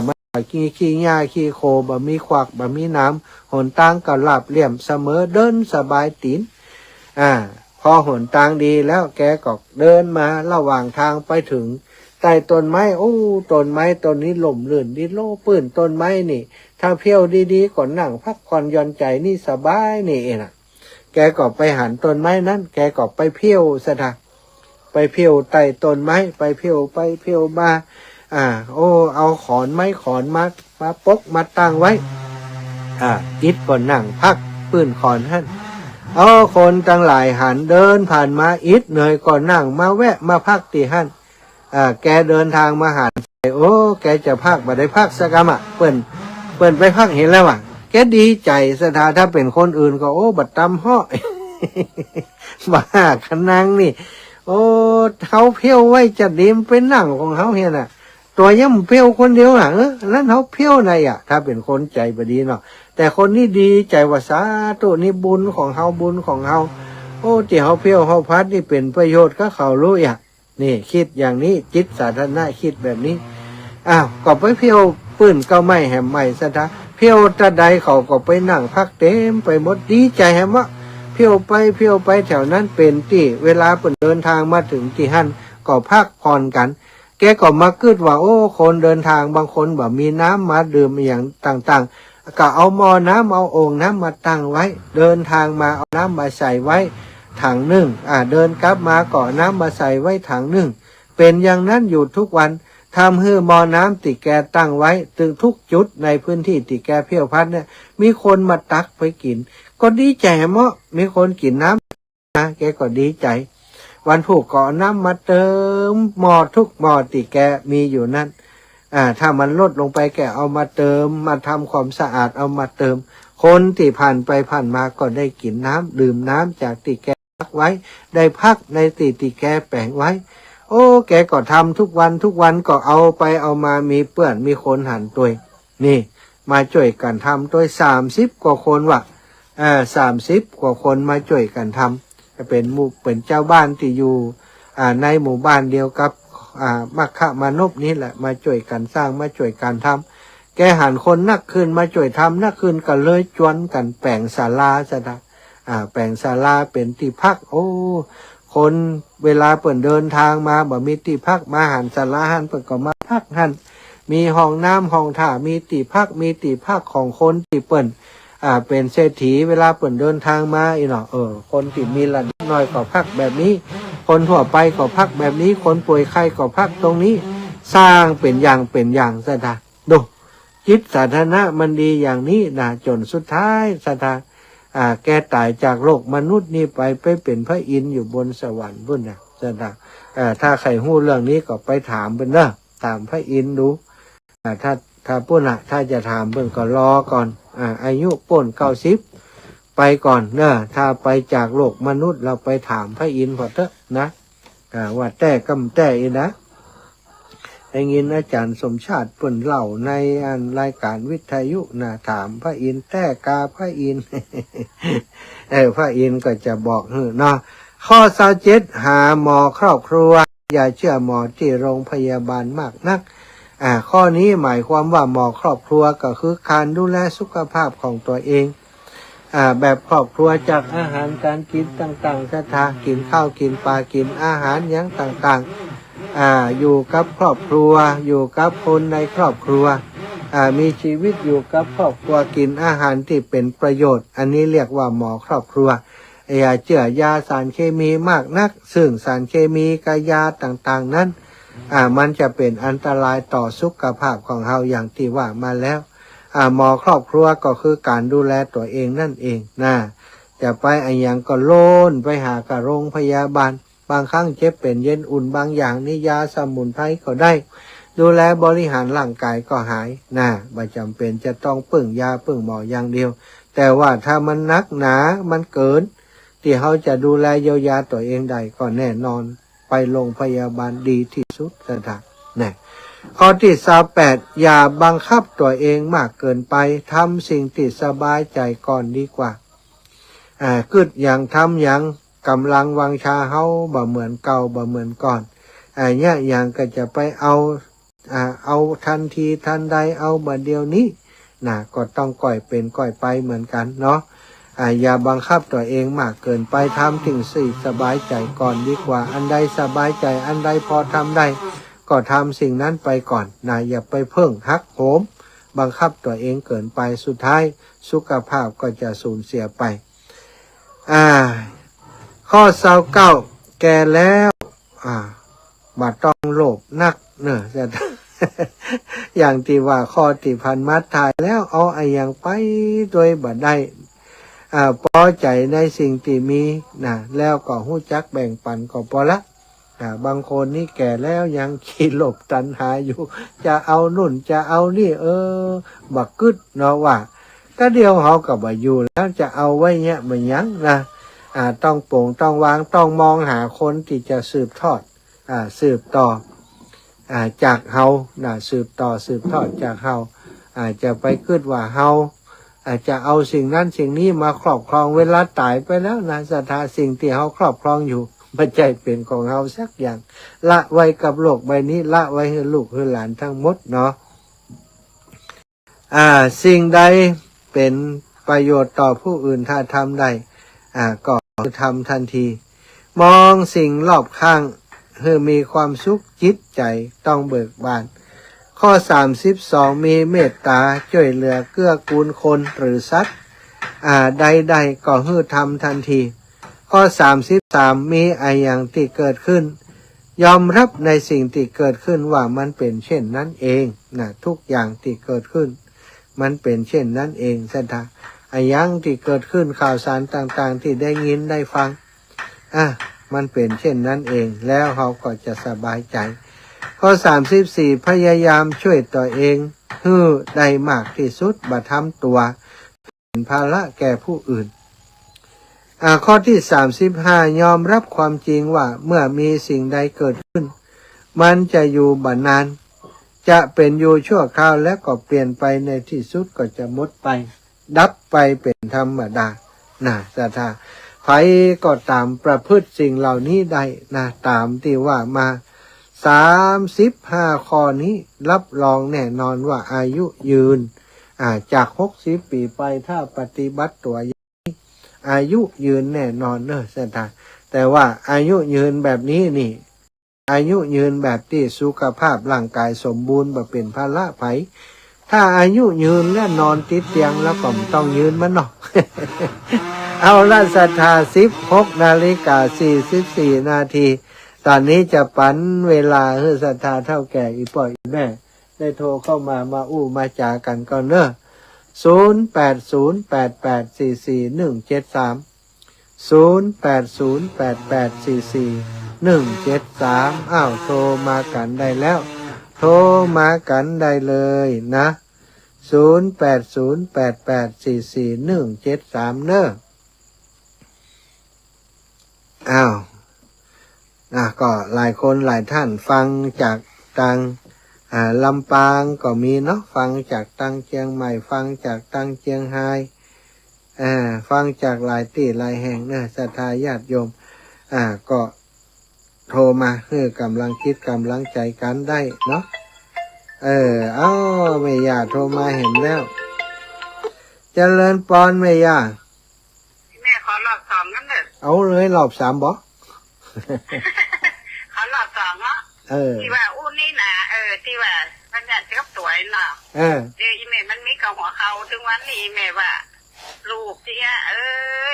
Speaker 1: มันขี้หญ้าขี้โคบ่มีขวักบ่มีน้ำหนทางก็ราบเรียบเสมอเดินสบายตีนพอหนทางดีแล้วแกก็เดินมาระหว่างทางไปถึงใต้ต้นไม้ต้นไม้ต้นนี้ล่มลื่นดิโลปื้นต้นไม้นี่ถ้าเพี้ยวดีๆก่อนนั่งพักผ่อนหย่อนใจนี่สบายนี่เองแกก็ไปหันต้นไม้นั้นแกก็ไปเพี้ยวซะนะไปเพี้ยวใต้ต้นไม้ไปเพี้ยวมาเอาขอนไม้มาปกมาตั้งไว้อิดก็นั่งพักปื้นขอนหั่นคนตั้งหลายหันเดินผ่านมาอิดเหนื่อยก็นั่งมาแวะมาพักที่หั่นแกเดินทางมาหาแกจะพักบ่ได้พักสักกะเปิ้นไปพักเห็นแล้วว่ะแกดีใจสถาถ้าเป็นคนอื่นก็บัดตำห่อ บ้าขนังนี่เขาเพี้ยวไว้จะดีมเป็นนั่งของเขาเห็นน่ะตัวย่ำเพี้ยวคนเดียวแล้วเขาเพี้ยวไหนถ้าเป็นคนใจบดีเนาะแต่คนนี้ดีใจว่าสาธุนี่บุญของเขาบุญของเขาที่เขาเพี้ยวเขาพัดนี่เป็นประโยชน์ก็เขารู้นี่คิดอย่างนี้จิตสาธารณะคิดแบบนี้ก็ไปเพี้ยวปื้นก็ไม่แหมไม่ซะนะเพี้ยวตะใดเขาก็ไปนั่งพักเต็มไปหมดดีใจแหมว่าเพี้ยวไปแถวนั้นเป็นที่เวลาเปิดเดินทางมาถึงที่หั่นก็พักผ่อนกันแกก็มาคิดว่าคนเดินทางบางคนแบบมีน้ำมาดื่มอย่างต่างๆก็เอาหม้อน้ำเอาโอ่งน้ำมาตั้งไว้เดินทางมาเอาน้ำมาใส่ไว้ถังหนึ่งเดินกลับมาก็น้ำมาใส่ไว้ถังหนึ่งเป็นอย่างนั้นอยู่ทุกวัน ทำให้บ่อน้ำติแกตั้งไว้ถึงทุกจุดในพื้นที่ติแกเพี้ยวพัดเนี่ยมีคนมาตักไปกินก็ดีใจเมาะมีคนกินน้ำนะแกก็ดีใจวันผูกก่อน้ำมาเติมหม้อทุกหม้อติแกมีอยู่นั่นถ้ามันลดลงไปแกเอามาเติมมาทำความสะอาดเอามาเติมคนที่ผ่านไปผ่านมาก็ได้กินน้ำดื่มน้ำจากติแกพักไว้ได้พักในติแกแปลงไว้โอ้แกก็ทำทุกวันก็เอาไปเอามามีเปื้อนมีคนหันตัวนี่มาช่วยกันทำตัว30 กว่าคนว่ะ30 กว่าคนมาช่วยกันทำจะเป็นเจ้าบ้านที่อยู่ในหมู่บ้านเดียวกับมัคคะมานพนี่แหละมาช่วยกันสร้างมาช่วยกันทำแกหันคนนักขึ้นมาช่วยทำนักขึ้นก็เลยจวนกันแปลงศาลาซะนะแปลงศาลาเป็นที่พักโอ้คนเวลาเปิ่นเดินทางมาบ่มีที่พักมาหันศาลาหันเปิ่นก็มาพักหันมีห้องน้ำห้องท่ามีที่พักของคนที่เปิ่นเป็นเศรษฐีเวลาเปิ่นเดินทางมาอีเนาะคนที่มีระดับน้อยก็พักแบบนี้คนทั่วไปก็พักแบบนี้คนป่วยไข้ก็พักตรงนี้สร้างเป็นอย่างซะนะดูจิตสาธารณะมันดีอย่างนี้นะจนสุดท้ายซะนะแกตายจากโลกมนุษย์นี่ไปเป็นพระอินทร์อยู่บนสวรรค์พุ่นนะซะนะถ้าใครรู้เรื่องนี้ก็ไปถามเพิ่นนะถามพระอินทร์ดูถ้าปุ่นถ้าจะถามเพิ่นก็รอก่อนอายุป่น90ไปก่อนเนอะถ้าไปจากโลกมนุษย์เราไปถามพระอินทร์พอเถอะนะว่าแต่กำแต่อีนะได้ยินอาจารย์สมชาติเพิ่นเล่าในรายการวิทยุนะถามพระอินทร์แต่กาพระอินทร์ พระอินทร์ก็จะบอกเนาะข้อ27หาหมอครอบครัวอย่าเชื่อหมอที่โรงพยาบาลมากนักข้อนี้หมายความว่าหมอครอบครัวก็คือการดูแลสุขภาพของตัวเองแบบครอบครัวจากอาหารการกินต่างๆสถากินข้าวกินปลากินอาหารอย่างต่างๆอยู่กับครอบครัวอยู่กับคนในครอบครัวมีชีวิตอยู่กับครอบครัวกินอาหารที่เป็นประโยชน์อันนี้เรียกว่าหมอครอบครัวอย่าเชื่อยาสารเคมีมากนักซึ่งสารเคมีกับยาต่างๆนั้นมันจะเป็นอันตรายต่อสุขภาพของเราอย่างที่ว่ามาแล้วหมอครอบครัวก็คือการดูแลตัวเองนั่นเองนะจะไปอย่างก็โล่นไปหากโรงพยาบาลบางครั้งเจ็บเป็นเย็นอุ่นบางอย่างนี่ยาสมุนไพรก็ได้ดูแลบริหารร่างกายก็หายนะไม่จำเป็นจะต้องพึ่งยาพึ่งหมออย่างเดียวแต่ว่าถ้ามันนักหนามันเกินที่เขาจะดูแลเยียวยาตัวเองได้ก็แน่นอนไปโรงพยาบาลดีที่สุดนะครับนะข้อที่28อย่าบังคับตัวเองมากเกินไปทำสิ่งที่สบายใจก่อนดีกว่ากึดอย่างทำอย่างกำลังวังชาเฮาบ่เหมือนเก่าบ่เหมือนก่อนเนี่ยอย่างก็จะไปเอาทันทีทันใดเอาบัดเดียวนี้นะก็ต้องก่อยเป็นก่อยไปเหมือนกันเนาะอย่าบังคับตัวเองมากเกินไปทำสิ่งที่สบายใจก่อนดีกว่าอันใดสบายใจอันใดพอทำได้ก็ทำสิ่งนั้นไปก่อนนะอย่าไปเพิ่งหักโหมบังคับตัวเองเกินไปสุดท้ายสุขภาพก็จะสูญเสียไปข้อ29แก่แล้วบ่ต้องโลภนักเนอะจะ อย่างที่ว่าข้อที่พันมัดถ่ายแล้วเอาอย่างไปโดยบ่ได้พอใจในสิ่งที่มีนะแล้วก็หู้จักแบ่งปันก็พอละบางคนนี่แก่แล้วยังขี้หลบตัณหาอยู่จะเอานุ่นจะเอานี่บักกึดเนาะว่าก็เดียวเขากับว่าอยู่แล้วจะเอาไว้เนี่ยมันยังนะต้องโปร่งต้องวางต้องมองหาคนที่จะสืบทอดสืบต่อจากเฮาสืบต่อสืบทอดจากเฮาจะไปคิดว่าเฮาจะเอาสิ่งนั้นสิ่งนี้มาครอบครองเวลาตายไปแล้วนะศรัทธาสิ่งที่เฮาครอบครองอยู่ไม่ใช่เป็นของเฮาสักอย่างละไว้กับโลกใบนี้ละไว้ให้ลูกให้หลานทั้งหมดเนาะสิ่งใดเป็นประโยชน์ต่อผู้อื่นถ้าทำได้ก็ทำทันทีมองสิ่งรอบข้างให้มีความสุขจิตใจต้องเบิกบานข้อ32มีเมตตาช่วยเหลือเกื้อกูลคนหรือสัตว์ใดๆก็ให้ทำทันทีข้อ33มีอย่างที่เกิดขึ้น ยอมรับในสิ่งที่เกิดขึ้นว่ามันเป็นเช่นนั้นเองนะทุกอย่างที่เกิดขึ้นมันเป็นเช่นนั้นเองศรัทธาไอ้ยังที่เกิดขึ้นข่าวสารต่างๆที่ได้ยินได้ฟังมันเป็นเช่นนั้นเองแล้วเขาก็จะสบายใจข้อ34พยายามช่วยตัวเองให้ได้มากที่สุดบ่ทำตัวเป็นภาระแก่ผู้อื่นข้อที่35ยอมรับความจริงว่าเมื่อมีสิ่งใดเกิดขึ้นมันจะอยู่บ่นานจะเป็นอยู่ชั่วคราวแล้วก็เปลี่ยนไปในที่สุดก็จะหมดไปดับไปเป็นธรรมดานะศรัทธาใครก็ตามประพฤติสิ่งเหล่านี้ได้นะตามที่ว่ามา35ข้อนี้รับรองแน่นอนว่าอายุยืนจาก60 ปีไปถ้าปฏิบัติตัวอายุยืนแน่นอนเนอะศรัทธาแต่ว่าอายุยืนแบบนี้นี่อายุยืนแบบที่สุขภาพร่างกายสมบูรณ์แบบเป็นภาระไผถ้าอายุยืนและนอนติดเตียงแล้วก็ต้องยืนมันเนาะ เอาละศรัทธา16:44 นาทีตอนนี้จะปันเวลาให้ศรัทธาเท่าแก่อีป่อยอีแม่ได้โทรเข้ามาอู้มาจากันก่อนเนอะ0808844173 0808844173โทรมากันได้แล้วโทรมากันได้เลยนะ0808844173เนอะก็หลายคนหลายท่านฟังจากตังลำปางก็มีเนาะฟังจากตังเชียงใหม่ฟังจากตังเชียงไฮ้ฟังจากหลายที่หลายแห่งนะศรัทธาญาติโยมก็โทรมาเพื่อกำลังคิดกำลังใจกันได้เนาะแม่ย่าโทรมาเห็นแล้วเจริญปอนแม่ย่า
Speaker 2: แม่ขอรอบสองนั่นเลย
Speaker 1: เอาเลยรอบ3บ่
Speaker 2: ขอรอบสองเนาะที่ว่าอู้นี่นะที่ว่ามันจะกับตัวเนาะเดี๋ยวอีแม่มันมีกับหัวเขาถึงวันนี้แม่ว่าลูกที่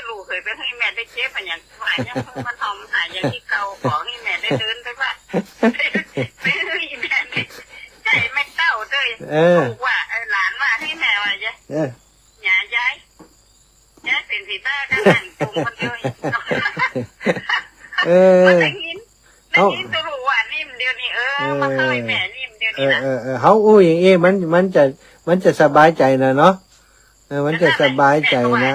Speaker 2: ลูกเคยไปให้แม่ได้เจ็บอย่างว่ายังมันทำหายอย่างที่เก่าขอให้แม่ได้เดินไปว่าไม่ให้แม่ได้ใจไม่เต้าเลยลูกว่าหลานว่าให้แม่ว่าจะอย่าย้ายเป็นสีบ้ากันนั่นกลุ่มคนเดียวมันได้ยินตัวรู้ว่านิ่มเดียวนี่มาเคยแม่นิ่มเดียวนี่นะ
Speaker 1: เขาอย่างนี้มันจะสบายใจนะเนาะมันจะสบายใจนะ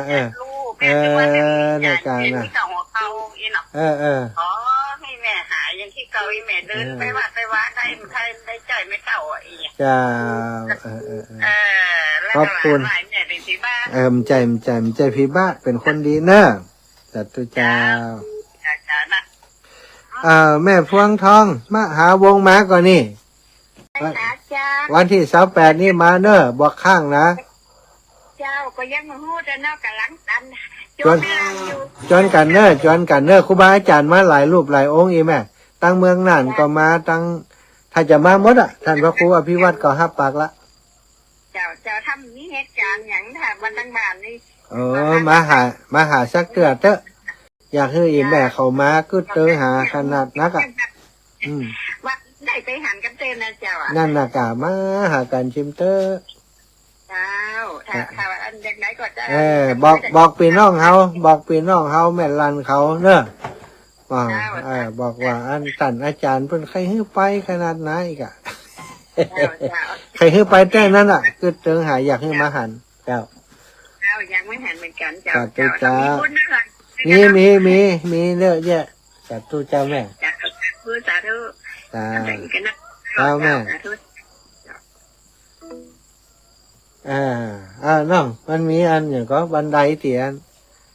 Speaker 1: ในการนะ
Speaker 2: อ๋อให้แม่หายอย่างที่เก่าให้แม่เดินไปว่าได้ใจไม่เต่าอีก
Speaker 1: จ้าขอบคุณใจพี่บ้าเป็นคนดีเนอะจัตุเจ้าแม่พวงทองมาหาวงมาก่อนนี่วันที่28นี่มาเนอะบอกข้างนะ
Speaker 2: เจ้าก็ยังมาพูดเนาะกับหลังตัน
Speaker 1: จนกันเนอะครูบาอาจารย์มาหลายรูปหลายองค์อีแม่ตั้งเมืองน่านก็มาตั้งถ้าจะมาหมดท่านพระครูอภิวัตรก็ฮับปากละ
Speaker 2: เจ้าทำนี้เหตุการณ์อย่างถ้าวันตั้งบ้านนี่
Speaker 1: มาหาสักเตือเถอะอยากให้อีแม่เขามาก็เจอหาขนาดนัก
Speaker 2: ว่าได้ไปหันกันเต้นนะเจ้า
Speaker 1: นั่นน่ะกะมาหากันชิมเตอร์
Speaker 2: ถ้าอันอย่างไหนก็จะ
Speaker 1: บอกปีน้องเขาแม่ลันเขาเนอะบอกว่าอันตันอาจารย์เป็นใครให้ไปขนาดไหนกะใครให้ไปแต่นั้นก็เจอหาอยากให้มาหันเจ้า
Speaker 2: ยังไม่หันเหมือนกันเจ้า
Speaker 1: มีเยอะแยะสาธุเจ้าแม่
Speaker 2: สาธุ
Speaker 1: เจ้าแม่น้องมันมีอันอย่างก็บันไดเตียน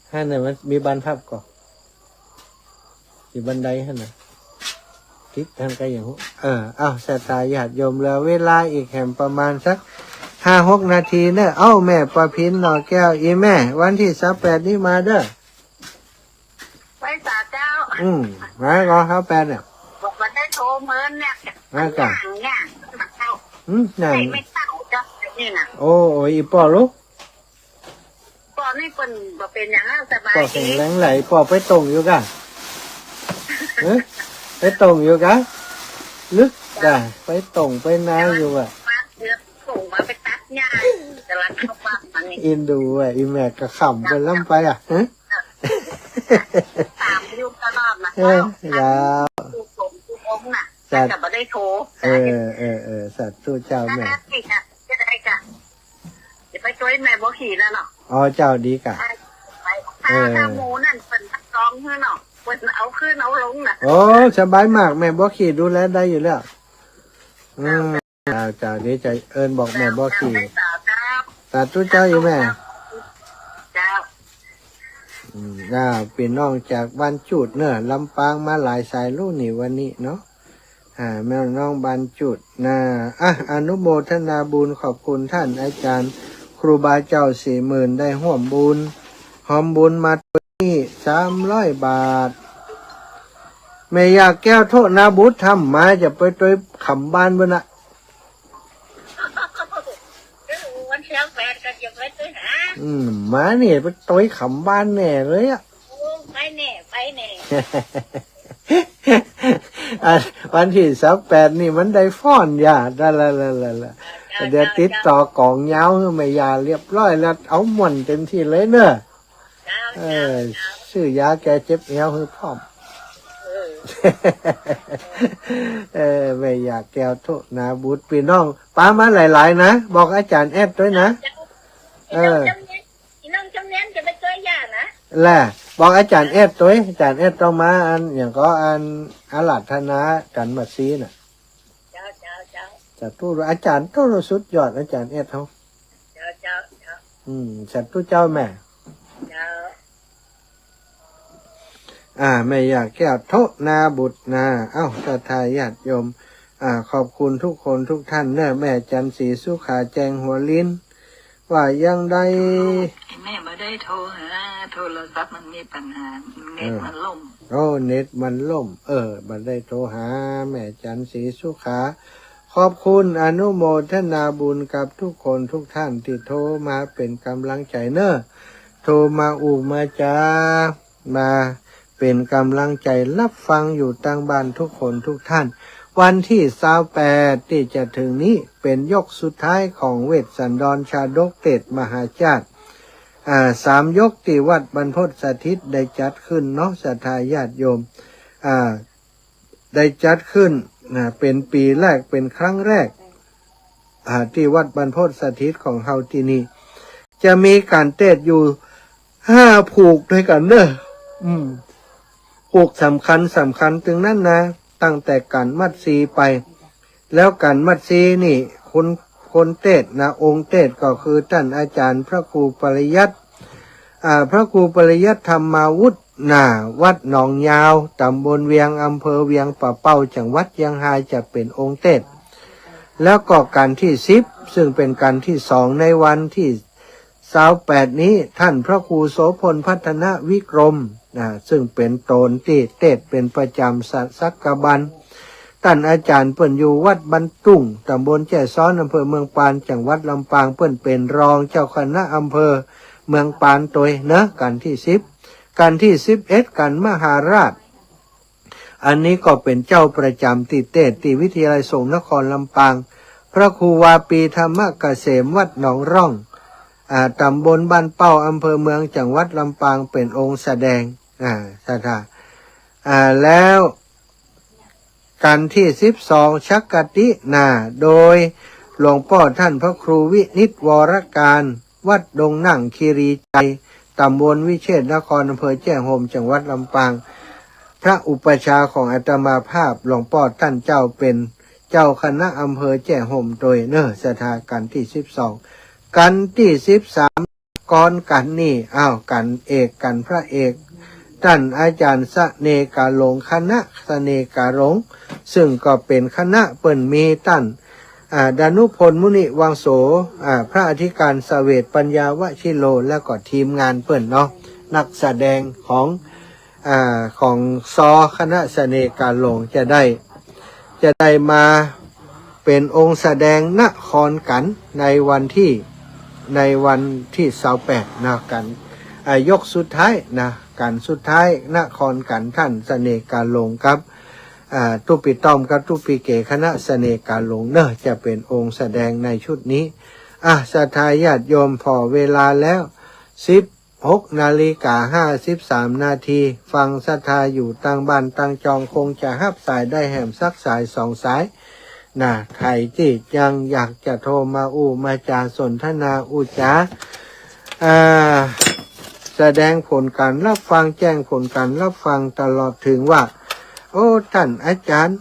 Speaker 1: ให้หน่อยมันมีบานพับก่อนมีบันไดให้หน่อยทิศทางไกลอย่างหูสายตาญาติโยมแล้วเวลาอีกแห่งประมาณสัก5-6 นาทีเนอะแม่ประพินหน่อแก้วอีแม่วันที่28นี่มาเด้อ
Speaker 2: ไปสาเจ้า
Speaker 1: มาก็28เนี่ย
Speaker 2: บอกว่าได้โทรเมินเนี่ย
Speaker 1: มาก่อน
Speaker 2: นั่นไม่เต้าจ้ะนี่นะ
Speaker 1: อีปอลูก
Speaker 2: ปอนี่เป็นอย่างนั้นสบาย
Speaker 1: ปอแข็งแรงไหลปอไปตรงอยู่กัน ไปตรงอยู่กะลึกกะไปตรงไปนาอยู่อ่ะ
Speaker 2: มาเดือดส่งมาไปตัดหญ้าแต่ละเข้าบ้านมันนี่
Speaker 1: อินดูอ่ะอีแม่ก็ขำไปล่ำไปอ่ะฮะ
Speaker 2: ตามอยู่ตลอดนะ
Speaker 1: ยาว
Speaker 2: ทุกคนทุกองค์น่ะแต่ไม่ได้โทร
Speaker 1: สัตว์ตู้เจ้าแม่
Speaker 2: อีกอ่ะจะได้กะจะไปช่วยแม่บ่ขี่แล้วเนาะ
Speaker 1: อ๋อเจ้าดีกะ
Speaker 2: ถ้าหมูนั่นเป็นตักกองเพื่อเนาะเป็นเอาขึ้นเอาลงน่ะ
Speaker 1: โอ้สบายมากแม่บ่ขี่ดูแลได้อยู่แล้วเจ้าดีใจเอิญบอกแม่บ่ขี่สัตว์ตู้เจ้าอยู่แม่
Speaker 2: เจ้า
Speaker 1: พี่น้องจากบ้านจุดเนอะลำปางมาหลายสายลูกนี่วันนี้เนาะแม่น้องบ้านจุดอนุโมทนาบุญขอบคุณท่านอาจารย์ครูบาเจ้า40,000ได้ห่วมบุญหอมบุญมาตัวนี้300 บาทแม่อยากแก้วโทษนาบุตรทำมาจะไปตัวขำบ้านบนน่ะ
Speaker 4: วันเช้าแฟนกันจะไปตัวหา
Speaker 1: มาเนี่ยไปตัวขำบ้านแน่เลยอ่ะ
Speaker 4: ไปแน่ไปแน่
Speaker 1: วันที่28นี่มันได้ฟ้อนยาได้ละเดี๋ยวติดต่อกองยาวให้แม่ยาเรียบร้อยแล้วเอาหม่อนเต็มที่เลยเนอะชื่อยาแกเจ็บเอวให้พร้อมแม่ยาแก้วโทษนาบุตรพี่น้องป้ามาหลายๆนะบอกอาจารย์แอดด้วยนะ
Speaker 4: อีน้องจำเนียนจะไปตัวยานะ
Speaker 1: แหละบอกอาจารย์แอดตัวอาจารย์แอดต้องมาอันอย่างก็อันอาลัธนากันมาซีน่ะจัดตู้อาจารย์ตู้สุดยอดอาจารย์แอดเขาจัดตู้เจ้าแม่ไม่อยากแก้วโทษนาบุตรนาศรัทธาญาติโยมขอบคุณทุกคนทุกท่านเนอะแม่จันทร์ศรีสุขาแจงหัวลิ้นว่ายังได้
Speaker 6: แม่มาได้โทรหาโทรศัพท์มันมีปัญหาเน็ตมันล่ม
Speaker 1: เน็ตมันล่มบัดได้โทรหาแม่จันทร์ศรีสุขาขอบคุณอนุโมทนาบุญกับทุกคนทุกท่านที่โทรมาเป็นกำลังใจเนอะโทรมามาจ้ามาเป็นกำลังใจรับฟังอยู่ตั้งบ้านทุกคนทุกท่านวันที่28ที่จะถึงนี้เป็นยกสุดท้ายของเวทสันดรชาดกเตศมหาชาติ3 ยกที่วัดบรรพตสถิตได้จัดขึ้นเนาะศรัทธาญาติโยมได้จัดขึ้นเป็นปีแรกเป็นครั้งแรกที่วัดบรรพตสถิตของเฮาที่นี่จะมีการเทศอยู่5 ผูกด้วยกันเนอะผูกสำคัญถึงนั้นนะตั้งแต่การมัดซีไปแล้วการมัดซีนี่คนเทศนะองค์เทศก็คือท่านอาจารย์พระครูปริยัติพระครูปริยัติธรรมาวุฒิวัดหนองยาวตำบลเวียงอำเภอเวียงป่าเป้าจังหวัดเชียงรายจะเป็นองค์เทศแล้วก็การที่10ซึ่งเป็นการที่2ในวันที่28นี้ท่านพระครูโสพลพัฒนวิกรมซึ่งเป็นโตนที่เทศเป็นประจำสักกบันท่านอาจารย์เปิ้นอยู่วัดบันตุ้งตำบลแจ้ซ้อนอำเภอเมืองปานจังหวัดลำปางเปิ้นเป็นรองเจ้าคณะอำเภอเมืองปานตัวนะกันที่10กันที่11กันมหาราชอันนี้ก็เป็นเจ้าประจำที่เทศที่วิทยาลัยสงฆ์นครลำปางพระครูวาปีธรรมเกษมวัดหนองร่องตำบลบ้านเป้าอำเภอเมืองจังหวัดลำปางเป็นองค์แสดงศรัทธาแล้วกันที่12ชักกติโดยหลวงพ่อท่านพระครูวินิตวรการวัดดงนั่งคีรีใจตำบลวิเชษนครอำเภอแจ้ห่มจังหวัดลำปางพระอุปชาของอาตมาภาพหลวงพ่อท่านเจ้าเป็นเจ้าคณะอำเภอแจ้ห่มโดยเนอศรัทธากันที่12กันที่13ก่อนกันนี่กันเอกกันพระเอกท่านอาจารย์สเนกาหลงคณะสเนกาหลงซึ่งก็เป็นคณะเปิ่นมีท่านดานุพลมุนิวังโสพระอธิการเสวตปัญญาวชิโลแล้วก็ทีมงานเปิ่นเนาะนักแสดงของซอคณะสเนกาหลงจะได้มาเป็นองค์แสดงนครกันในวันที่28นะกันยกสุดท้ายนะกันสุดท้ายนครกันท่านเสน่กาลงครับ ตุปีต้อมกับตุปีเกคณะเสน่ห์การหลงเนอะจะเป็นองค์แสดงในชุดนี้ศรัทธาญาติโยมพอเวลาแล้ว16:53 นาทีฟังศรัทธาอยู่ตั้งบ้านตั้งจองคงจะฮับสายได้แหมสักสาย2 สายใครที่ยังอยากจะโทรมามาจาสนทนาจาแสดงผลการรับฟังแจ้งผลการรับฟังตลอดถึงว่าโอ้ท่านอาจารย์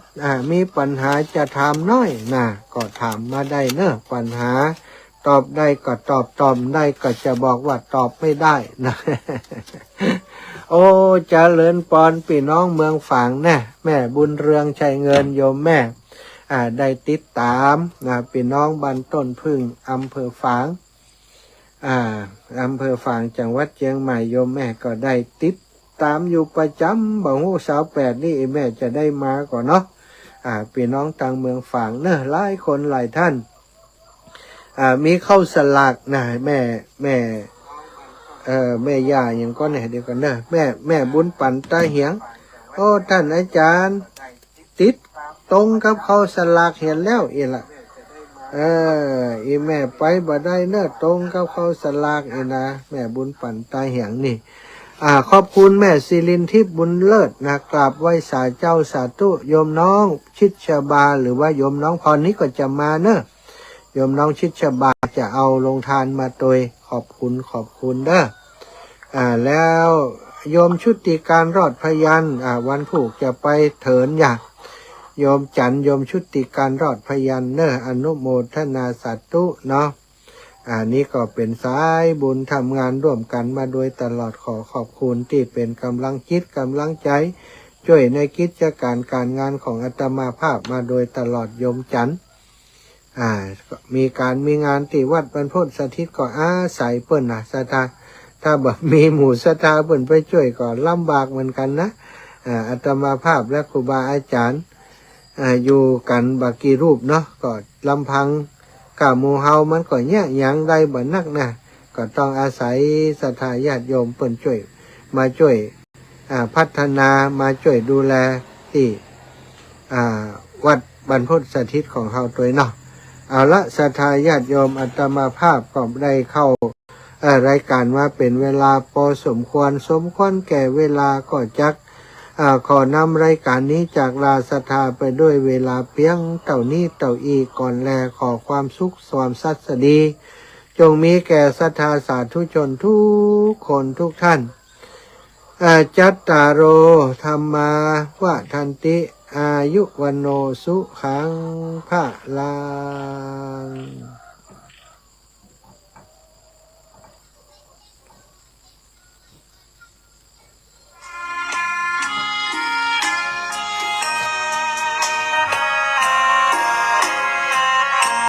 Speaker 1: มีปัญหาจะถามน้อยก็ถามมาได้เนอะปัญหาตอบได้ก็ตอบได้ก็จะบอกว่าตอบไม่ได้นะ โอ้เจริญปอนพี่น้องเมืองฝางนะแม่บุญเรืองชัยเงินโยมแม่ได้ติดตามพี่น้องบ้านต้นพึ่งอำเภอฝางอำเภอฝางจังหวัดเชียงใหม่โยมแม่ก็ได้ติดตามอยู่ประจำบอกว่า28นี่แม่จะได้มาก่อนเนาะพี่น้องต่างเมืองฝางเนอะหลายคนหลายท่านมีเข้าสลากแม่ย่าอย่างก็เนี่ยเดียวกันเนอะแม่บุญปั่นตาเหียงโอ้ท่านอาจารย์ติดตรงกับเข้าสลากเห็นแล้วล่ะแม่ไปบ่ได้เนอะตรงกับเข้าสลากนะแม่บุญปั่นตาเหียงนี่ขอบคุณแม่ศิรินทิพย์บุญเลิศกราบไหว้สาเจ้าสาธุโยมน้องชิดชบาหรือว่าโยมน้องพรนี้ก็จะมาเนอะโยมน้องชิดชบาจะเอาลงทานมาโดยขอบคุณเด้อแล้วโยมชุติการรอดพยัญวันผูกจะไปเถินอยากโยมจันโยมชุติการรอดพยัญเนอะอนุโมทนาสาธุเนาะนี้ก็เป็นสายบุญทำงานร่วมกันมาโดยตลอดขอบคุณที่เป็นกำลังคิดกำลังใจช่วยในกิจการงานของอาตมาภาพมาโดยตลอดโยมจันมีงานที่วัดบรรพตสถิตก็อาศัยเปิ้นศรัทธาถ้าแบบมีหมู่ศรัทธาเปิ้นไปช่วยก็ลำบากเหมือนกันนะอาตมาภาพและครูบาอาจารย์อยู่กันบักกี่รูปเนาะก็ลำพังกับหมู่เฮามันก็ยังได้บ่นักก็ต้องอาศัยศรัทธาญาติโยมเปิ้นช่วยมาช่วยพัฒนามาช่วยดูแลที่วัดบรรพตสถิตของเฮาตัวเนาะเอาละศรัทธาญาติโยมอาตมาภาพก็ได้เข้ารายการมาเป็นเวลาพอสมควรแก่เวลาก็จักขอนำรายการนี้จากลาศรัทธาไปด้วยเวลาเพียงเต่านี้เต่าอีก่อนแลขอความสุขความสัสดีจงมีแก่ศรัทธาสาธุชนทุกคนทุกท่านจัตตารโอธรรมาวะทันติอายุวันโนสุขังภะลัง